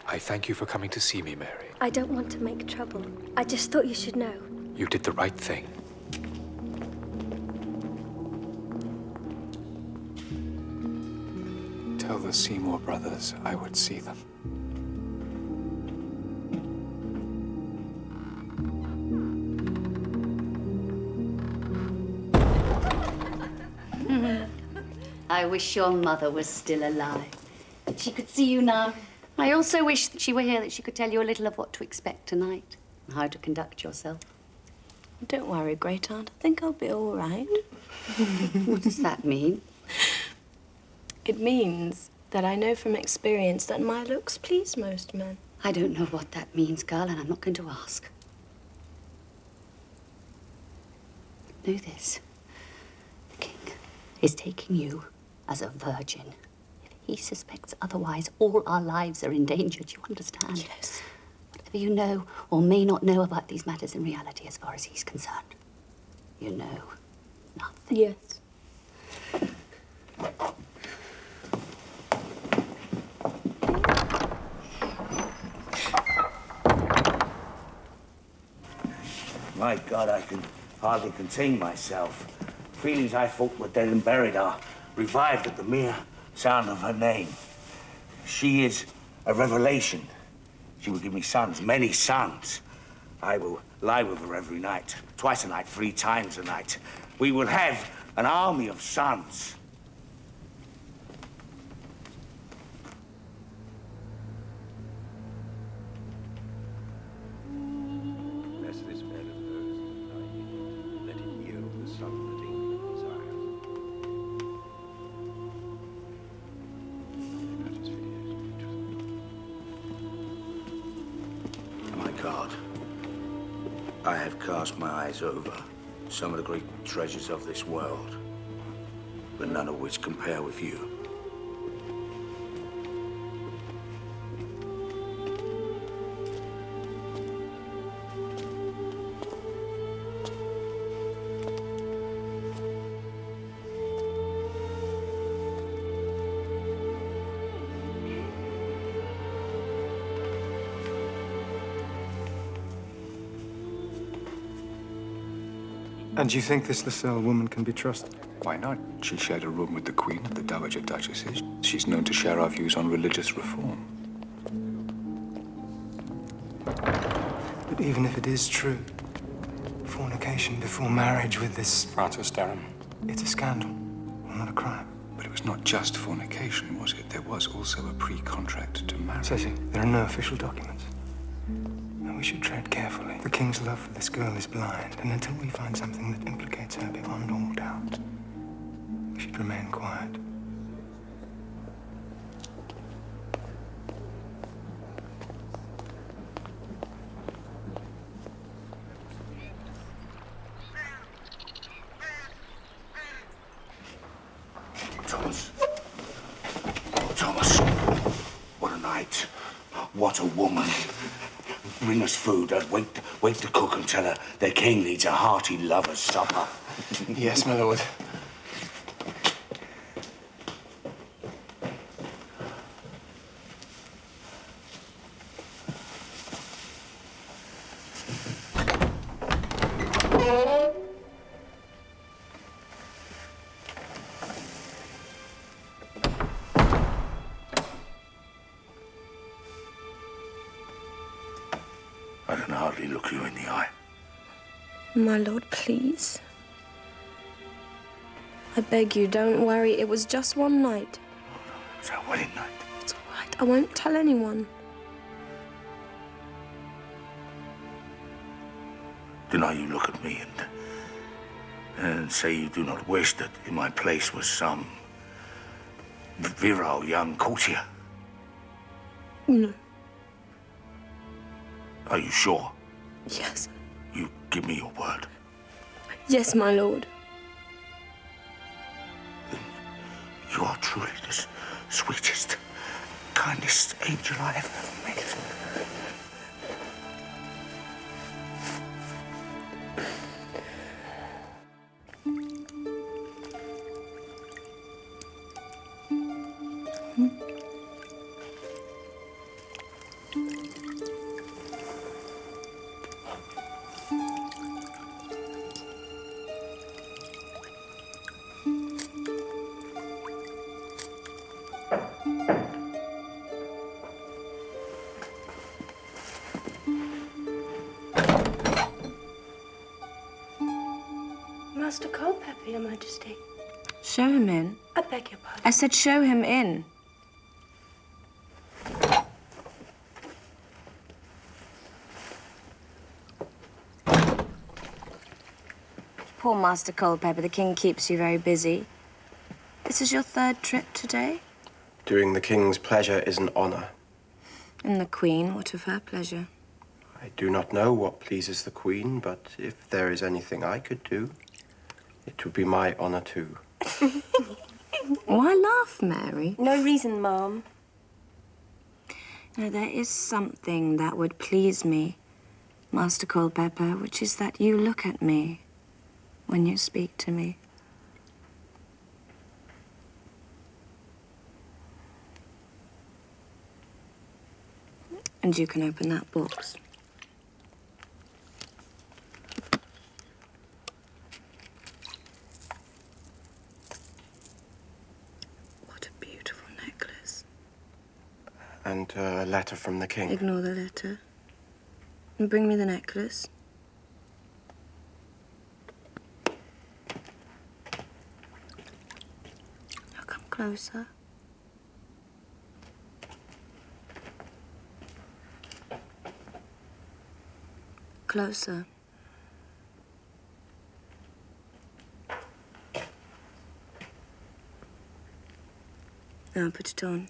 I thank you for coming to see me, Mary. I don't want to make trouble. I just thought you should know. You did the right thing. Tell the Seymour brothers I would see them. I wish your mother was still alive. She could see you now. I also wish that she were here, that she could tell you a little of what to expect tonight and how to conduct yourself. Don't worry, Great Aunt. I think I'll be all right. What does that mean? It means that I know from experience that my looks please most men. I don't know what that means, girl, and I'm not going to ask. Know this. The king is taking you as a virgin. If he suspects otherwise, all our lives are in danger. Do you understand? Yes. Whatever you know or may not know about these matters in reality, as far as he's concerned, you know nothing. Yes. My God, I can hardly contain myself. Feelings I thought were dead and buried are revived at the mere sound of her name. She is a revelation. She will give me sons, many sons. I will lie with her every night, twice a night, 3 times a night. We will have an army of sons. Bless this bed of hers, let it yield the son that England desires. My God, I have cast my eyes over some of the great treasures of this world, but none of which compare with you. And you think this Lascelles woman can be trusted? Why not? She shared a room with the Queen and the Dowager Duchesses. She's known to share our views on religious reform. But even if it is true, fornication before marriage with this... Francis Durham. It's a scandal, not a crime. But it was not just fornication, was it? There was also a pre-contract to marry. Ceci, there are no official documents. And we should tread carefully. The king's love for this girl is blind, and until we find something that implicates her beyond all doubt, we should remain quiet. Thomas. Oh, Thomas. What a night. What a woman. Bring us food and wake the cook and tell her their king needs a hearty lover's supper. Yes, my lord. I can hardly look you in the eye. My lord, please. I beg you, don't worry. It was just one night. It's our wedding night. It's all right. I won't tell anyone. Do not you look at me and say you do not wish that in my place was some virile young courtier. No. Are you sure? Yes. You give me your word. Yes, my lord. You are truly the sweetest, kindest angel I ever met. Master Culpepper, Your Majesty. Show him in. I beg your pardon. I said show him in. Poor Master Culpepper, the king keeps you very busy. This is your 3rd trip today? Doing the king's pleasure is an honor. And the queen, what of her pleasure? I do not know what pleases the queen, but if there is anything I could do, it would be my honor too. Why laugh, Mary? No reason, Ma'am. No, there is something that would please me, Master Culpepper, which is that you look at me when you speak to me. And you can open that box. and a letter from the king. Ignore the letter. And bring me the necklace. Now come closer. Closer. Now put it on.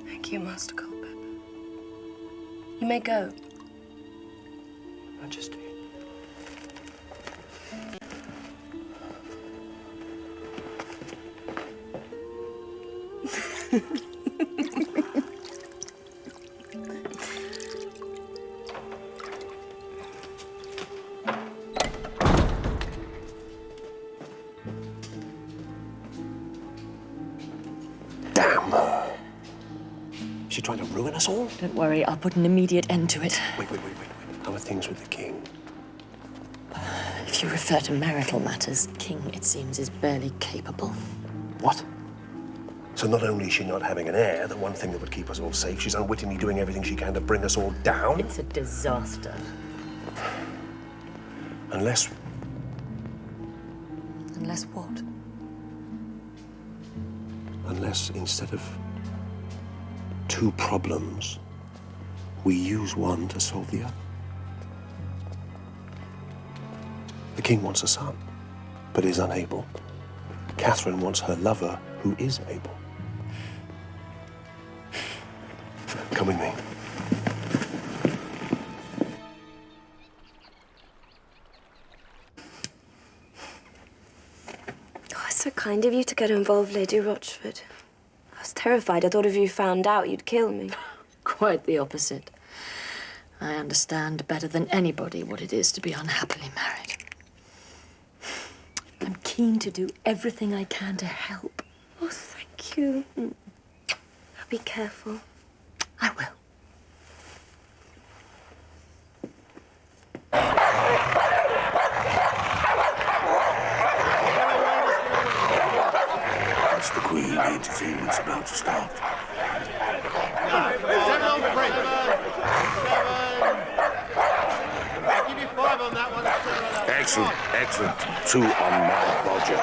Thank you, Master Culpepper. You may go. Majesty. Damn. Is she trying to ruin us all? Don't worry, I'll put an immediate end to it. Wait. How are things with the king? If you refer to marital matters, King, it seems, is barely capable. What? So not only is she not having an heir, the one thing that would keep us all safe, she's unwittingly doing everything she can to bring us all down? It's a disaster. Unless... Unless what? Unless instead of two problems, we use one to solve the other. The king wants a son, but is unable. Catherine wants her lover, who is able. Come with me. Oh, it's so kind of you to get involved, Lady Rochford. I was terrified. I thought if you found out, you'd kill me. Quite the opposite. I understand better than anybody what it is to be unhappily married. I'm keen to do everything I can to help. Oh, thank you. I'll be careful. I will. It's the Queen. The entertainment's about to start. I'll give you 5 on that one. Excellent. 2 on my Bodger.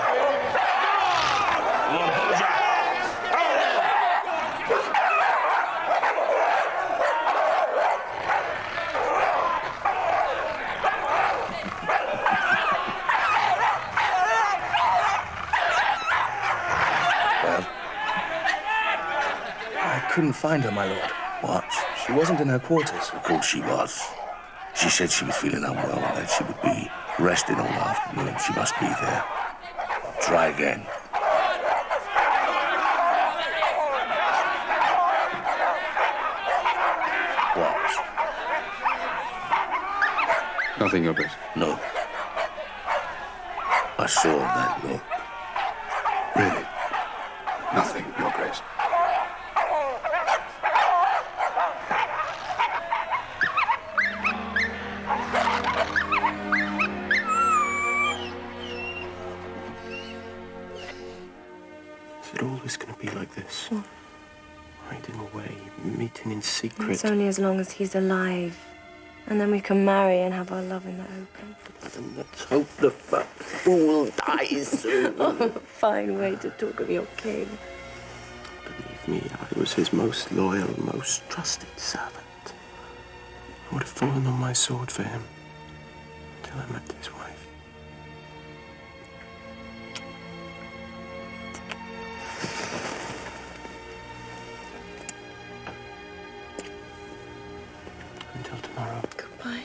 I couldn't find her, my lord. What? She wasn't in her quarters. Of course she was. She said she was feeling unwell and that she would be resting all afternoon. She must be there. Try again. What? Nothing, Your Grace. No. I saw that look. Really? Nothing, Your Grace. Is it always going to be like this? Hiding away, meeting in secret. It's only as long as he's alive. And then we can marry and have our love in the open. And let's hope the fat fool dies soon. Oh, fine way to talk of your king. Believe me, I was his most loyal, most trusted servant. I would have fallen on my sword for him until I met his wife. Until tomorrow. Goodbye.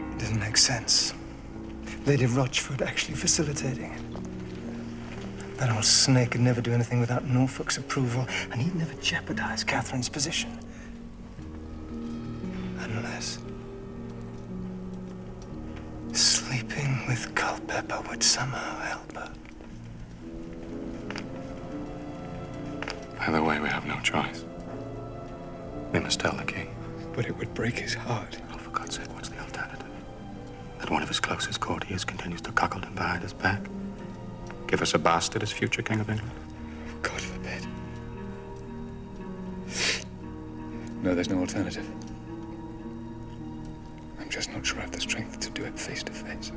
It doesn't make sense. Lady Rochford actually facilitating it. That old snake could never do anything without Norfolk's approval, and he'd never jeopardize Catherine's position. Unless sleeping with Culpeper would somehow help her. Either way, we have no choice. We must tell the king. But it would break his heart. Oh, for God's sake, what's the alternative? That one of his closest courtiers continues to cuckold him behind his back? Give us a bastard as future King of England? God forbid. No, there's no alternative. I'm just not sure I have the strength to do it face to face.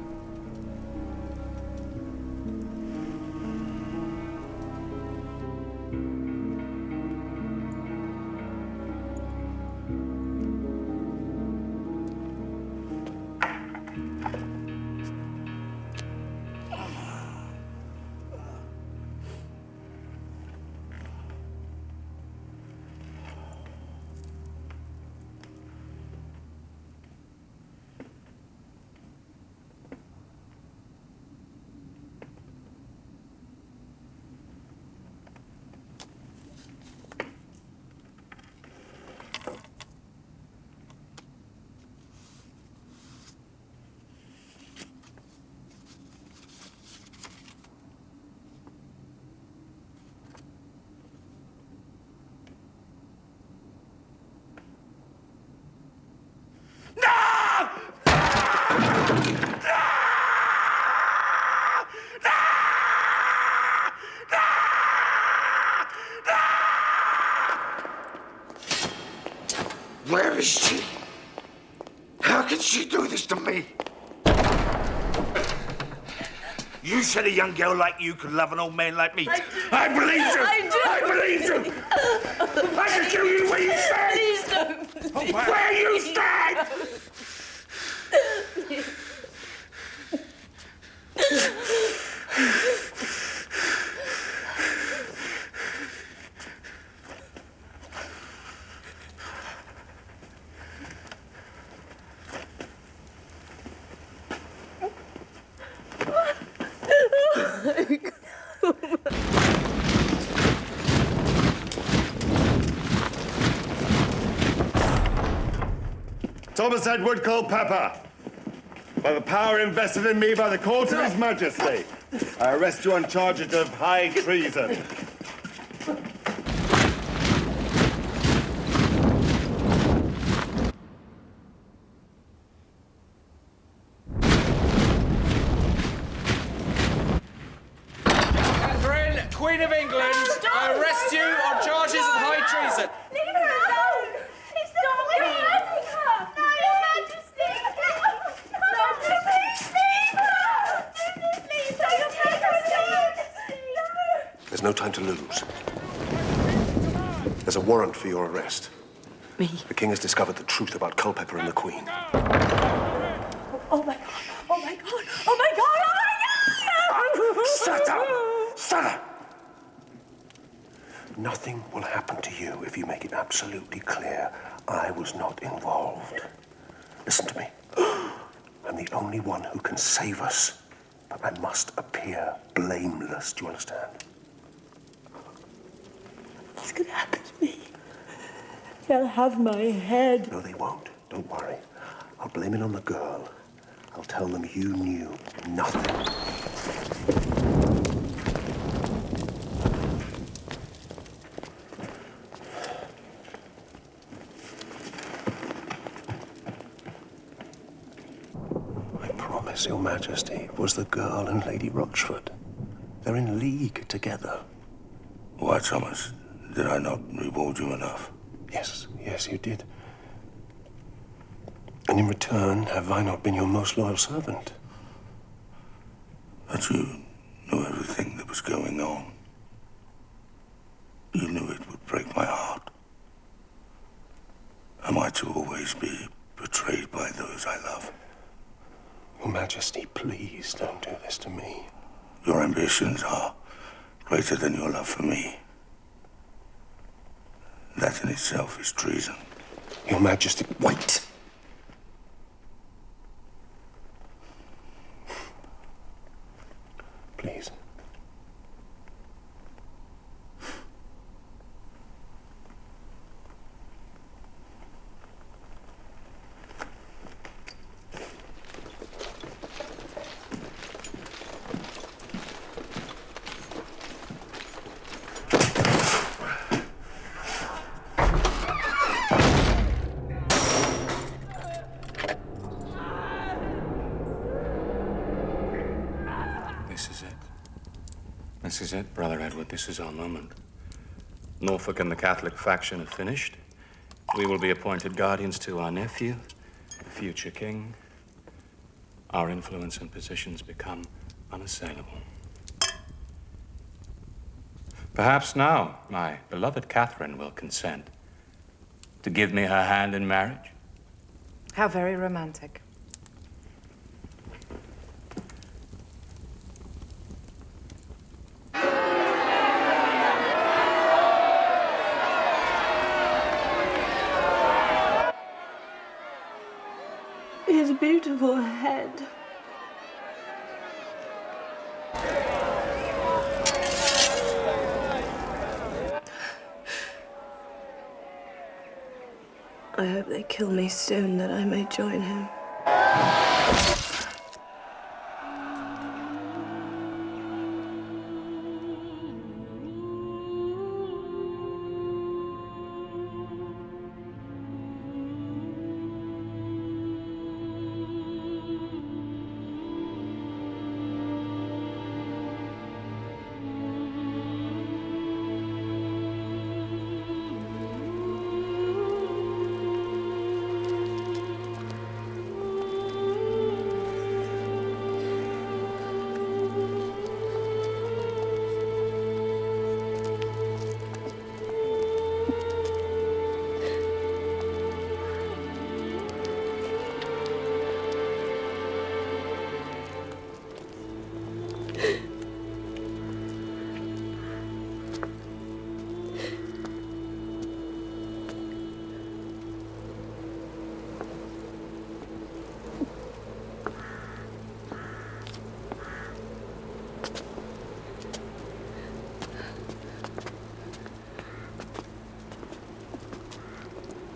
Where is she? How can she do this to me? You said a young girl like you could love an old man like me. I believed you! I believed you! I can kill you where you stand! Please don't! Oh, where you stand! Thomas Edward Culpeper, by the power invested in me by the court of His Majesty, I arrest you on charges of high treason. Catherine, Queen of England, I arrest you on charges of high treason. Leave her alone! It's the Queen! You're hurting her! No, Your Majesty! No, please leave her! Please leave her! Your Majesty! There's no time to lose. There's a warrant for your arrest. Me? The king has discovered the truth about Culpeper and the Queen. Oh my God! Oh my God! Oh my God! Oh my God! Shut up! Shut up! Nothing will happen to you if you make it absolutely clear I was not involved. Listen to me. I'm the only one who can save us, but I must appear blameless. Do you understand? What's gonna happen to me? They'll have my head. No, they won't. Don't worry. I'll blame it on the girl. I'll tell them you knew nothing. Your Majesty, it was the girl and Lady Rochford. They're in league together. Why, Thomas? Did I not reward you enough? Yes, you did. And in return, have I not been your most loyal servant? But you knew everything that was going on. You knew it would break my heart. Am I to always be betrayed by those I love? Your Majesty, please don't do this to me. Your ambitions are greater than your love for me. That in itself is treason. Your Majesty, wait! Please. This is it, Brother Edward. This is our moment. Norfolk and the Catholic faction have finished. We will be appointed guardians to our nephew, the future king. Our influence and positions become unassailable. Perhaps now my beloved Catherine will consent to give me her hand in marriage. How very romantic. His beautiful head. I hope they kill me soon that I may join him.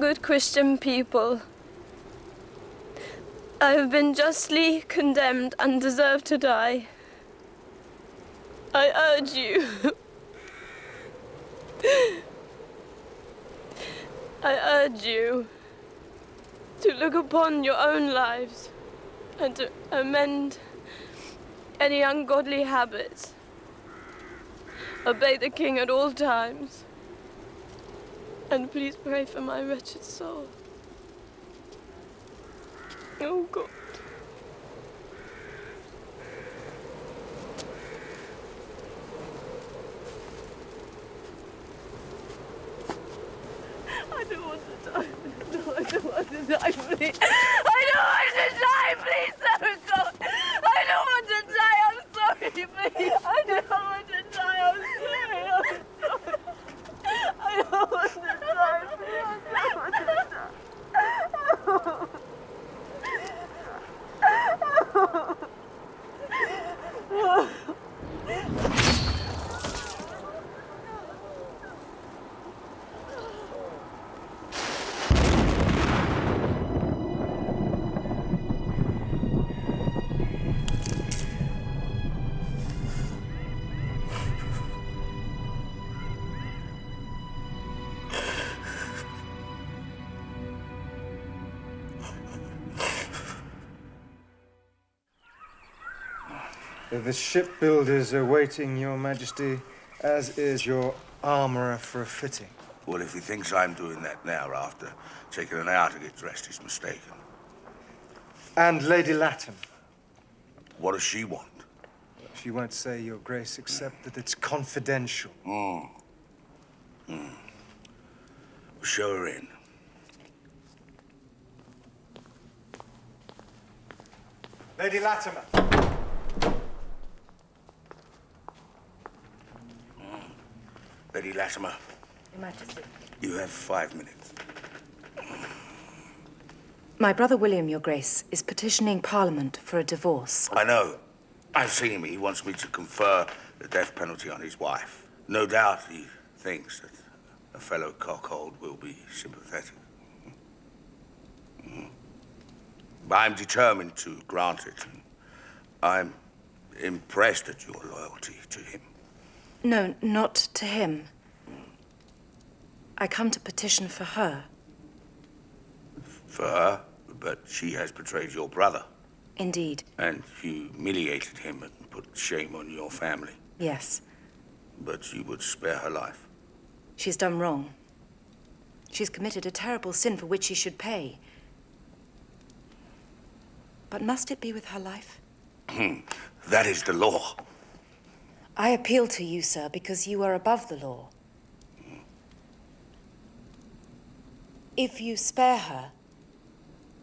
Good Christian people, I have been justly condemned and deserve to die. I urge you, to look upon your own lives and to amend any ungodly habits. Obey the king at all times. And please pray for my wretched soul. Oh, God. I don't want to die. No, I don't want to die, please. I don't want to die, please, oh, God. I don't want to die. I'm sorry, please. I don't want to die. I'm sorry. I don't want to die, please. I don't want to die. The shipbuilders are waiting, Your Majesty, as is your armourer for a fitting. Well, if he thinks I'm doing that now after taking an hour to get dressed, he's mistaken. And Lady Latham. What does she want? She won't say, Your Grace, except that it's confidential. We'll show her in. Lady Latimer. Lady Latimer, Your Majesty. you have 5 minutes. My brother William, Your Grace, is petitioning Parliament for a divorce. I know. I've seen him. He wants me to confer the death penalty on his wife. No doubt he thinks that a fellow cockhold will be sympathetic. But I'm determined to grant it. I'm impressed at your loyalty to him. No, not to him. I come to petition for her. For her, but she has betrayed your brother. Indeed. And humiliated him and put shame on your family. Yes. But you would spare her life? She's done wrong. She's committed a terrible sin for which she should pay. But must it be with her life? That is the law. I appeal to you, sir, because you are above the law. If you spare her,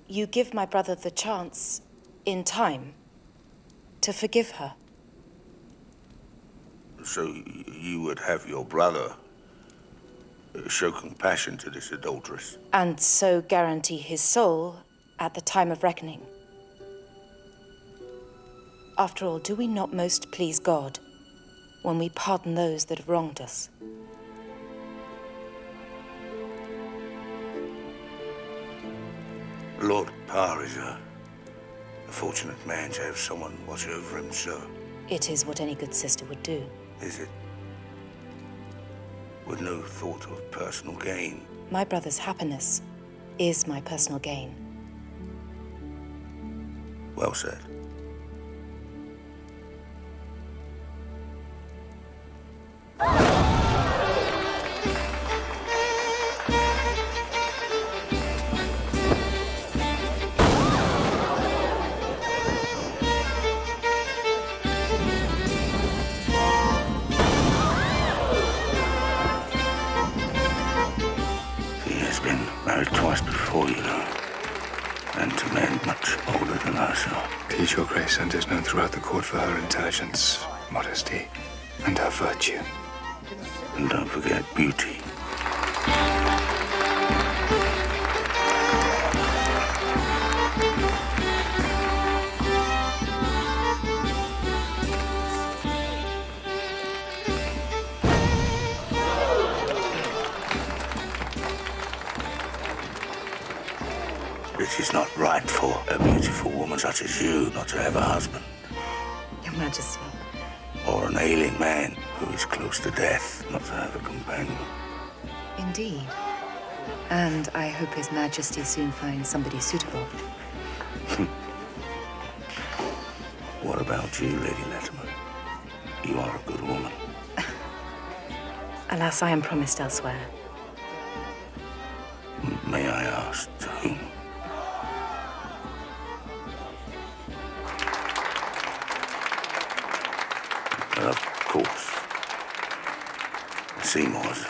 you give my brother the chance, in time, to forgive her. So you would have your brother show compassion to this adulteress? And so guarantee his soul at the time of reckoning. After all, do we not most please God when we pardon those that have wronged us? Lord Parr is a fortunate man to have someone watch over him so. It is what any good sister would do. Is it? With no thought of personal gain? My brother's happiness is my personal gain. Well said. Twice before, you know, and to men much older than herself. Please, Your Grace, and is known throughout the court for her intelligence, modesty, and her virtue. And don't forget beauty. It is not right for a beautiful woman such as you not to have a husband. Your Majesty. Or an ailing man who is close to death not to have a companion. Indeed. And I hope His Majesty soon finds somebody suitable. What about you, Lady Latimer? You are a good woman. Alas, I am promised elsewhere. May I ask to whom? Of course. Seymour's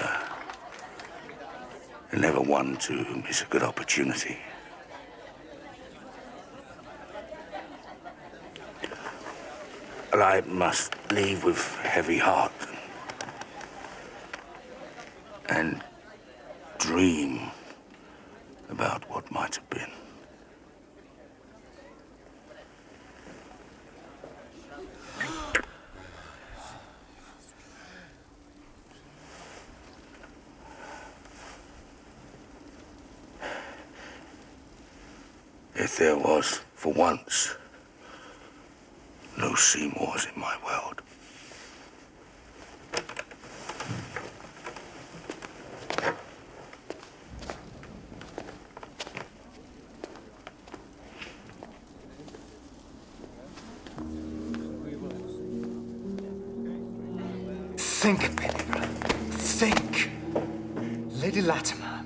never one to miss a good opportunity. Well, I must leave with heavy heart and dream about what might have been. If there was, for once, no Seymours in my world. Think, Penny. Think. Lady Latimer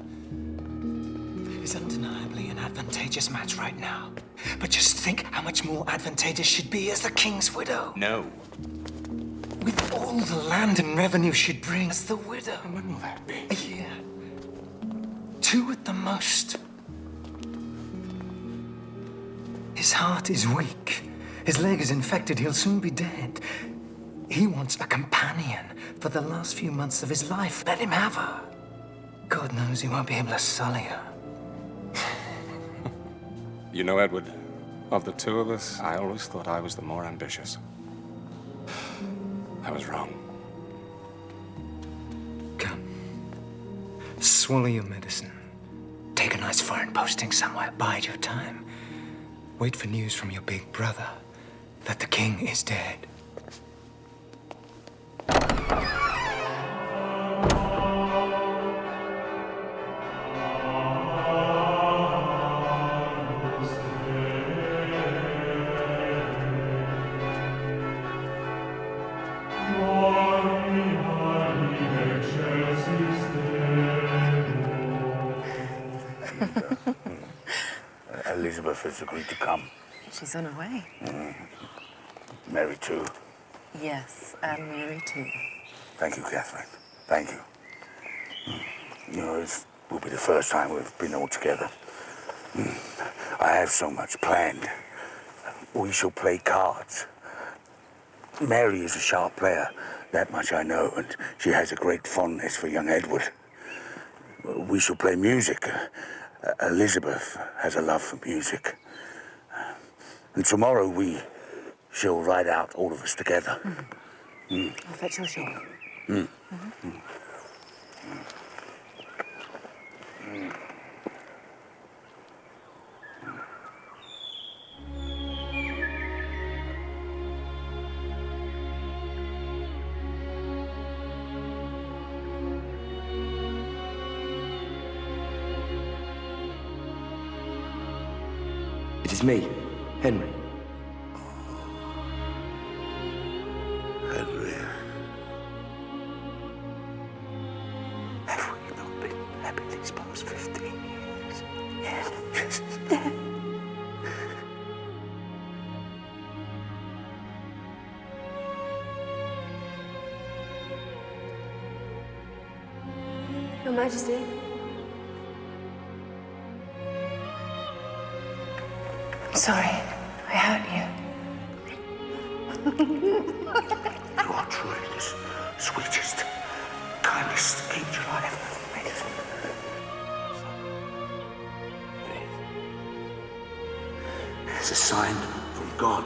is undeniably an advantageous match right now. But just think how much more advantageous she'd be as the king's widow. No. With all the land and revenue she'd bring as the widow. And when will that be? A year. 2 at the most. His heart is weak. His leg is infected. He'll soon be dead. He wants a companion for the last few months of his life. Let him have her. God knows he won't be able to sully her. You know, Edward, of the two of us, I always thought I was the more ambitious. I was wrong. Come. Swallow your medicine. Take a nice foreign posting somewhere. Bide your time. Wait for news from your big brother that the king is dead. Glory Elizabeth has agreed to come. She's on her way. Mary too. Yes, and Mary too. Thank you, Catherine. Thank you. You know, this will be the first time we've been all together. I have so much planned. We shall play cards. Mary is a sharp player, that much I know, and she has a great fondness for young Edward. We shall play music. Elizabeth has a love for music. And tomorrow we shall ride out, all of us together. I'll fetch your shawl. It is me, Henry. Henry. Have we not been happy these past 15 years? Yes. Your Majesty. Sorry, I hurt you. You are truly the sweetest, kindest angel I ever met. It's a sign from God.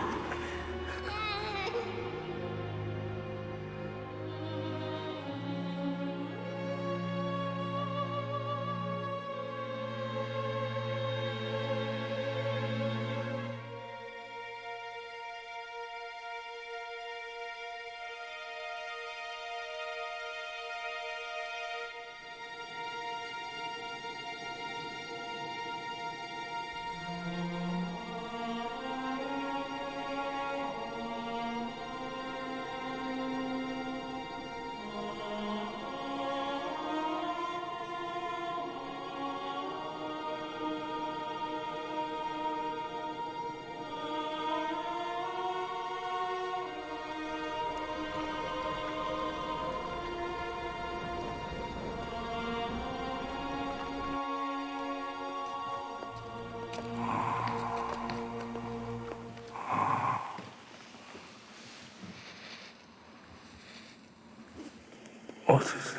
What is this?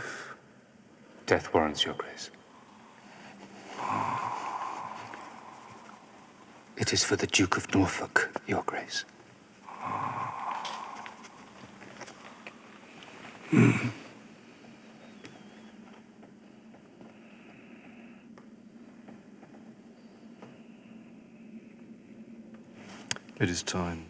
Death warrants, Your Grace. It is for the Duke of Norfolk, Your Grace. It is time.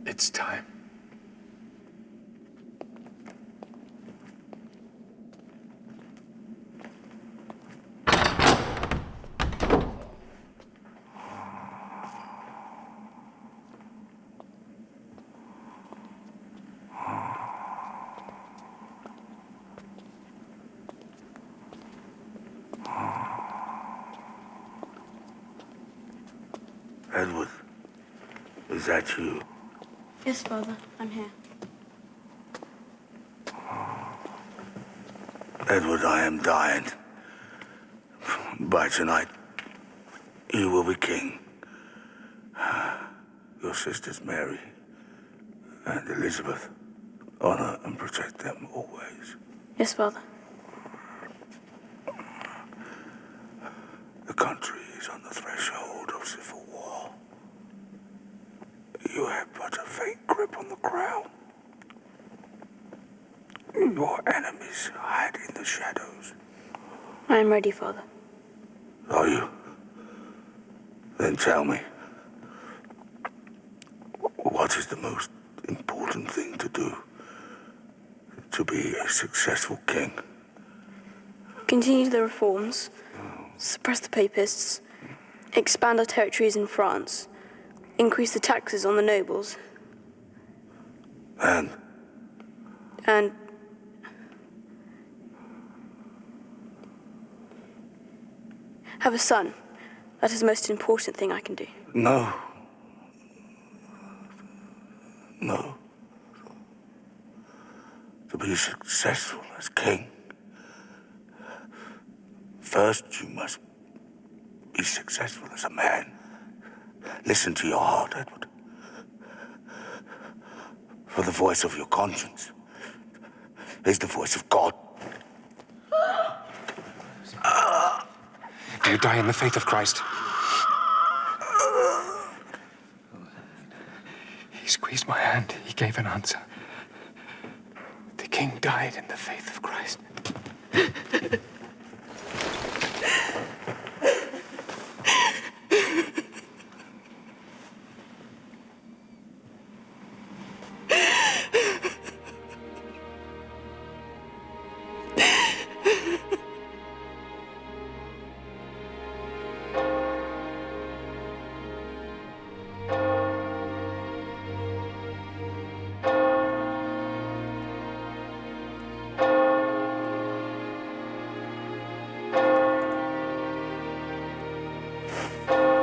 It's time. Edward, is that you? Yes, Father, I'm here. Edward, I am dying. By tonight, you will be king. Your sisters Mary and Elizabeth, honor and protect them always. Yes, Father. The country is on the threshold of civil war. You have but a faint grip on the crown. Your enemies hide in the shadows. I am ready, Father. Are you? Then tell me, what is the most important thing to do to be a successful king? Continue the reforms, suppress the papists, expand our territories in France, increase the taxes on the nobles, And have a son. That is the most important thing I can do. no. No. To be successful as king, first you must be successful as a man. Listen to your heart, Edward. For the voice of your conscience is the voice of God. Do you die in the faith of Christ? He squeezed my hand. He gave an answer. The king died in the faith of Christ.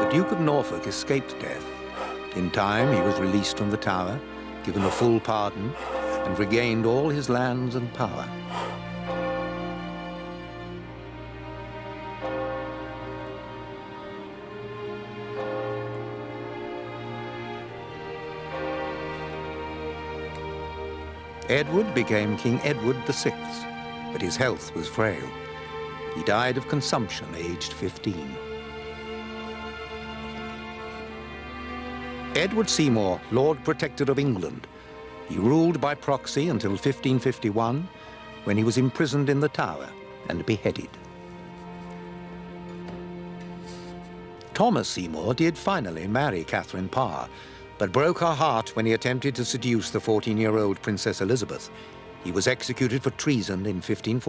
The Duke of Norfolk escaped death. In time, he was released from the Tower, given a full pardon, and regained all his lands and power. Edward became King Edward VI, but his health was frail. He died of consumption, aged 15. Edward Seymour, Lord Protector of England. He ruled by proxy until 1551, when he was imprisoned in the Tower and beheaded. Thomas Seymour did finally marry Catherine Parr, but broke her heart when he attempted to seduce the 14-year-old Princess Elizabeth. He was executed for treason in 1540.